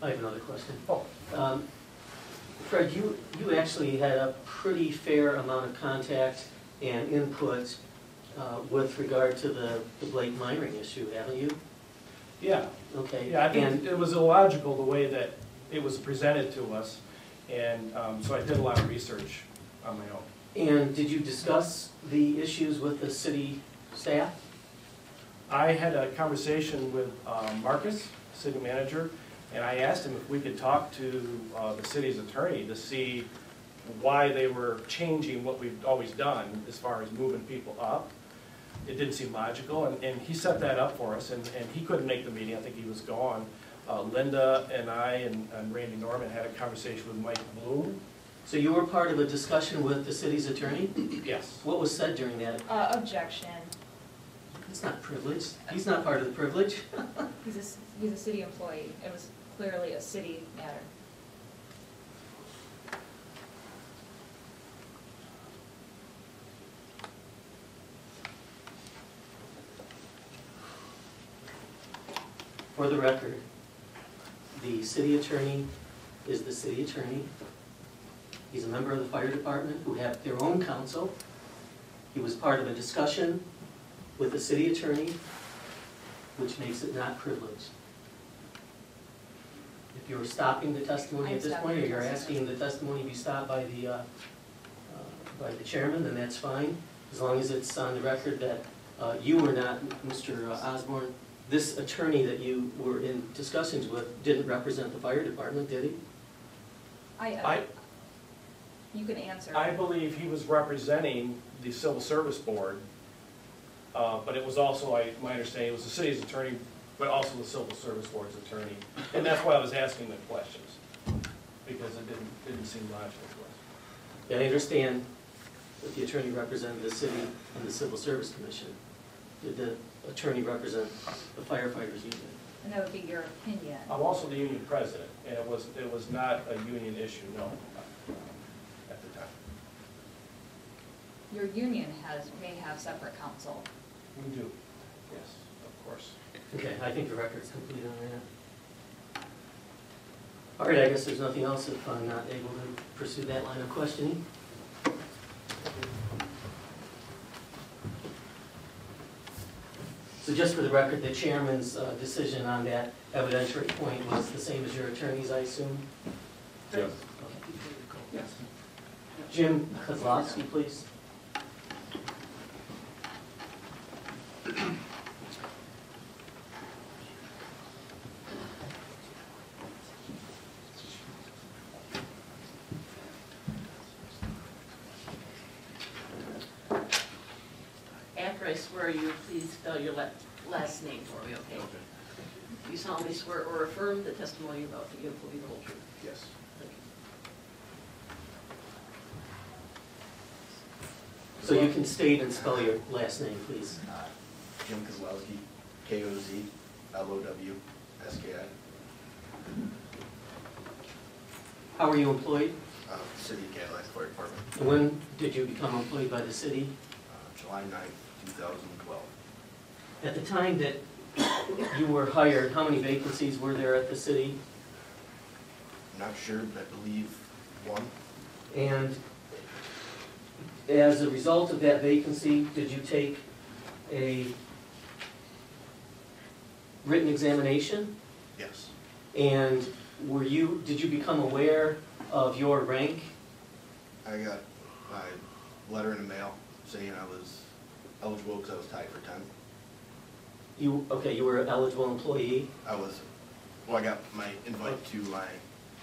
S6: I have another question.
S10: Oh.
S6: Fred, you actually had a pretty fair amount of contact and input with regard to the Blake Myring issue, haven't you?
S10: Yeah.
S6: Okay.
S10: Yeah, I think it was illogical the way that it was presented to us, and so I did a lot of research on my own.
S6: And did you discuss the issues with the city staff?
S10: I had a conversation with Marcus, city manager, and I asked him if we could talk to the city's attorney to see why they were changing what we've always done as far as moving people up. it didn't seem logical, and he set that up for us, and he couldn't make the meeting, I think he was gone. Linda and I and Randy Norman had a conversation with Mike Bloom.
S6: So you were part of a discussion with the city's attorney?
S10: Yes.
S6: What was said during that?
S3: Objection.
S6: It's not privileged. He's not part of the privilege.
S3: He's a city employee. It was clearly a city matter.
S6: For the record, the city attorney is the city attorney. He's a member of the fire department who have their own counsel. He was part of a discussion with the city attorney, which makes it not privileged. If you're stopping the testimony at this point, or you're asking the testimony be stopped by the chairman, then that's fine, as long as it's on the record that you were not, Mr. Osborne, this attorney that you were in discussions with didn't represent the fire department, did he?
S3: You can answer.
S10: I believe he was representing the Civil Service Board, but it was also, my understanding, it was the city's attorney, but also the Civil Service Board's attorney. And that's why I was asking the questions, because it didn't seem logical to us.
S6: Yeah, I understand that the attorney represented the city and the Civil Service Commission. Did the attorney represent the firefighters union?
S3: And that would be your opinion.
S10: I'm also the union president, and it was not a union issue, no, at the time.
S3: Your union may have separate counsel.
S10: We do, yes, of course.
S6: Okay, I think the record's complete on that. All right, I guess there's nothing else if I'm not able to pursue that line of questioning. So just for the record, the chairman's decision on that evidentiary point was the same as your attorney's, I assume?
S1: Yes.
S6: Okay. Yes. Jim Kozlowski, please.
S4: After I swear you, please spell your last name for me, okay? You solemnly swear or affirm the testimony you're about to give will be the whole truth.
S2: Yes.
S4: Thank you.
S6: So you can state and spell your last name, please.
S11: Jim Kozlowski, Kozlowski.
S6: How were you employed?
S11: City of Cadillac Fire Department,
S6: And when did you become employed by the city?
S11: July 9th, 2012.
S6: At the time that you were hired, how many vacancies were there at the city?
S11: Not sure, but I believe one.
S6: And as a result of that vacancy, did you take a written examination?
S11: Yes.
S6: And did you become aware of your rank?
S11: I got my letter in the mail saying I was eligible because I was tied for 10th.
S6: You were an eligible employee?
S11: I got my invite to my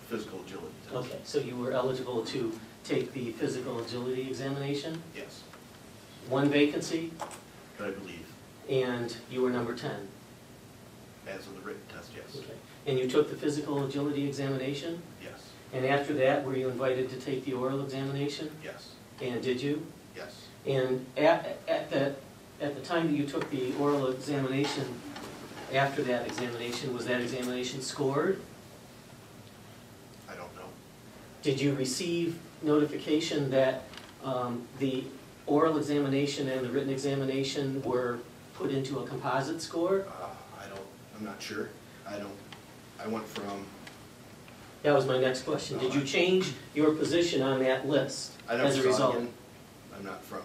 S11: physical agility test.
S6: Okay, so you were eligible to take the physical agility examination?
S11: Yes,
S6: One vacancy,
S11: but I believe,
S6: and you were number 10?
S11: as of the written test, yes.
S6: Okay. And you took the physical agility examination?
S11: Yes,
S6: And after that, were you invited to take the oral examination?
S11: yes,
S6: And did you?
S11: yes.
S6: And at the time that you took the oral examination, after that examination, was that examination scored?
S11: I don't know.
S6: Did you receive notification that the oral examination and the written examination were put into a composite score?
S11: I'm not sure. I went from,
S6: That was my next question. Did you change your position on that list
S11: I never
S6: as a
S11: saw it
S6: result?
S11: again. I'm not from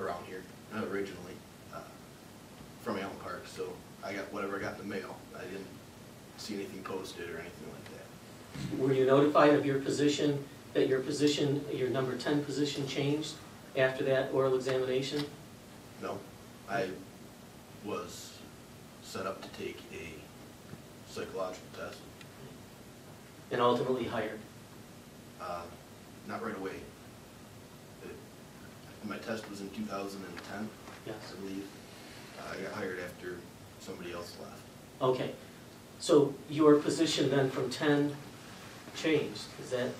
S11: around here, not originally, from Allen Park, so I got whatever I got in the mail. I didn't see anything posted or anything like that.
S6: Were you notified of your position, that your number 10 position changed after that oral examination?
S11: No, I was set up to take a psychological test.
S6: And ultimately hired?
S11: Not right away. my test was in 2010,
S6: Yes.
S11: I believe. I got hired after somebody else left.
S6: Okay, so your position then from 10 changed, is that,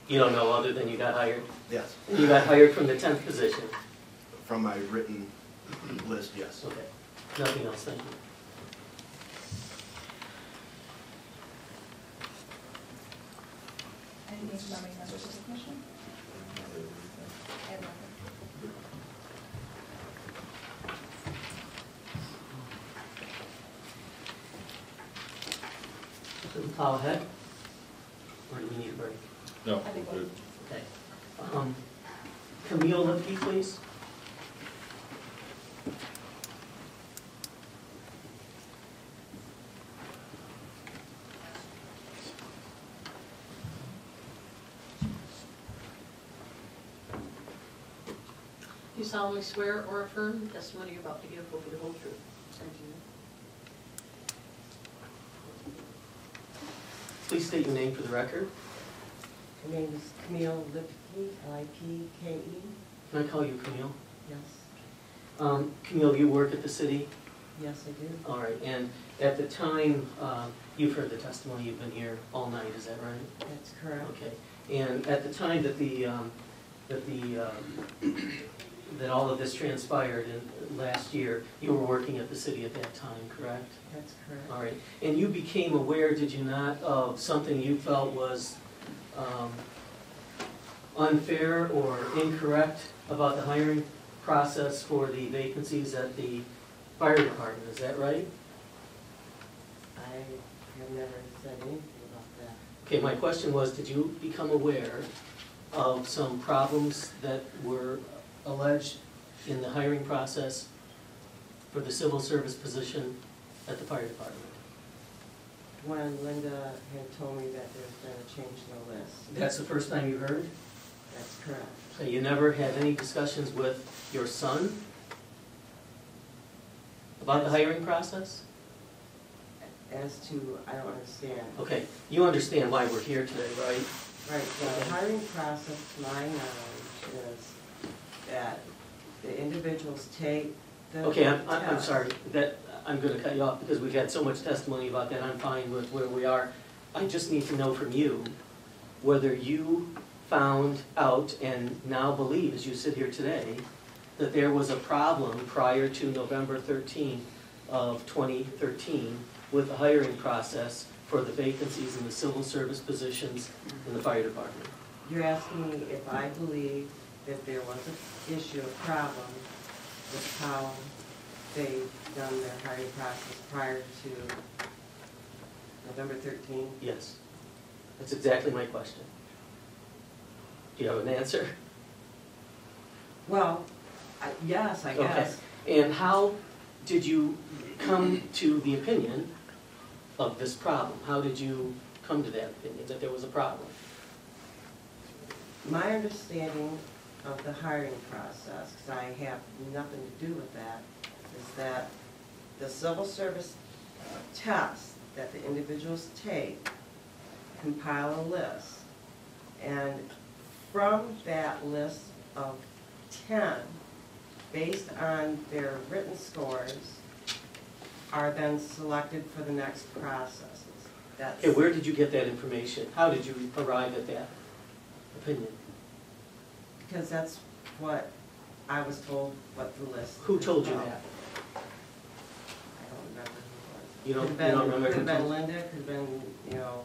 S6: you don't know other than you got hired?
S11: Yes.
S6: You got hired from the 10th position?
S11: From my written list, yes.
S6: Okay, nothing else, thank you.
S3: Anything from any members of the commission? I have nothing.
S6: Should we plow ahead? Or do we need a break?
S1: No,
S3: I think
S1: we're good.
S6: Okay. Camille Lipke, please.
S4: Do you solemnly swear or affirm the testimony you're about to give will be the whole truth? Thank you.
S6: Please state your name for the record.
S12: My name is Camille Lipke, L-I-P-K-E.
S6: Can I call you Camille?
S12: Yes,
S6: Camille, you work at the city?
S12: yes, I do.
S6: All right, and at the time, you've heard the testimony, you've been here all night, is that right?
S12: That's correct.
S6: Okay, and at the time that that all of this transpired in last year, you were working at the city at that time, correct?
S12: That's correct.
S6: All right, and you became aware, did you not, of something you felt was unfair or incorrect about the hiring process for the vacancies at the fire department, is that right?
S12: I have never said anything about that.
S6: Okay, my question was, did you become aware of some problems that were alleged in the hiring process for the civil service position at the fire department?
S12: When Linda had told me that there's been a change in the list.
S6: That's the first time you heard?
S12: That's correct.
S6: So you never had any discussions with your son about the hiring process?
S12: As to, I don't understand.
S6: Okay, you understand why we're here today, right?
S12: Right, the hiring process, to my knowledge, is that the individuals take the
S6: Okay, I'm
S12: test.
S6: sorry, that, I'm gonna cut you off because we've had so much testimony about that, I'm fine with where we are. I just need to know from you whether you found out and now believe, as you sit here today, that there was a problem prior to November 13th of 2013 with the hiring process for the vacancies in the civil service positions in the fire department.
S12: You're asking me if I believe that there was an issue, a problem with how they've done their hiring process prior to November 13th?
S6: Yes, that's exactly my question. Do you have an answer?
S12: Well, yes, I guess.
S6: Okay. And how did you come to the opinion of this problem? How did you come to that opinion, that there was a problem?
S12: My understanding of the hiring process, because I have nothing to do with that, is that the civil service tests that the individuals take compile a list, and from that list of 10, based on their written scores, are then selected for the next processes. That's,
S6: Okay, where did you get that information? How did you arrive at that opinion?
S12: because that's what I was told, what the list.
S6: Who told you
S12: was.
S6: that?
S12: I don't remember who it was.
S6: You don't remember
S12: Could
S6: who
S12: have been
S6: told-
S12: Linda, could have been, you know,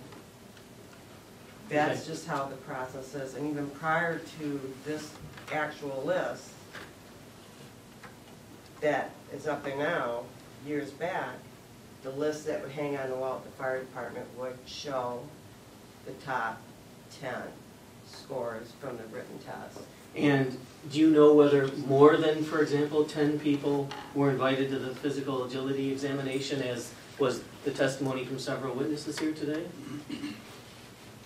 S12: that's
S6: Okay.
S12: just how the process is. And even prior to this actual list that is up there now, years back, the list that would hang on the wall at the fire department would show the top 10 scores from the written test.
S6: And do you know whether more than, for example, 10 people were invited to the physical agility examination, as was the testimony from several witnesses here today?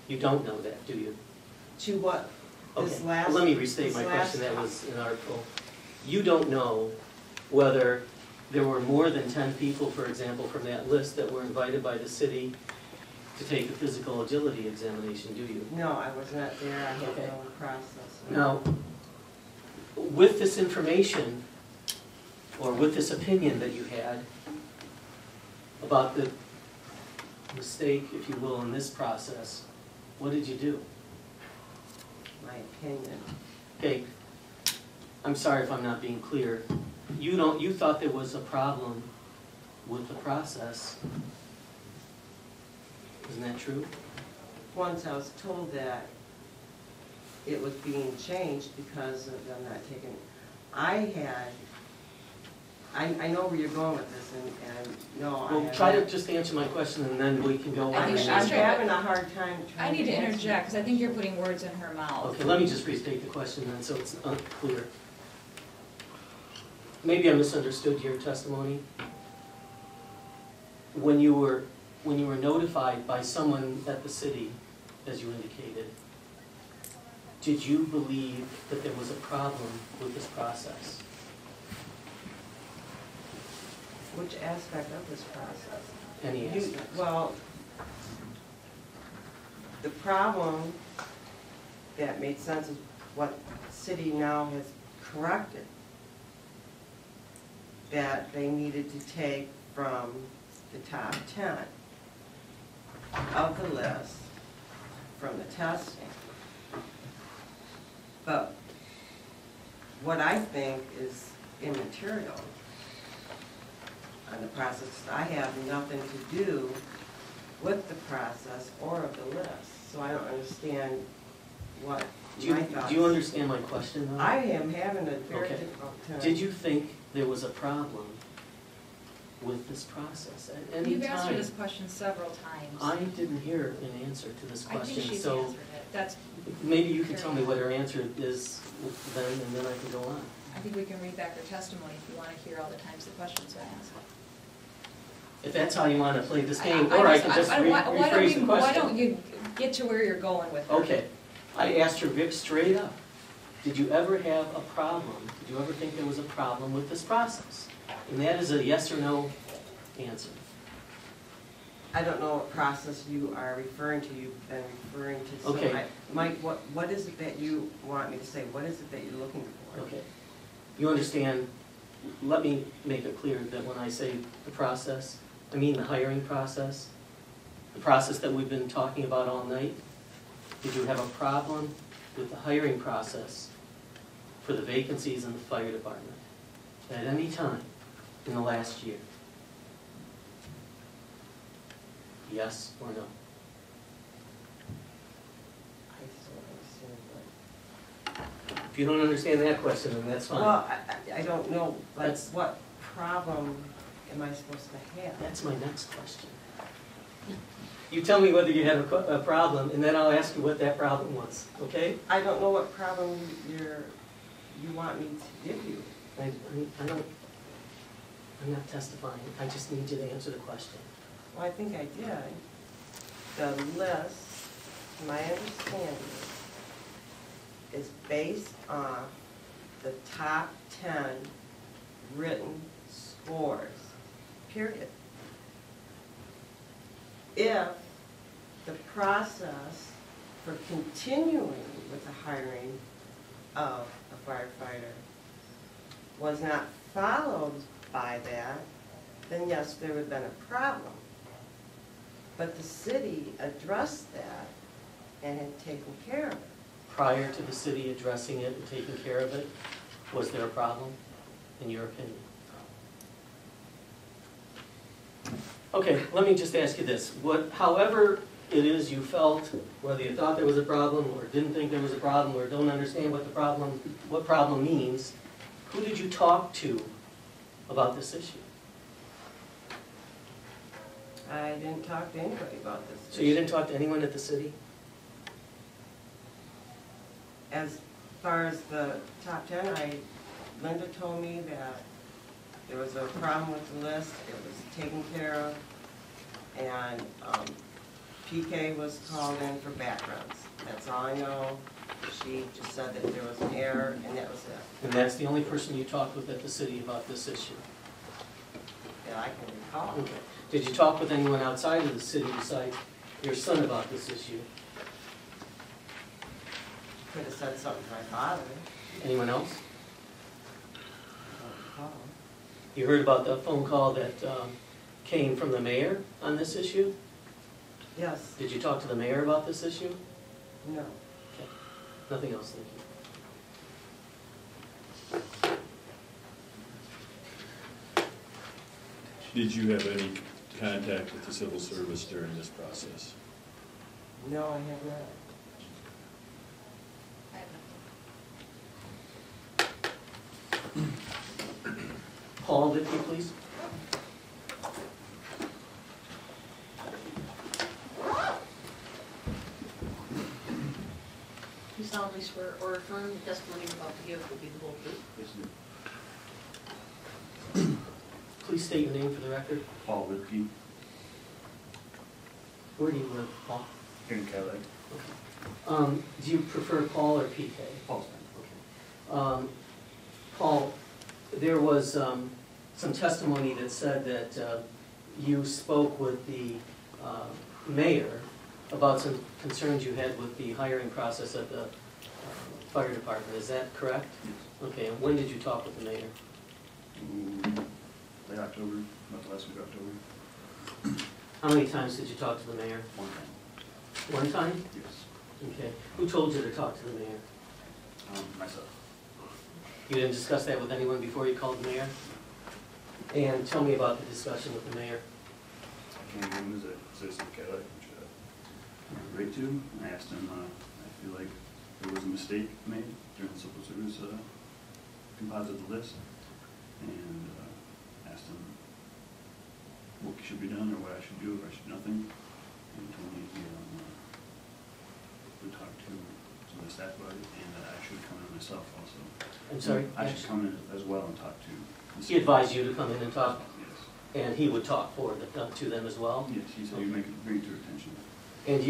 S6: You don't know that, do you?
S12: To what? This
S6: Okay,
S12: last.
S6: let me restate
S12: this
S6: my
S12: last
S6: question that was in article. You don't know whether there were more than 10 people, for example, from that list that were invited by the city to take the physical agility examination, do you?
S12: No, I was not there, I had
S6: Okay.
S12: no process.
S6: Now, with this information, or with this opinion that you had about the mistake, if you will, in this process, what did you do?
S12: My opinion.
S6: Okay, I'm sorry if I'm not being clear. You thought there was a problem with the process. Isn't that true?
S12: Once I was told that it was being changed because of them not taking, I know where you're going with this, and no, I
S6: Well,
S12: have
S6: try to
S12: not-
S6: just answer my question and then we can go
S3: I
S6: on.
S3: think
S12: I'm
S3: she's trying-
S12: having a hard time
S3: I
S12: trying
S3: need to
S12: answer
S3: interject, because I think you're putting words in her mouth.
S6: Okay, let me just restate the question then, so it's unclear. Maybe I misunderstood your testimony. When you were notified by someone at the city, as you indicated, did you believe that there was a problem with this process?
S12: Which aspect of this process?
S6: Any
S12: You-
S6: aspect?
S12: Well, the problem that made sense is what the city now has corrected. That they needed to take from the top 10 of the list from the testing. But what I think is immaterial on the process, I have nothing to do with the process or of the list, so I don't understand what my thoughts.
S6: Do you understand my question though?
S12: I am having a very
S6: Okay.
S12: difficult time.
S6: Did you think there was a problem with this process at any
S3: You've asked her
S6: time?
S3: this question several times.
S6: I didn't hear an answer to this
S3: I think
S6: question,
S3: she's
S6: so
S3: answered it. That's,
S6: maybe you can tell me what her answer is then, and then I can go on.
S3: I think we can read back her testimony if you want to hear all the times the questions are asked.
S6: If that's how you want to play this game,
S3: I
S6: or I can just
S3: why don't
S6: rephrase the
S3: we- Why
S6: question.
S3: don't you get to where you're going with her?
S6: Okay, I asked her Vic straight up, did you ever have a problem, did you ever think there was a problem with this process? And that is a yes or no answer.
S12: I don't know what process you are referring to. You've been referring to some.
S6: Okay.
S12: Mike, what is it that you want me to say? What is it that you're looking for?
S6: Okay. You understand, let me make it clear that when I say the process, I mean the hiring process, the process that we've been talking about all night. Did you have a problem with the hiring process for the vacancies in the fire department at any time in the last year? Yes or no?
S12: I still don't understand
S6: If you don't understand that question, then that's
S12: what.
S6: fine.
S12: Well, I don't know, like,
S6: That's-
S12: what problem am I supposed to have?
S6: That's my next question. You tell me whether you have a problem, and then I'll ask you what that problem was, okay?
S12: I don't know what problem you want me to give you.
S6: I don't, I'm not testifying, I just need you to answer the question.
S12: Well, I think I did. The list, my understanding, is based on the top 10 written scores, period. If the process for continuing with the hiring of a firefighter was not followed by that, then yes, there would have been a problem. But the city addressed that and had taken care of it.
S6: Prior to the city addressing it and taking care of it, was there a problem, in your opinion? Okay, let me just ask you this. However it is you felt, whether you thought there was a problem, or didn't think there was a problem, or don't understand what problem means, who did you talk to about this issue?
S12: I didn't talk to anybody about this.
S6: So you didn't talk to anyone at the city?
S12: As far as the top 10, Linda told me that there was a problem with the list, it was taken care of, and PK was called in for backgrounds. That's all I know. She just said that there was an error, and that was it.
S6: And that's the only person you talked with at the city about this issue?
S12: That I can recall.
S6: Okay. Did you talk with anyone outside of the city besides your son about this issue?
S12: Could have said something to my father.
S6: Anyone else?
S12: call.
S6: You heard about the phone call that came from the mayor on this issue?
S12: Yes,
S6: Did you talk to the mayor about this issue?
S12: no.
S6: Okay. Nothing else, thank you.
S1: Did you have any contact with the civil service during this process?
S12: No, I have not.
S3: I have nothing.
S6: Paul, if you please.
S4: You solemnly swear or affirm the testimony you're about to give will be the whole truth?
S13: Yes, ma'am.
S6: Please state your name for the record.
S13: Paul Lipke,
S6: Where do you live, Paul?
S13: here in Cadillac.
S6: Do you prefer Paul or PK?
S13: Paul's fine.
S6: Paul, there was some testimony that said that you spoke with the mayor about some concerns you had with the hiring process at the fire department. Is that correct?
S13: Yes.
S6: Okay, and when did you talk with the mayor?
S13: Late October, not the last week of October.
S6: How many times did you talk to the mayor?
S13: One time.
S6: One time?
S13: Yes.
S6: Okay. Who told you to talk to the mayor?
S13: Myself.
S6: You didn't discuss that with anyone before you called the mayor? And tell me about the discussion with the mayor.
S13: I came in as a citizen of Cadillac, which I'm great to. I asked him, I feel like there was a mistake made during the civil service composite list. And asked him what should be done or what I should do or I should do nothing. And he told me he would talk to some of the staff about it and that I should come in myself also.
S6: I'm sorry?
S13: I should come in as well and talk to.
S6: He advised you to come in and talk,
S13: Yes.
S6: and he would talk to them as well?
S13: Yes, he said you'd bring it to your attention.
S6: And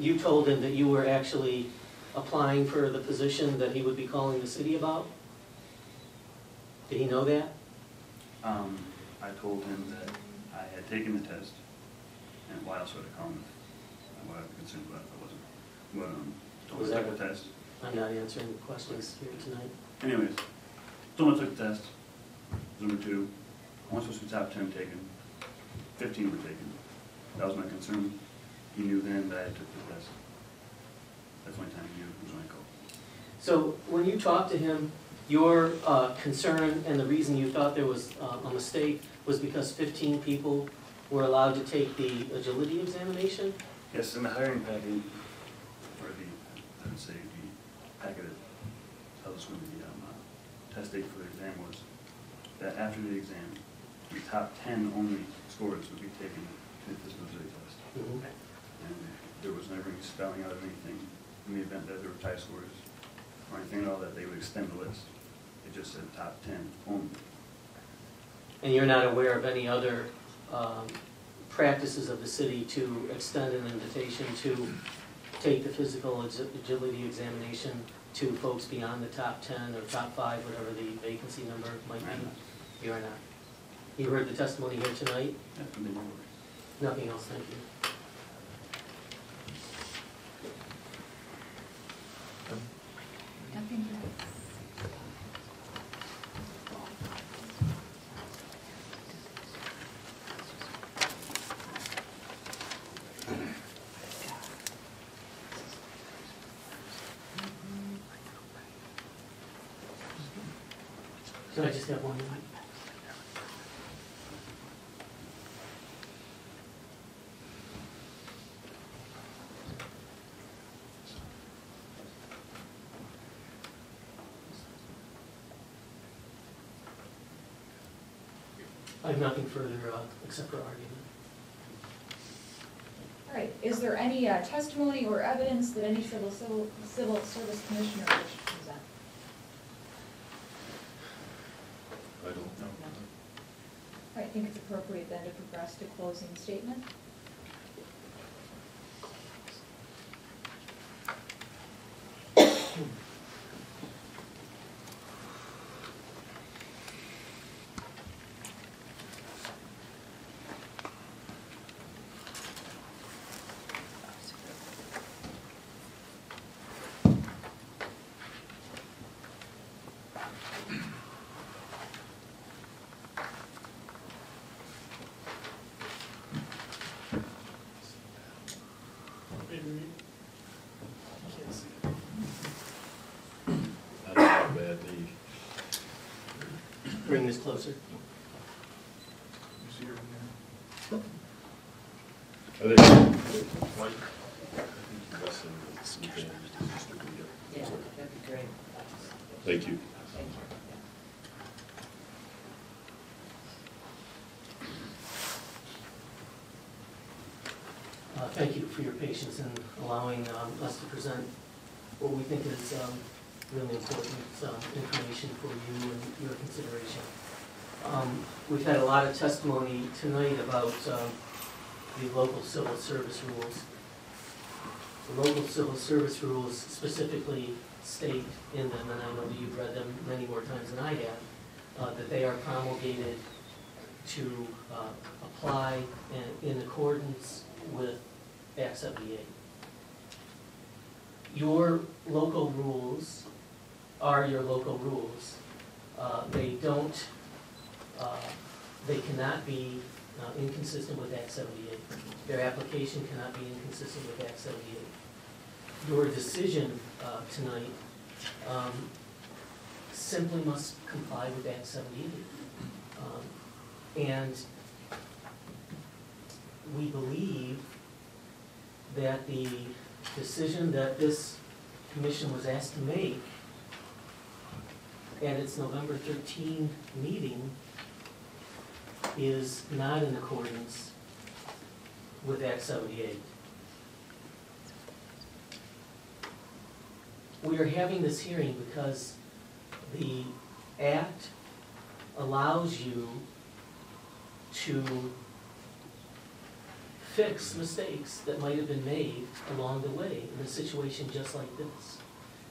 S6: you told him that you were actually applying for the position that he would be calling the city about? Did he know that?
S13: I told him that I had taken the test and why else would I call him if what I'd be concerned about if I wasn't. But told
S6: Was
S13: him I
S6: that
S13: took the
S6: what-
S13: test.
S6: I'm not answering questions here tonight.
S13: Anyways, told him I took the test. Number 2, I was supposed to be top 10 taken. 15 were taken. That was my concern. He knew then that I took the test. That's the only time he knew was when I called.
S6: So when you talked to him, your concern and the reason you thought there was a mistake was because 15 people were allowed to take the agility examination?
S13: Yes, in the hiring packet, or the, I would say, the packet that tells us when the test date for the exam was, that after the exam, the top 10 only scores would be taken to the physical agility test.
S6: Mhm.
S13: And there was never any spelling out of anything in the event that there were tie scores or anything at all that they would extend the list. It just said top 10 only.
S6: And you're not aware of any other practices of the city to extend an invitation to take the physical agility examination to folks beyond the top 10 or top 5, whatever the vacancy number might
S13: I'm
S6: be?
S13: not.
S6: You are not. You heard the testimony here tonight?
S13: Definitely no worries.
S6: Nothing else, thank you.
S3: Nothing.
S6: Can I just have one minute? I have nothing further except for argument.
S3: All right, is there any testimony or evidence that any civil service commissioner wishes to present?
S1: I don't know.
S3: All right, I think it's appropriate then to progress to closing statement.
S7: want me to read? Can't see it.
S1: Not a bad lead.
S6: Bring this closer.
S7: You see it in
S1: I think, Mike, I think you got some things to distribute.
S12: Yeah, that'd be great.
S1: Thank you.
S12: Thank you.
S6: Thank you for your patience in allowing us to present what we think is really important information for you and your consideration. We've had a lot of testimony tonight about the local civil service rules. The local civil service rules specifically state in them, and I know that you've read them many more times than I have, that they are promulgated to apply in accordance with Act 78. Your local rules are your local rules. They don't, they cannot be inconsistent with Act 78. Their application cannot be inconsistent with Act 78. Your decision tonight simply must comply with Act 78. And we believe that the decision that this commission was asked to make at its November 13 meeting is not in accordance with Act 78. We are having this hearing because the Act allows you to fix mistakes that might have been made along the way in a situation just like this.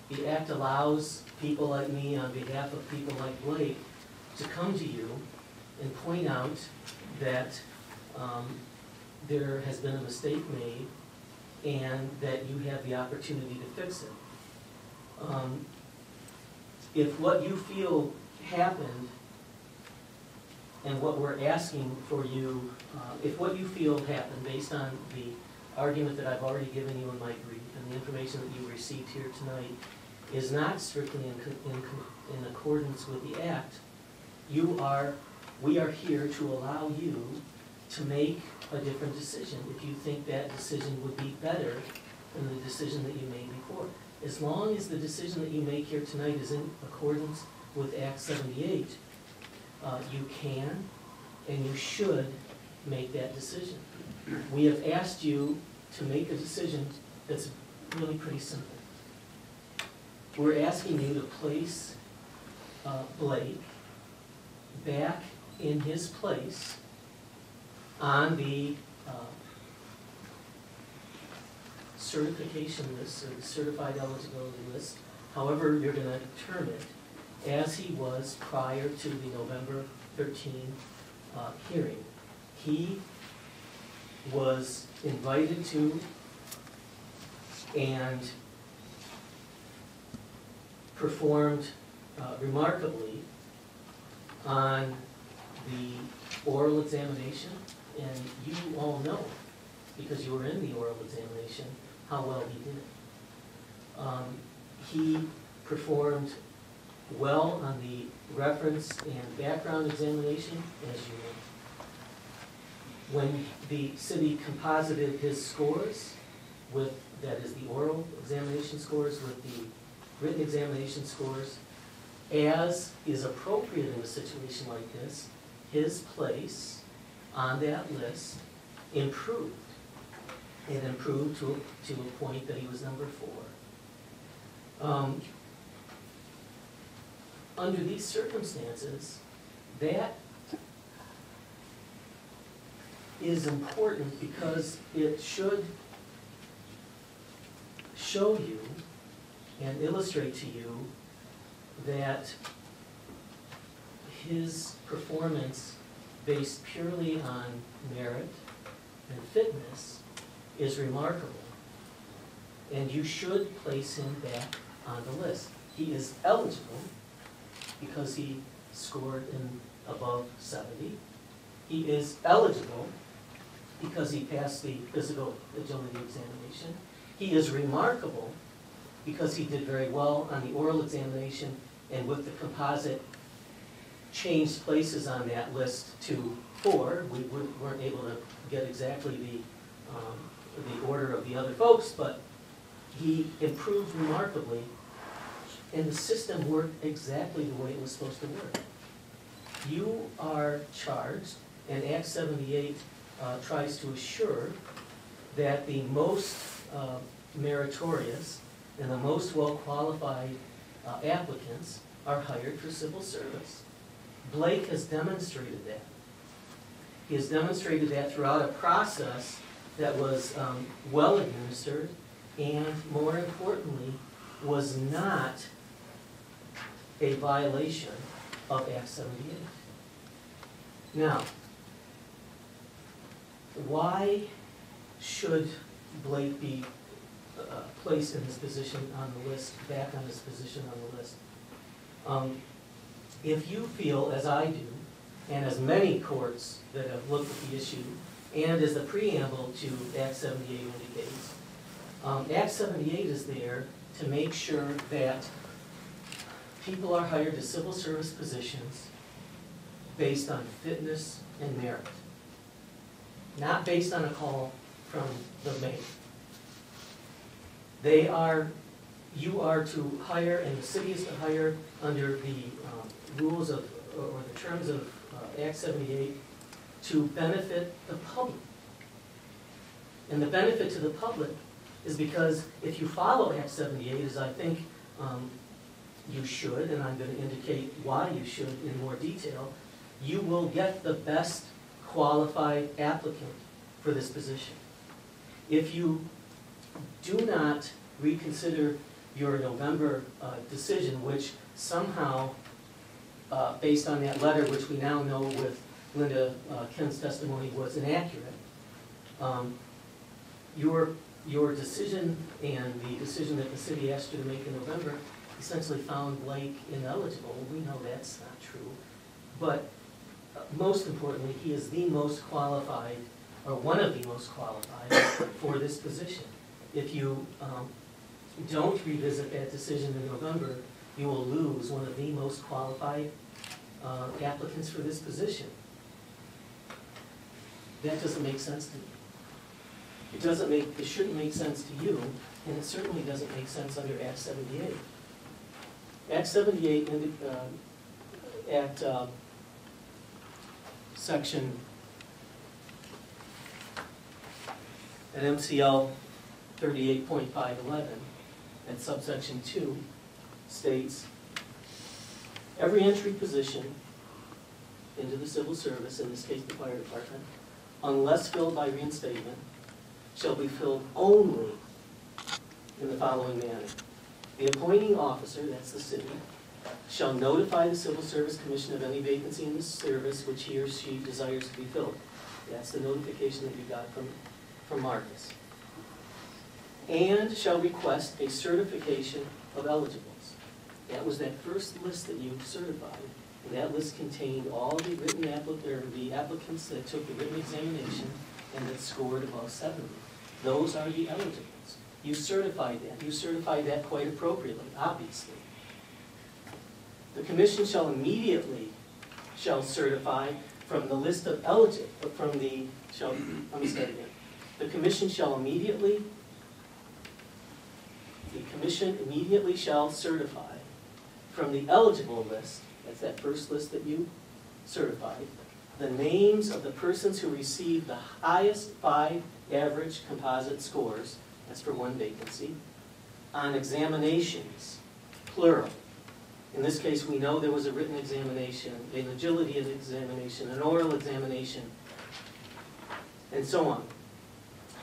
S6: The Act allows people like me, on behalf of people like Blake, to come to you and point out that there has been a mistake made and that you have the opportunity to fix it. If what you feel happened and what we're asking for you, if what you feel happened based on the argument that I've already given you in my brief and the information that you received here tonight is not strictly in accordance with the Act, we are here to allow you to make a different decision if you think that decision would be better than the decision that you made before. As long as the decision that you make here tonight is in accordance with Act 78, you can and you should make that decision. We have asked you to make a decision that's really pretty simple. We're asking you to place Blake back in his place on the certification list, or the certified eligibility list, however you're going to term it, as he was prior to the November 13 hearing. He was invited to and performed remarkably on the oral examination, and you all know, because you were in the oral examination, how well he did. He performed well on the reference and background examination, as you know. When the city composited his scores with, that is the oral examination scores with the written examination scores, as is appropriate in a situation like this, his place on that list improved. It improved to a point that he was number 4. Under these circumstances, that is important because it should show you and illustrate to you that his performance based purely on merit and fitness is remarkable, and you should place him back on the list. He is eligible because he scored in above 70. He is eligible because he passed the physical agility examination. He is remarkable because he did very well on the oral examination, and with the composite changed places on that list to 4. We weren't able to get exactly the order of the other folks, but he improved remarkably, and the system worked exactly the way it was supposed to work. You are charged, and Act 78 tries to assure that the most meritorious and the most well-qualified applicants are hired for civil service. Blake has demonstrated that. He has demonstrated that throughout a process that was well administered and, more importantly, was not a violation of Act 78. Now, why should Blake be placed in his position on the list, back on his position on the list? If you feel, as I do, and as many courts that have looked at the issue, and as the preamble to Act 78 indicates, Act 78 is there to make sure that people are hired to civil service positions based on fitness and merit, not based on a call from the mayor. You are to hire, and the city is to hire under the rules of, or the terms of Act 78 to benefit the public. And the benefit to the public is because if you follow Act 78, as I think you should, and I'm going to indicate why you should in more detail, you will get the best qualified applicant for this position. If you do not reconsider your November decision, which somehow, based on that letter, which we now know with Linda Kent's testimony was inaccurate, your decision and the decision that the city asked you to make in November essentially found Blake ineligible. We know that's not true. But most importantly, he is the most qualified, or one of the most qualified for this position. If you don't revisit that decision in November, you will lose one of the most qualified applicants for this position. That doesn't make sense to me. It shouldn't make sense to you, and it certainly doesn't make sense under Act 78. Act 78 at section, at MCL 38.511, at subsection 2, states, every entry position into the civil service, in this case the fire department, unless filled by reinstatement, shall be filled only in the following manner. The appointing officer, that's the city, shall notify the Civil Service Commission of any vacancy in the service which he or she desires to be filled. That's the notification that you got from Marcus. And shall request a certification of eligibles. That was that first list that you certified. And that list contained all the written the applicants that took the written examination and that scored above 70. Those are the eligibles. You certified that. You certified that quite appropriately, obviously. The commission shall immediately certify from the list of eligible, let me start again. The commission immediately shall certify from the eligible list, that's that first list that you certified, the names of the persons who received the highest 5 average composite scores, that's for one vacancy, on examinations, plural. In this case, we know there was a written examination, an agility examination, an oral examination, and so on,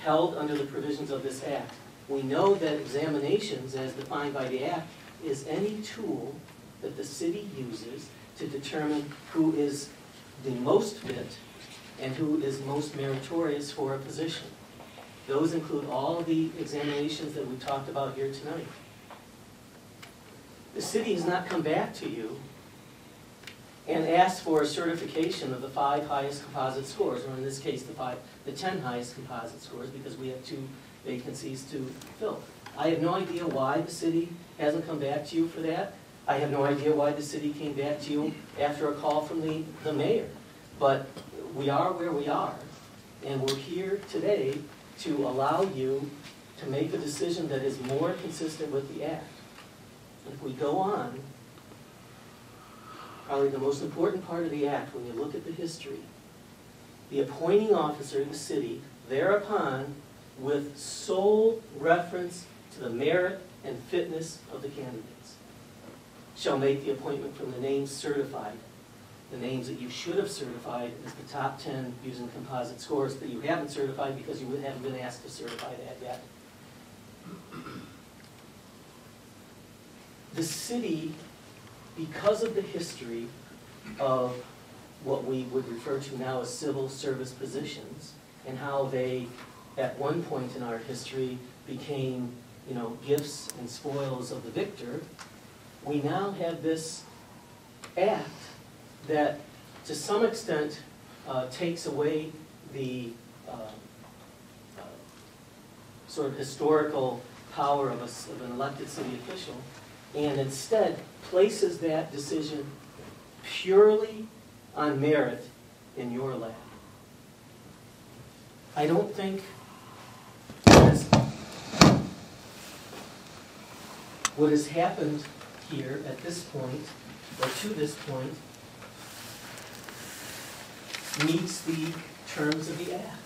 S6: held under the provisions of this Act. We know that examinations, as defined by the Act, is any tool that the city uses to determine who is the most fit and who is most meritorious for a position. Those include all of the examinations that we talked about here tonight. The city has not come back to you and ask for a certification of the 5 highest composite scores, or in this case, the 10 highest composite scores, because we have 2 vacancies to fill. I have no idea why the city hasn't come back to you for that. I have no idea why the city came back to you after a call from the mayor. But we are where we are, and we're here today to allow you to make a decision that is more consistent with the act. If we go on, probably the most important part of the act, when you look at the history, the appointing officer of the city, thereupon, with sole reference to the merit and fitness of the candidates, shall make the appointment from the names certified. The names that you should have certified is the top 10 using composite scores that you haven't certified because you haven't been asked to certify that yet. The city, because of the history of what we would refer to now as civil service positions, and how they, at one point in our history, became, gifts and spoils of the victor, we now have this act that, to some extent, takes away the sort of historical power of an elected city official, and instead places that decision purely on merit in your lap. I don't think what has happened here at this point, or to this point, meets the terms of the act.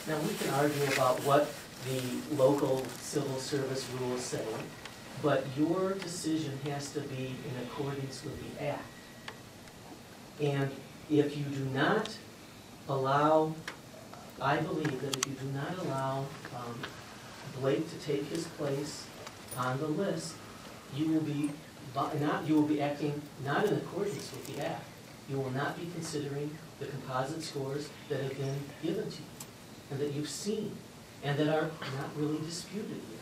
S6: Now, we can argue about what the local civil service rules say, but your decision has to be in accordance with the act. And if you do not allow, I believe that if you do not allow Blake to take his place on the list, you will be acting not in accordance with the act. You will not be considering the composite scores that have been given to you and that you've seen and that are not really disputed yet.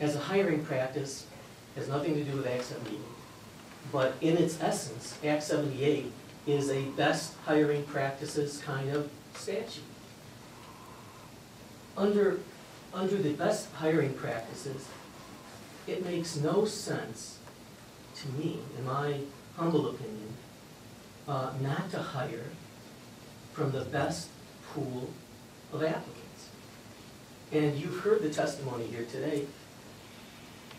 S6: As a hiring practice, it has nothing to do with Act 78. But in its essence, Act 78 is a best hiring practices kind of statute. Under the best hiring practices, it makes no sense to me, in my humble opinion, not to hire from the best pool of applicants. And you've heard the testimony here today.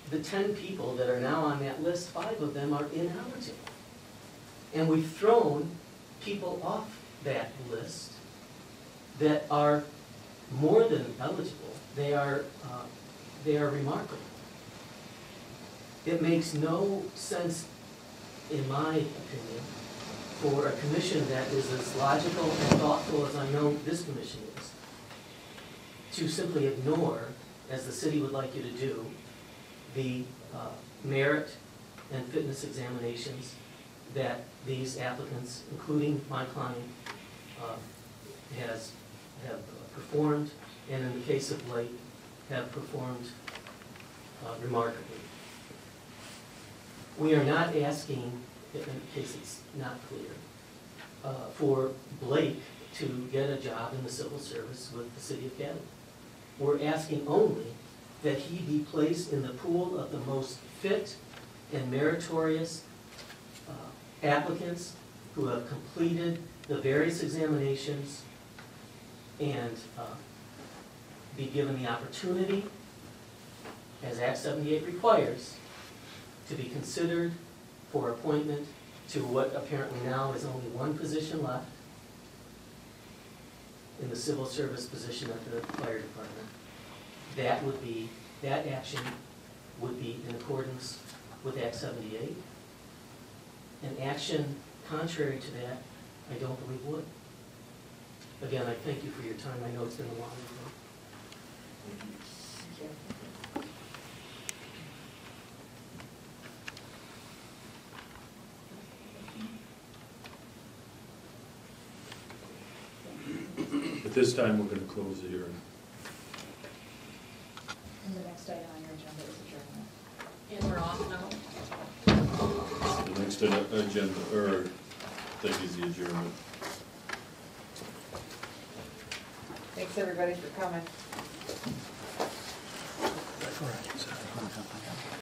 S6: The 10 people that are now on that list, 5 of them are ineligible. And we've thrown people off that list that are more than eligible. They are remarkable. It makes no sense, in my opinion, for a commission that is as logical and thoughtful as I know this commission is, to simply ignore, as the city would like you to do, the merit and fitness examinations that these applicants, including my client, have performed, and in the case of Blake, have performed remarkably. We are not asking, in case it's not clear, for Blake to get a job in the civil service with the city of Cadillac. We're asking only that he be placed in the pool of the most fit and meritorious applicants who have completed the various examinations and be given the opportunity, as Act 78 requires, to be considered for appointment to what apparently now is only one position left in the civil service position at the fire department. That action would be in accordance with Act 78. An action contrary to that, I don't believe would. Again, I thank you for your time. I know it's been a long one.
S1: At this time, we're going to close the hearing.
S3: And the next item on your agenda is adjournment.
S4: And we're off now?
S1: next agenda, or thing is the adjournment.
S5: Thanks, everybody, for coming.
S7: Correct.